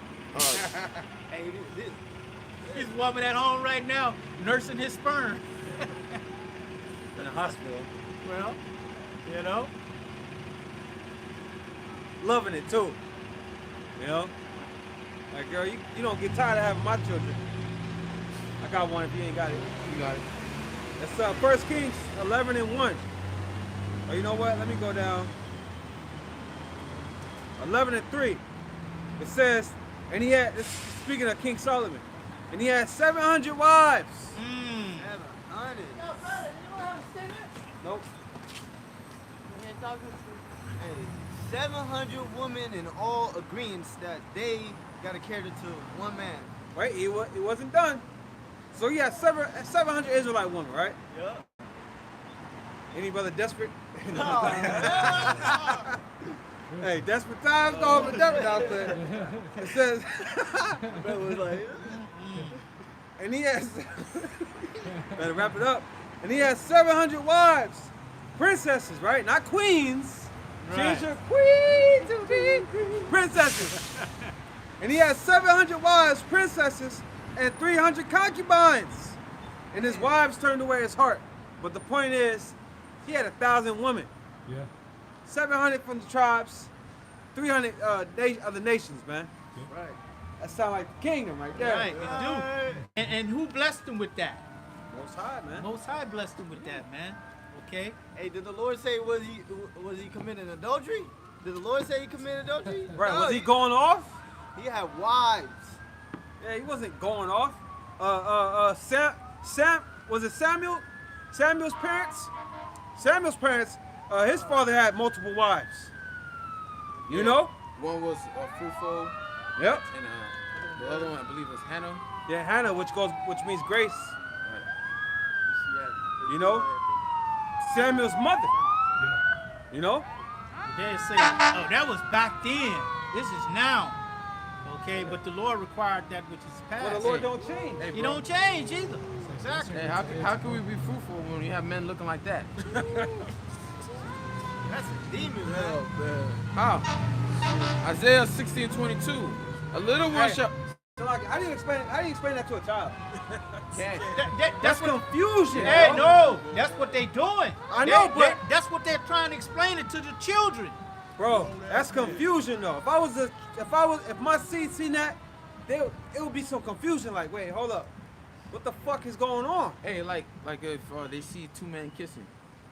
Hey, this, His woman at home right now nursing his sperm. In the hospital. Well, you know. Loving it too. You know? Like, girl, you don't get tired of having my children. I got one if you ain't got it. You got it. That's 1 Kings 11:1. Oh, you know what? Let me go down. 11:3. It says, and he had, this is speaking of King Solomon, and he had 700 wives. 700. Nope. Hey, 700 women in all agreements that they got to cater to one man. Right? He wasn't done. So he had 700 Israelite women, right? Yeah. Any brother desperate? Hey, desperate times call for desperate out there. It says, That was like, and he has, better wrap it up. And he has 700 wives, princesses, right? Not queens. Change your queen to be princesses. And he has 700 wives, princesses, and 300 concubines. And his wives turned away his heart. But the point is, he had 1,000 women. Yeah. 700 from the tribes, 300 other nations, man. right. That sound like the kingdom right there. Right, it do. And who blessed him with that? Most high, man. Most High blessed him with that, man. Okay? Hey, did the Lord say was he committing adultery? Did the Lord say he committed adultery? Right, No, was he going off? He had wives. Yeah, he wasn't going off. Was it Samuel? Samuel's parents? Samuel's parents, his father had multiple wives. You know? One was fruitful, Yep. and the other one I believe was Hannah. Yeah, Hannah, which means grace. Right. You know? Samuel's mother. Yeah. You know? They say, oh, that was back then. This is now. Okay, but the Lord required that which is past. Well, the Lord don't change. Hey, He bro. don't change either. Exactly. Hey, how can we be fruitful when we have men looking like that? That's a demon, man. How? Isaiah 60:22. A little one Hey. shall. So like, how do you explain that to a child? Yeah. That's That's what. confusion. Hey, bro. no, that's what they doing. I know, but- that's what they're trying to explain it to the children. Bro, that's confusion though. If my seed seen that, it would be some confusion. Like, wait, hold up, what the fuck is going on? Hey, like if they see two men kissing,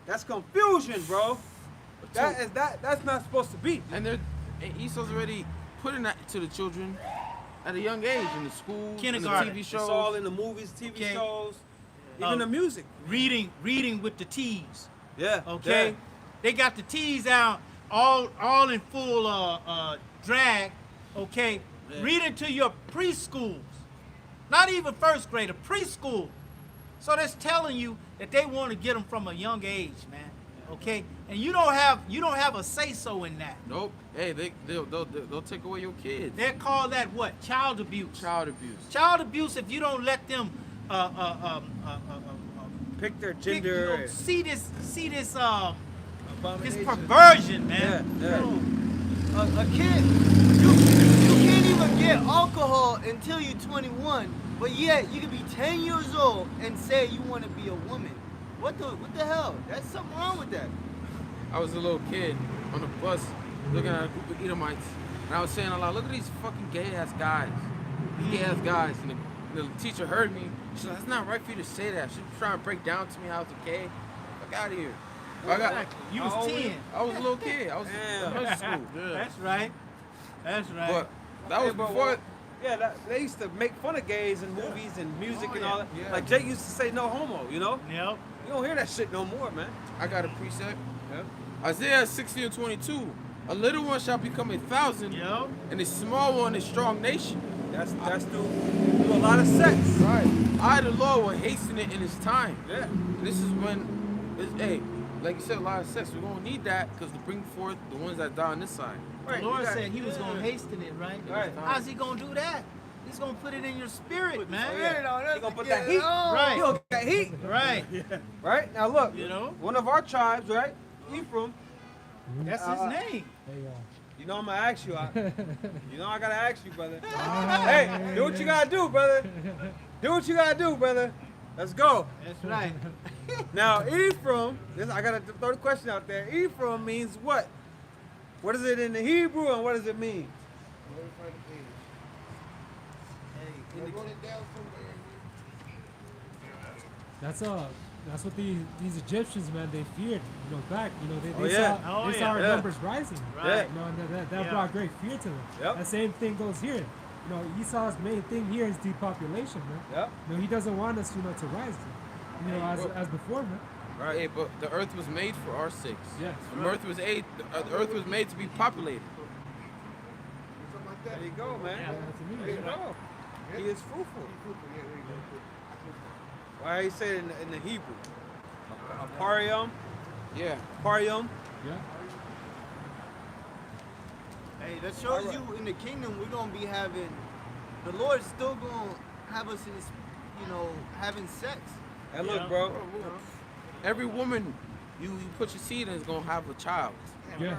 That's confusion, bro. That's not supposed to be. and Esau's already putting that to the children at a young age in the school, in the Kindergarten. TV It's shows. all in the movies, TV Okay. shows, even the music. Reading with the T's. Yeah. Okay, yeah. they got the T's out, all in full drag. Okay, Yeah. reading to your preschools, not even first grader, preschool. So that's telling you that they want to get them from a young age, man. Okay, and you don't have a say so in that. Nope. Hey, they'll take away your kids. They call that what? Child abuse. Child abuse. Child abuse if you don't let them Pick their pick, gender. you know, see this this Abomination. perversion, man. Yeah, yeah. Bro, a kid, you can't even get alcohol until you're 21, but yet you can be 10 years old and say you want to be a woman. What the hell? There's something wrong with that. I was a little kid on the bus looking at a group of Edomites, and I was saying a lot, look at these fucking gay-ass guys. These gay-ass guys. And the teacher heard me. She said, that's not right for you to say that. She was trying to break down to me how it's okay. Fuck out of here. I got. Exactly. You How was old were 10. you? I was a little kid. I was Damn. in high school. That's right. That's right. But that was Hey, but before. Yeah, they used to make fun of gays in movies and music Oh, and yeah. all that. Yeah. Like Jake used to say no homo, you know? Yep. You don't hear that shit no more, man. I got a precept. Yeah. Isaiah 60:22. A little one shall become 1,000, Yep. and a small one a strong nation. That's through a lot of sex. Right. I, the Lord, will hasten it in His time. Yeah. And this is when, hey, like you said, a lot of sex. We're gonna need that because to bring forth the ones that die on this side. Right, The Lord you got- said he was going to hasten it, right? Right. How's he going to do that? He's going to put it in your spirit, man. He gonna put that heat. Right. He gonna get that heat. Right. Right? Now look, You know? one of our tribes, right? Ephraim, That's his name. Hey, you know I'm gonna ask you. You know I gotta ask you, brother. Hey, do what you gotta do, brother. Do what you gotta do, brother. Let's go. That's right. Now Ephraim, I gotta throw the question out there. Ephraim means what? What is it in the Hebrew and what does it mean? that's what these Egyptians, man, they feared, you know, back, you know, Oh, they yeah. saw, Oh, they yeah. saw our Yeah. numbers rising. Right. You know, and that Yeah. brought great fear to them. Yep. That same thing goes here. You know, Esau's main thing here is depopulation, man. Yep. You know, he doesn't want us, you know, to rise, you know, as before, man. Right. Hey, but the earth was made for our sakes. Yes. The earth was made to be populated. There you go, man. Yeah, that's There amazing. you go. He is fruitful. Why he say it in the Hebrew? Aparium, Yeah. aparium. Yeah. Hey, that shows you in the kingdom we're gonna be having. The Lord's still gonna have us in, you know, having sex. And look, Yeah. bro. Every woman you put your seed in is gonna have a child. Yeah.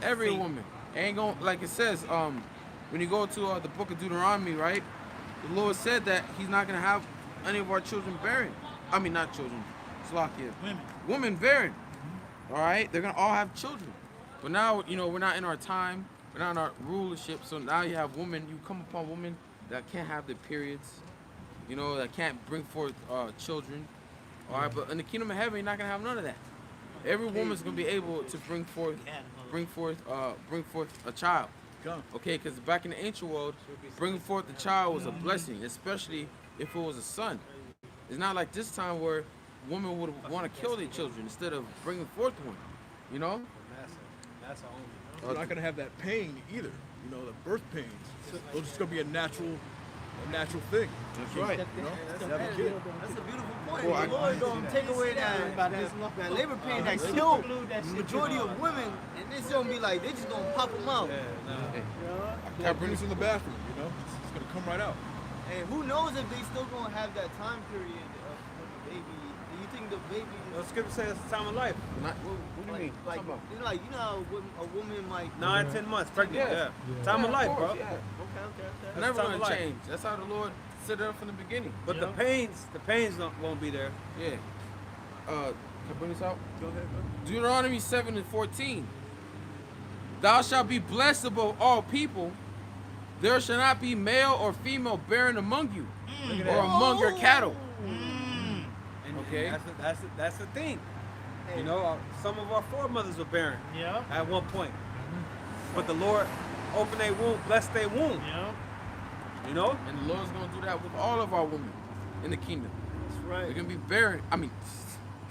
Every woman. Ain't gonna, like it says, when you go to the book of Deuteronomy, right? The Lord said that He's not gonna have any of our children barren. I mean, not children. Slovakia. Women barren. All right, they're gonna all have children. But now, you know, we're not in our time. We're not in our rulership. So now you have women. You come upon women that can't have their periods. You know, that can't bring forth children. All right, but in the kingdom of heaven, you're not gonna have none of that. Every woman's gonna be able to bring forth a child. Okay, because back in the ancient world, bringing forth a child was a blessing, especially if it was a son. It's not like this time where women would want to kill their children instead of bringing forth one. You know? That's all. You're not gonna have that pain either. You know, the birth pains. It's just gonna be a natural thing. That's right. You know, That's to have a kid. a beautiful point. Well, the Lord gonna take away that labor pain that killed the majority of women, and it's gonna be like they just gonna pop them out. Yeah, bring this in the bathroom. You know, it's gonna come right out. And who knows if they still gonna have that time period of the baby? Do you think the baby? The scripture says it's the time of life. What do you mean? Like, Talk about- you know, like, you know how a woman might. 9-10 months pregnant. Yeah. Yeah. Time of Yeah, life, course, bro. Yeah. Okay. It's That's never time gonna of life. change. That's how the Lord set it up from the beginning. But the pains won't be there. Yeah. Can I bring this out? Go ahead, man. Deuteronomy 7:14. Thou shalt be blessed above all people. There shall not be male or female barren among you, Look at or that. among your cattle. And Okay. That's the thing. You know, some of our foremothers were barren Yeah. at one point. But the Lord opened their womb, blessed their womb. Yeah. You know? And the Lord's gonna do that with all of our women in the kingdom. That's They're right. gonna be barren. I mean,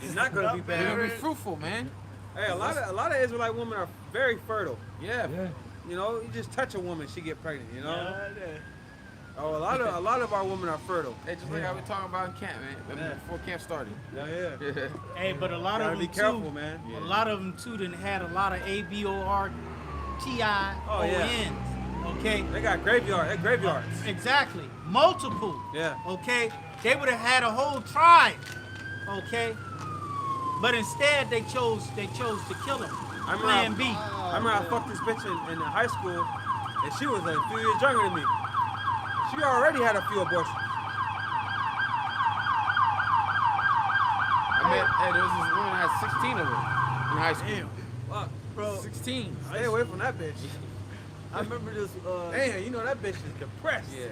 It's not gonna be they're barren. gonna be fruitful, man. Hey, a lot of Israelite women are very fertile. Yeah. Yeah. You know, you just touch a woman, she get pregnant. You know. Yeah. Oh, a lot of our women are fertile. Hey, just like I was talking about in camp, man. Before camp started. Yeah. Yeah. Hey, but a lot Gotta of be them careful, too. man. A lot of them too done had a lot of ABORTIONs. Oh, yeah. Okay. They got graveyards. Exactly. Multiple. Yeah. Okay. They would have had a whole tribe. Okay. But instead they chose to kill him. Plan B. I remember I fucked this bitch in high school, and she was a few years younger than me. She already had a few abortions. I mean, hey, there was this woman that had 16 of them in high school. Fuck. Bro, 16. Stay away from that bitch. I remember this. Damn, you know that bitch is depressed. Yeah.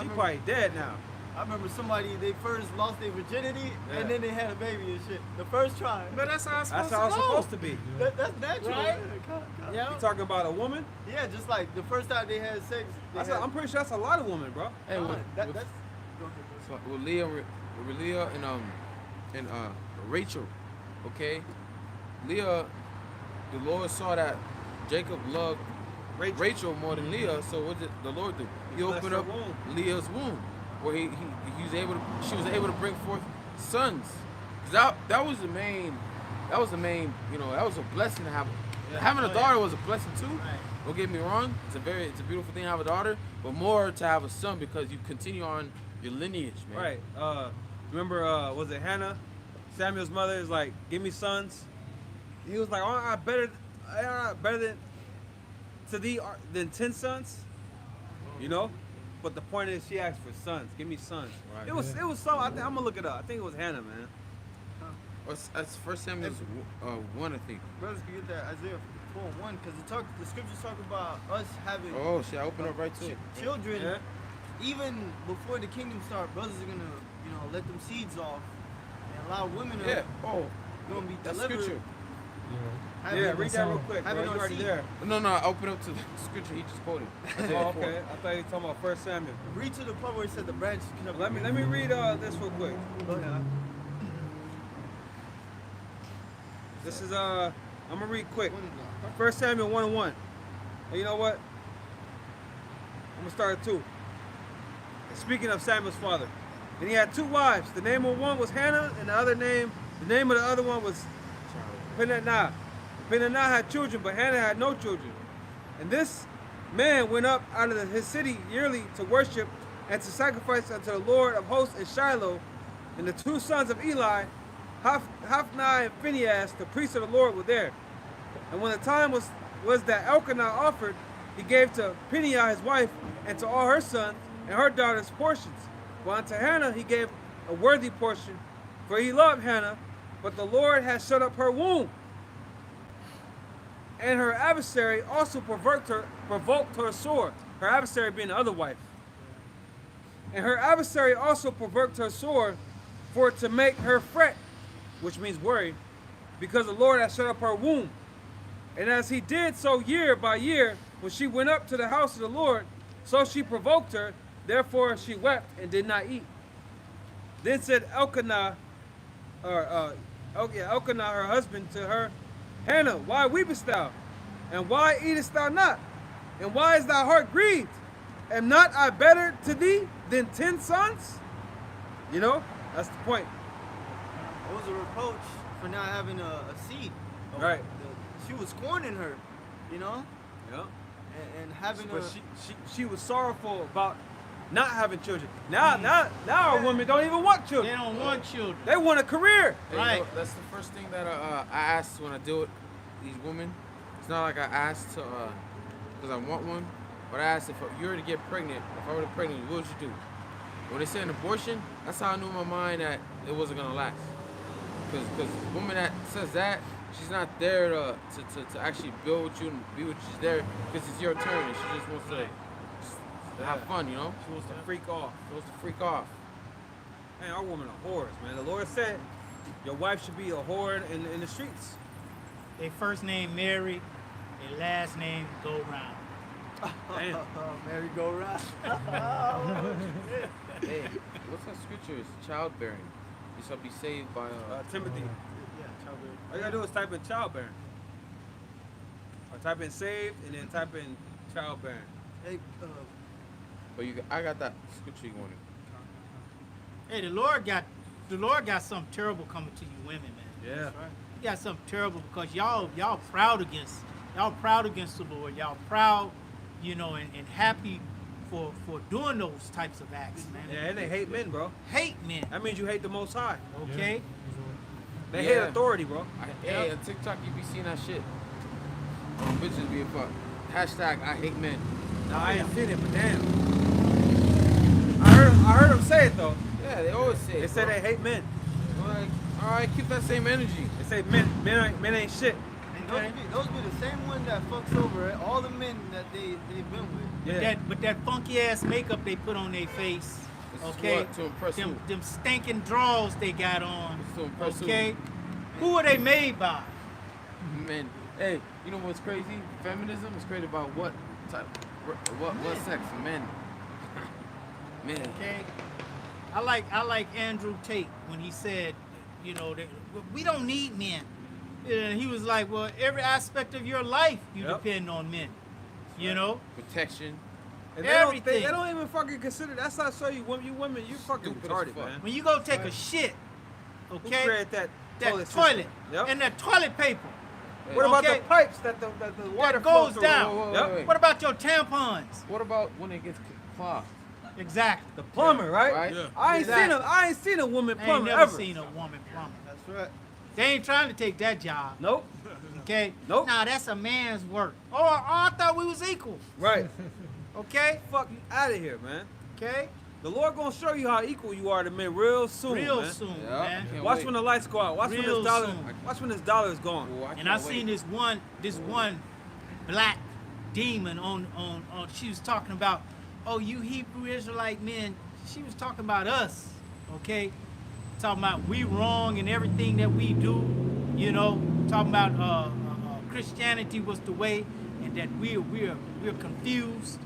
She probably dead now. I remember somebody, they first lost their virginity Yeah. and then they had a baby and shit. The first try. But that's how it's supposed That's how it's to go. supposed to be. That's natural. Right? Yeah. You talking about a woman? Yeah, just like the first time they had sex. I'm pretty sure that's a lot of women, bro. Hey, with, that's. with, Go ahead. so with Leah and Rachel, okay? Leah, the Lord saw that Jacob loved Rachel more than Leah, so what did the Lord do? He blessed opened her up womb. Leah's womb, where she was able to bring forth sons. 'Cause that was the main, that was a blessing to have. Having a daughter was a blessing too. Right. Don't get me wrong, it's a beautiful thing to have a daughter, but more to have a son because you continue on your lineage, man. Right. Remember, was it Hannah? Samuel's mother is like, give me sons. He was like, I better to thee than 10 sons. You know? But the point is, she asked for sons. Give me sons. Right. It was some. I'm gonna look it up. I think it was Hannah, man. That's First Samuel 1, I think. Brothers can get that Isaiah 4:1 because the scriptures talk about us having Oh shit, I opened up right to it. children. Yeah. Even before the kingdom start, brothers are gonna, let them seeds off and allow women to Yeah. Oh, gonna be that's delivered. scripture. having- Yeah, read that real quick. Bro. having You our already seed. there. No, I opened up to the scripture he just quoted. Isaiah Oh, 4. okay. I thought you were talking about 1 Samuel. Read to the part where it said the branch. Let me read this real quick. Go ahead. This is I'm gonna read quick. 1 Samuel 1:1. And you know what? I'm gonna start at 2. Speaking of Samuel's father, and he had 2 wives. The name of one was Hannah, and the name of the other one was Peninnah. Peninnah had children, but Hannah had no children. And this man went up out of his city yearly to worship and to sacrifice unto the Lord of hosts in Shiloh. And the 2 sons of Eli, Hophni and Phinehas, the priests of the Lord, were there. And when the time was that Elkanah offered, he gave to Peninnah his wife and to all her sons and her daughters portions. But unto Hannah he gave a worthy portion, for he loved Hannah, but the Lord had shut up her womb. And her adversary also provoked her sore, her adversary being the other wife. And her adversary also provoked her sore for to make her fret, which means worry, because the Lord had shut up her womb. And as he did so year by year, when she went up to the house of the Lord, so she provoked her, therefore she wept and did not eat. Then said Elkanah, her husband, to her, Hannah, why weepest thou? And why eatest thou not? And why is thy heart grieved? Am not I better to thee than 10 sons? You know, that's the point. It was a reproach for not having a seed. Right. She was scorning her, Yeah. and having But a. she was sorrowful about not having children. Now our women don't even want They children. don't want children. They want a career. Hey, Right. that's the first thing that I ask when I deal with these women. It's not like I asked to, because I want one, but I asked if you were to get pregnant, if I were to pregnant, what would you do? When they say an abortion, that's how I knew in my mind that it wasn't going to last. Because the woman that says that, she's not there to actually build with you and be with you. She's there because it's your turn and she just wants to have fun, you know? She wants to freak off. She wants to freak off. Man, our women are whores, man. The Lord said your wife should be a whore in the streets. They first name Mary, their last name go round. Damn. Merry go round. Hey, what's that scripture? It's childbearing. You shall be saved by Timothy. Yeah, childbearing. All you gotta do is type in childbearing. Or type in saved and then type in childbearing. Hey, But I got that scripture you wanted. Hey, the Lord got something terrible coming to you women, man. Yeah. He got something terrible because y'all proud against the Lord. Y'all proud, and happy for doing those types of acts, man. Yeah, and they hate men, bro. Hate men, That means you hate the Most High. okay? They Yeah. hate authority, bro. Hey, on TikTok you be seeing that shit. Bitches be a fuck. Hashtag I hate men. Nah, I ain't seen it, but damn. I heard them say it though. Yeah, they always say They it, say bro. they hate men. Like, alright, keep that same energy. They say men ain't shit. and those be the same one that fucks over all the men that they've been with. Yeah. But that funky ass makeup they put on their face, This is Okay, what? To impress them who? stinking drawers they got on. It's to impress Okay, who are they made by? Men. Hey, you know what's crazy? Feminism is created by what type? What sex? Men. Men. Okay, I like Andrew Tate when he said, you know, that we don't need men. And he was like, well, every aspect of your life you Yep. depend on men. You know, Protection. And Everything. they don't even fucking consider. That's how I show you women. You fucking Stupid as retarded, fuck. man. when you go take a shit, Who okay, created that that toilet? toilet system? Yep. and that toilet paper. What about Okay. the pipes that the water flows goes through? down. Whoa, Yep. wait. What about your tampons? What about when it gets clogged? Exactly. The plumber, right? Right? Yeah. I ain't Exactly. seen a woman I ain't plumber never ever. seen a woman plumber. That's right. They ain't trying to take that job. Nope. Okay. Nope. Nah, that's a man's work. Oh, I thought we was equal. Right. Okay. Fuck out of here, man. Okay. The Lord gonna show you how equal you are to men real soon, Real man. soon, Yeah. man. Can't Watch wait. when the lights go out. Watch when Real this dollar. soon. Watch when this dollar is gone. Oh, And I can't seen wait. this one black demon on she was talking about, oh, you Hebrew Israelite men. She was talking about us, okay? Talking about we wrong in everything that we do, you know. Talking about Christianity was the way, and that we're confused,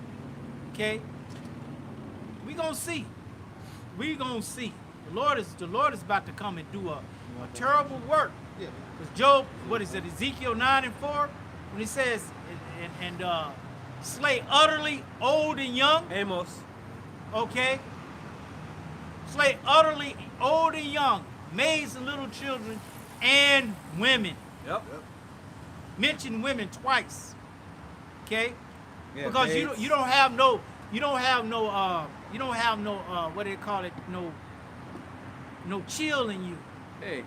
okay? We gonna see. We gonna see. The Lord is about to come and do a terrible work. Because Job, what is it, Ezekiel 9:4, when he says, and slay utterly old and young, Amos. okay? Slay utterly old and young, maids and little children, and women. Yep. Mention women twice, okay? Yeah, Because maids. you don't have no what do they call it, no chill in you. Hey,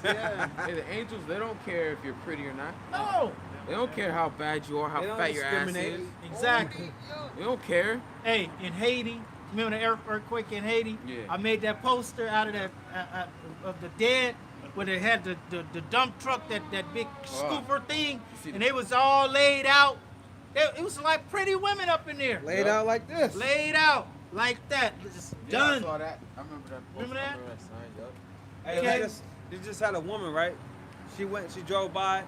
Yeah. hey, the angels, they don't care if you're pretty or not. No. They don't care how bad you are, how They don't fat your ass discriminate. is. Exactly. They don't care. Hey, in Haiti, remember the earthquake in Haiti? Yeah. I made that poster out of that of the dead, where they had the dump truck, that big scooper thing, see and they was all laid out. It was like pretty women up in there, Laid out like this. laid out like that, just Yeah, I done. saw that. I remember that. Remember that? sign, yup. Hey, Okay. they just had a woman, right? She drove by,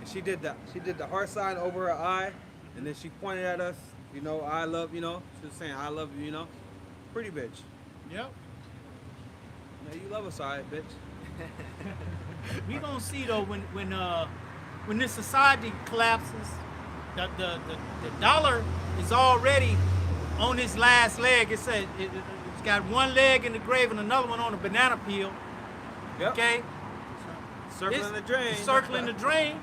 and she did the heart sign over her eye, and then she pointed at us. You know, I love. You know, she was saying, "I love you." You know, pretty bitch. Yep. Yeah, you love us, all right, bitch. We gonna see though when this society collapses, the dollar is already on its last leg. It said it's got one leg in the grave and another one on a banana peel. Yep. Okay, Circling It's- the drain. it's circling the drain.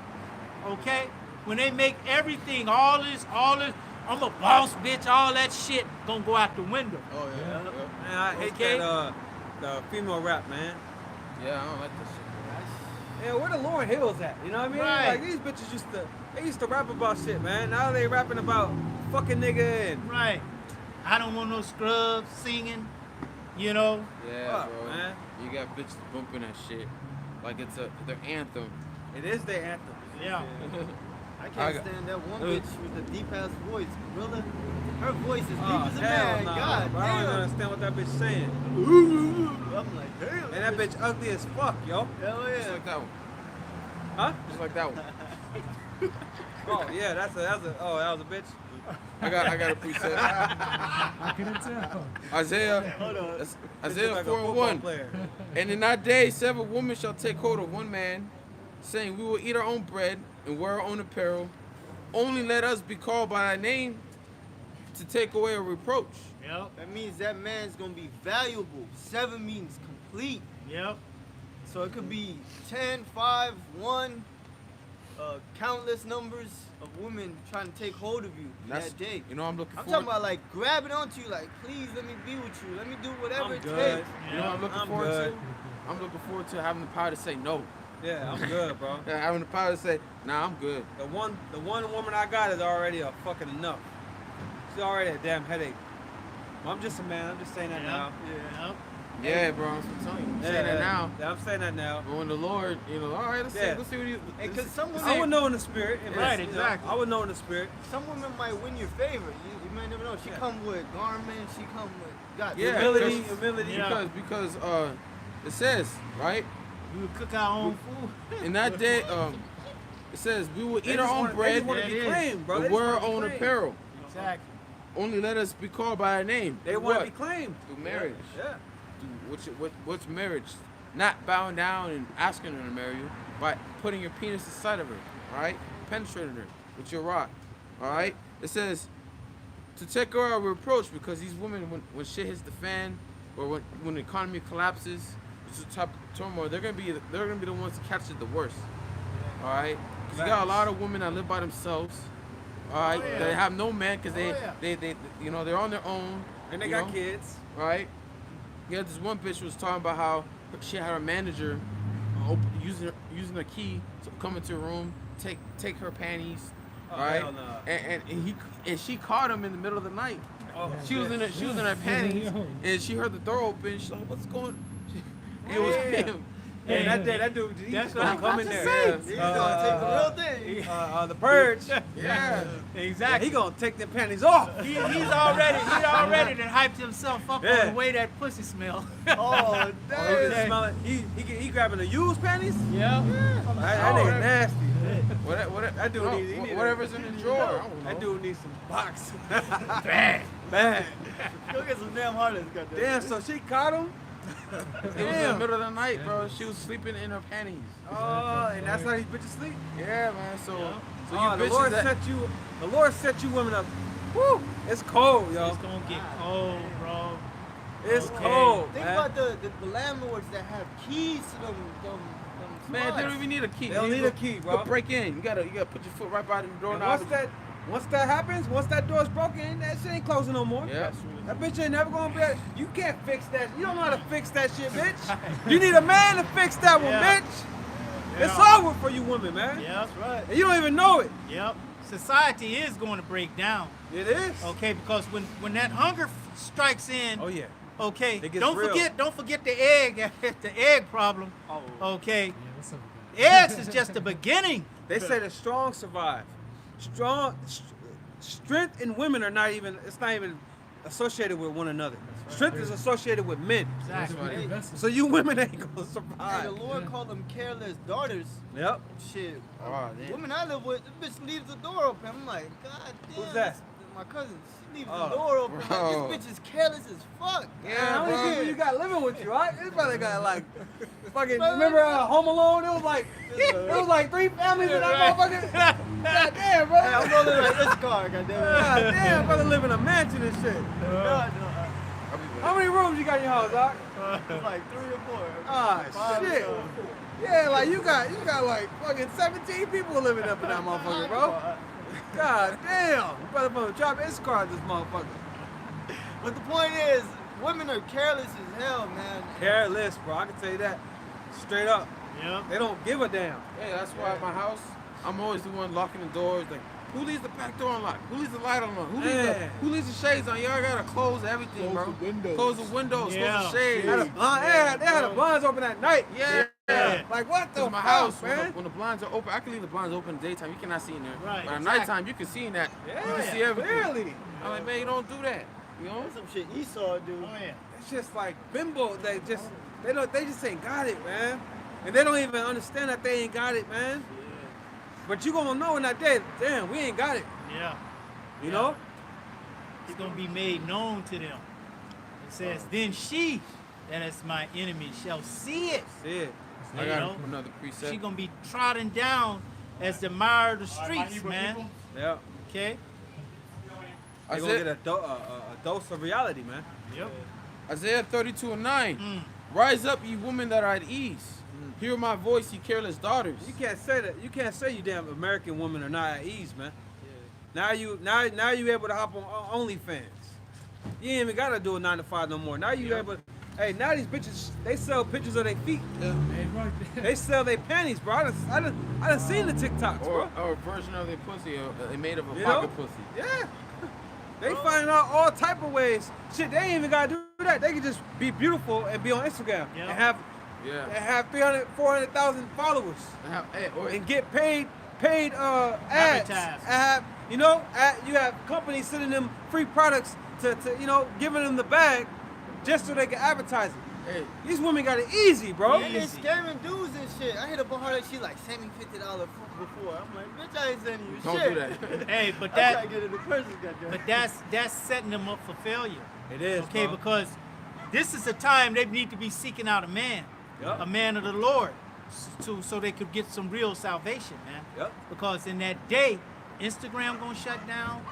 Okay, when they make everything, all this, I'm a boss, bitch. All that shit gonna go out the window. Oh, yeah. Yeah. Man, I hate Okay. that the female rap, man. Yeah, I don't like this shit. Yeah, where the Lauryn Hills at? You know what I mean? Right. Like these bitches used to rap about shit, man. Now they rapping about fucking nigga and Right. I don't want no scrubs singing. You know. Yeah, Fuck, bro. man. You got bitches bumping that shit like it's their anthem. it is their anthem. Yeah. I I can't got- stand that one Uh, bitch with the deep ass voice, brother. Her voice is deep Oh, as a hell man. nah, God bro. I don't even damn. understand what that bitch saying. I'm like, damn. And that bitch ugly as fuck, yo. Hell Just yeah. like that one. Huh? Just like that one. Oh yeah, that was a bitch. I got a preset. I couldn't tell. Isaiah. Hold on. that's Bitch Isaiah look like a 4 and football 1. player. And in that day, 7 women shall take hold of one man, saying, we will eat our own bread and wear our own apparel. Only let us be called by thy name to take away a reproach. Yep. That means that man's gonna be valuable. 7 means complete. Yep. So it could be 10, 5, 1, countless numbers of women trying to take hold of you That's, that day. you know I'm looking I'm forward talking about like grabbing onto you, like, please let me be with you. Let me do whatever I'm it good. takes. You know what I'm looking I'm forward good. to? I'm looking forward to having the power to say no. Yeah, I'm good, bro. Yeah, having the power to say, nah, I'm good. The one woman I got is already a fucking enough. She's already a damn headache. Well, I'm just a man. I'm just saying that now. Yep. Yeah, bro. I'm telling you. I'm saying that now. Yeah, I'm saying that now. But when the Lord, all right, let's Yeah. see what he. Because some women, I would know in the spirit. Right, you know, exactly. I would know in the spirit. some women might win your favor. You might never know. She come with garments. She come with Yeah, Humility, because- humility. Yeah. Because it says right We would cook our own food. in that day it says we will They eat our just own wanna- They bread just want Yeah, to be it is. claimed, bro. They and just wear our wanna be own claimed. apparel. Exactly. Only let us be called by our name. They Through want to what? be claimed. Through marriage. Yeah. What's marriage? Not bowing down and asking her to marry you, but putting your penis inside of her, all right? Penetrating her with your rock, all right? It says to take her our reproach because these women, when shit hits the fan, or when the economy collapses, it's a type of turmoil. They're gonna be the ones to catch it the worst, all right? Because you got a lot of women that live by themselves, all right? Oh, yeah. They have no man because Oh, yeah. they they're on their own, And they you got know? kids. Right? Yeah, this one bitch was talking about how she had her manager using a key to come into her room, take her panties, Oh, right? hell no. And she caught him in the middle of the night. Oh, She was in her panties, and she heard the door open. She's like, "What's going?" It was Yeah. him. Hey, that dude, he That's just what gonna I'm come about in to there. say. He's gonna take the real thing. The purge. Yeah. Exactly. He gonna take them panties off. He's already done hyped himself up Yeah. on the way that pussy smell. Oh, Oh, he damn. just smell it. He grabbing the used panties. Yeah. That nigga nasty. That dude need- whatever's in the drawer. I don't know. That dude needs some box. Bad. Bad. Go get some damn harness, goddamn. Damn. So she caught him. It was in the middle of the night, bro. She was sleeping in her panties. Oh, and that's how these bitches sleep. Yeah, man. So you Oh, the bitches Lord that, set you women up. Woo! It's cold, yo. It's gonna get cold, bro. It's Okay. cold, Think man. about the landlords that have keys to them man, they don't spots. even need a key. They don't You need go- a key, you bro. go break in. You gotta put your foot right by the door And knob. once that happens, once that door's broken, that shit ain't closing no more. Yeah. That bitch ain't never gonna be. You can't fix that. You don't know how to fix that shit, bitch. You need a man to fix that one, Yeah. bitch. It's over for you women, man. Yeah, that's right. And you don't even know it. Yep. Society is going to break down. It is. Okay, because when that hunger strikes in, Oh yeah. okay, It gets don't real. forget the egg, the egg problem. Oh. Okay, Yeah, what's up with that? eggs is just the beginning. They say the strong survive. Strength in women are not even. It's not even associated with one another. Strength is associated with men. That's Exactly. what investment. So you women ain't gonna Hey, the survive. Lord called them careless daughters. Yep. Shit. Oh, damn. Women I live with, this bitch leaves the door open. I'm like, God damn. Who's that? this- My cousin. She leaves Oh. the door open. Bro. Like, this bitch is careless as fuck. How many bro. people you got living with you, right? This brother got like fucking. Bro, Remember Home Alone? It was like 3 families in that motherfucker. God damn, Hey, I'm brother. rolling like this car, goddamn. God damn, brother live in a mansion and shit. How many rooms you got in your house, Doc? It's like 3 or 4. Ah, Five or shit. so. Yeah, like you got like fucking 17 people living up in that motherfucker, bro. God damn. Brother from drop his car this motherfucker. But the point is, women are careless as hell, man. Careless, bro. I can tell you that. Straight up. Yep. They don't give a damn. Hey, that's why at my house, I'm always the one locking the doors. Like, who leaves the back door unlocked? Who leaves the light on? Yeah. Who leaves the shades on? Y'all gotta close everything, Close bro. the windows. Close the windows. Yeah. Close the shades. They had the blinds open at night. Yeah. Yeah. Like what the Cause my fuck, house, man? when the blinds are open, I can leave the blinds open in the daytime. You cannot see in there. Right, But at exactly. nighttime, you can see in that. Yeah, you can see everything. clearly. I'm like, man, you don't do that. You know? That's some shit Esau do. Oh yeah. It's just like bimbo. They just ain't got it, man. And they don't even understand that they ain't got it, man. But you gonna know in that day, damn, we ain't got it. Yeah. You know? It's gonna be made known to them. It says, then she, that is my enemy, shall see it. See it. I You got know? another preset. She gonna be trodden down as the mire of the streets, man. Yeah. Okay? They gonna get a dose of reality, man. Yep. Isaiah 32:9. Mm. Rise up, ye women that are at ease. Hear my voice, ye careless daughters. You can't say that. You can't say you damn American women are not at ease, man. Now you able to hop on OnlyFans. You ain't even gotta do a 9 to 5 no more. Now you able. Hey, now these bitches they sell pictures of their feet. Hey, bro, They sell their panties, bro. I done seen the TikToks, bro. Or a version of their pussy, they made of a You pocket know? pussy. Yeah. They find out all type of ways. Shit, they ain't even gotta do do that. They can just be beautiful and be on Instagram Yeah. and have 300, 400,000 followers and get paid ads. Advertising. And you have companies sending them free products to giving them the bag just so they can advertise it. Hey. These women got it easy, bro. And they scamming dudes and shit. I hit up on her like she like send me $50 before. I'm like, bitch, I ain't sending you Don't shit. do that. Hey, but I'm trying to that, get in the person, goddamn. but that's setting them up for failure. It is, Okay, bro. because this is a time they need to be seeking out a man, Yup. a man of the Lord, so they could get some real salvation, man. Yep. Because in that day, Instagram gonna shut down,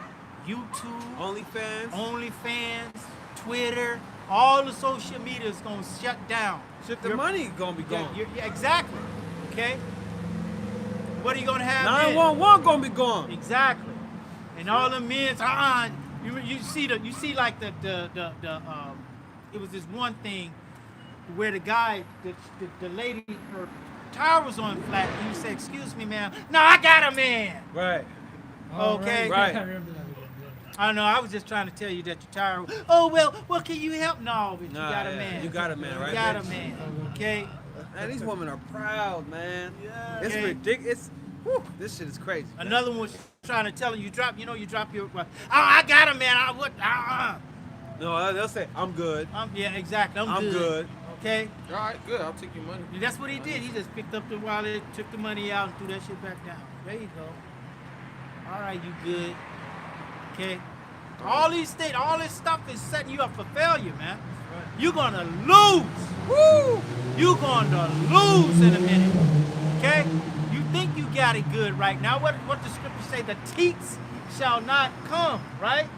YouTube, OnlyFans, Twitter, all the social media is gonna shut down. Shit, the money gonna be gone. Yeah, exactly. Okay. What are you gonna have? then? 911 gonna be gone. Exactly. And all the men's you see like the it was this one thing where the guy the lady her tire was on flat and you said, "Excuse me, ma'am." "No, I got a man." Right. Okay. Right. I remember that video. Yeah. I know, I was just trying to tell you that your tire oh well can you help? No, but you Nah, got a yeah, man. you got a man, right, You got a bitch? man. Okay? Man, these women are proud, man. Yeah. It's Okay. ridiculous. Whew, this shit is crazy. man. Another one was trying to tell you drop your I got a man. No, they'll say, I'm good. Yeah, exactly. I'm I'm good. Okay? All right, good. I'll take your money. And that's what he did. He just picked up the wallet, took the money out, and threw that shit back down. There you go. All right, you good. Okay? All this stuff is setting you up for failure, man. You're gonna lose. Woo! You're gonna lose in a minute. Okay? You think you got it good right now. What the scripture say? The teats shall not come, right?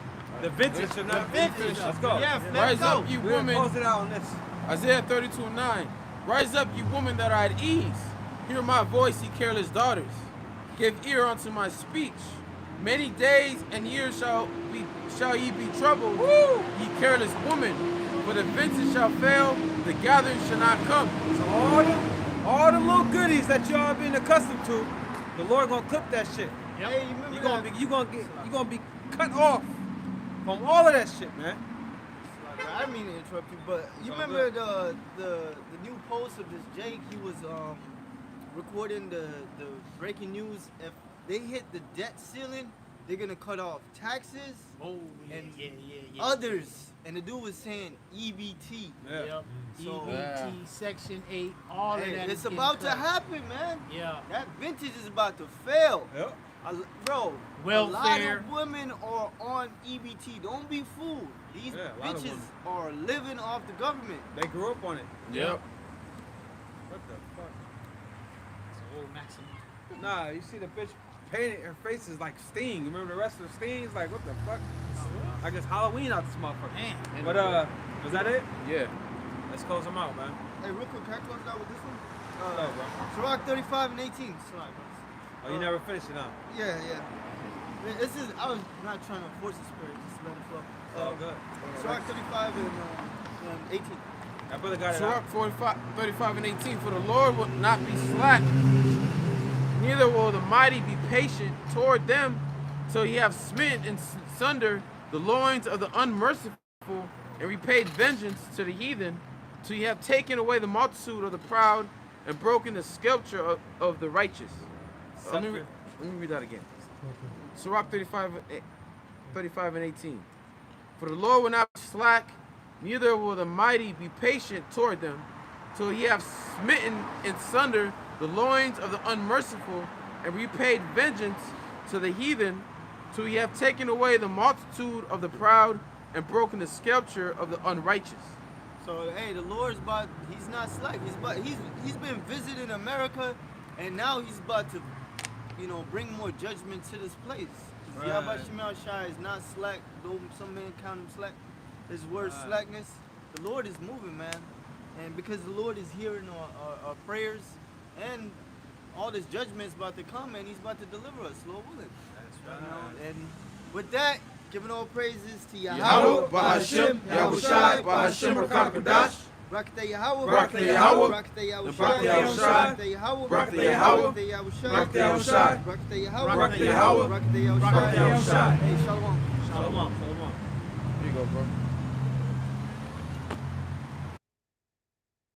The vintage should not be Vintage. finished. Let's go. Yeah, Rise let's go. up, you We're women. close it out on this. Isaiah 32:9. Rise up, you women that are at ease. Hear my voice, ye careless daughters. Give ear unto my speech. Many days and years shall ye be troubled, ye careless woman. For the vintage shall fail, the gathering shall not come. So all the little goodies that y'all been accustomed to, the Lord gonna clip that shit. Hey, you remember You gonna be cut off from all of that shit, man. I didn't mean to interrupt you, but you all remember the new post of this Jake? He was recording the breaking news. If they hit the debt ceiling, they're gonna cut off taxes Oh, and yeah. others. And the dude was saying EBT. Yeah. Yep. So- EBT, Section 8, all of Hey, that. it's is getting about to cut. happen, man. Yeah. That vintage is about to fail. Yep. Bro, a lot Welfare. of women are on EBT. Don't be fooled. These Yeah, a lot of bitches women. are living off the government. They grew up on it. Yep. What the fuck? It's old Maxim. Nah, you see the bitch painted her face is like Sting. You remember the rest of the Sting? It's like, what the fuck? I guess Halloween out this motherfucker. Man. But was that it? Yeah. Let's close them out, man. Hey, real quick, can I close out with this one? What's up, bro? Sirach 35 and 18. Sorry, Oh, you never finished it, huh? Yeah. This is, I was not trying to force the spirit, just let it flow. Oh, good. Sirach 35 and 18. That brother got it Sirach out. 35 and 18. For the Lord will not be slack, neither will the mighty be patient toward them, till he have smitten in sunder the loins of the unmerciful, and repaid vengeance to the heathen, till he have taken away the multitude of the proud, and broken the sculpture of the righteous. Let me read that again. Sirach 35 and 18. For the Lord will not be slack, neither will the mighty be patient toward them, till he have smitten in sunder the loins of the unmerciful, and repaid vengeance to the heathen, till he have taken away the multitude of the proud, and broken the sculpture of the unrighteous. So, hey, the Lord's about, he's not slack. He's been visiting America, and now he's about to, bring more judgment to this place. Right. Yahweh Shemel Shai is not slack, though some men count him slack. His word slackness. The Lord is moving, man. And because the Lord is hearing our prayers, and all this judgment is about to come, and he's about to deliver us, Lord willing. That's right. And with that, giving all praises to Yahweh, Yahweh, Bahashem, Yahushai, Bahashem Rakakadash, Barakatah Yahweh, Barakatah Yahweh, Barakatah Yahweh, Barakatah Yahushai, Barakatah Yahweh, Barakatah Yahweh, Barakatah Yahushai, Barakatah Yahushai, Barakatah Yahweh, Barakatah Yahweh, Barakatah Yahushai. Barakatah Yahushai. Hey, Shalom. Shalom.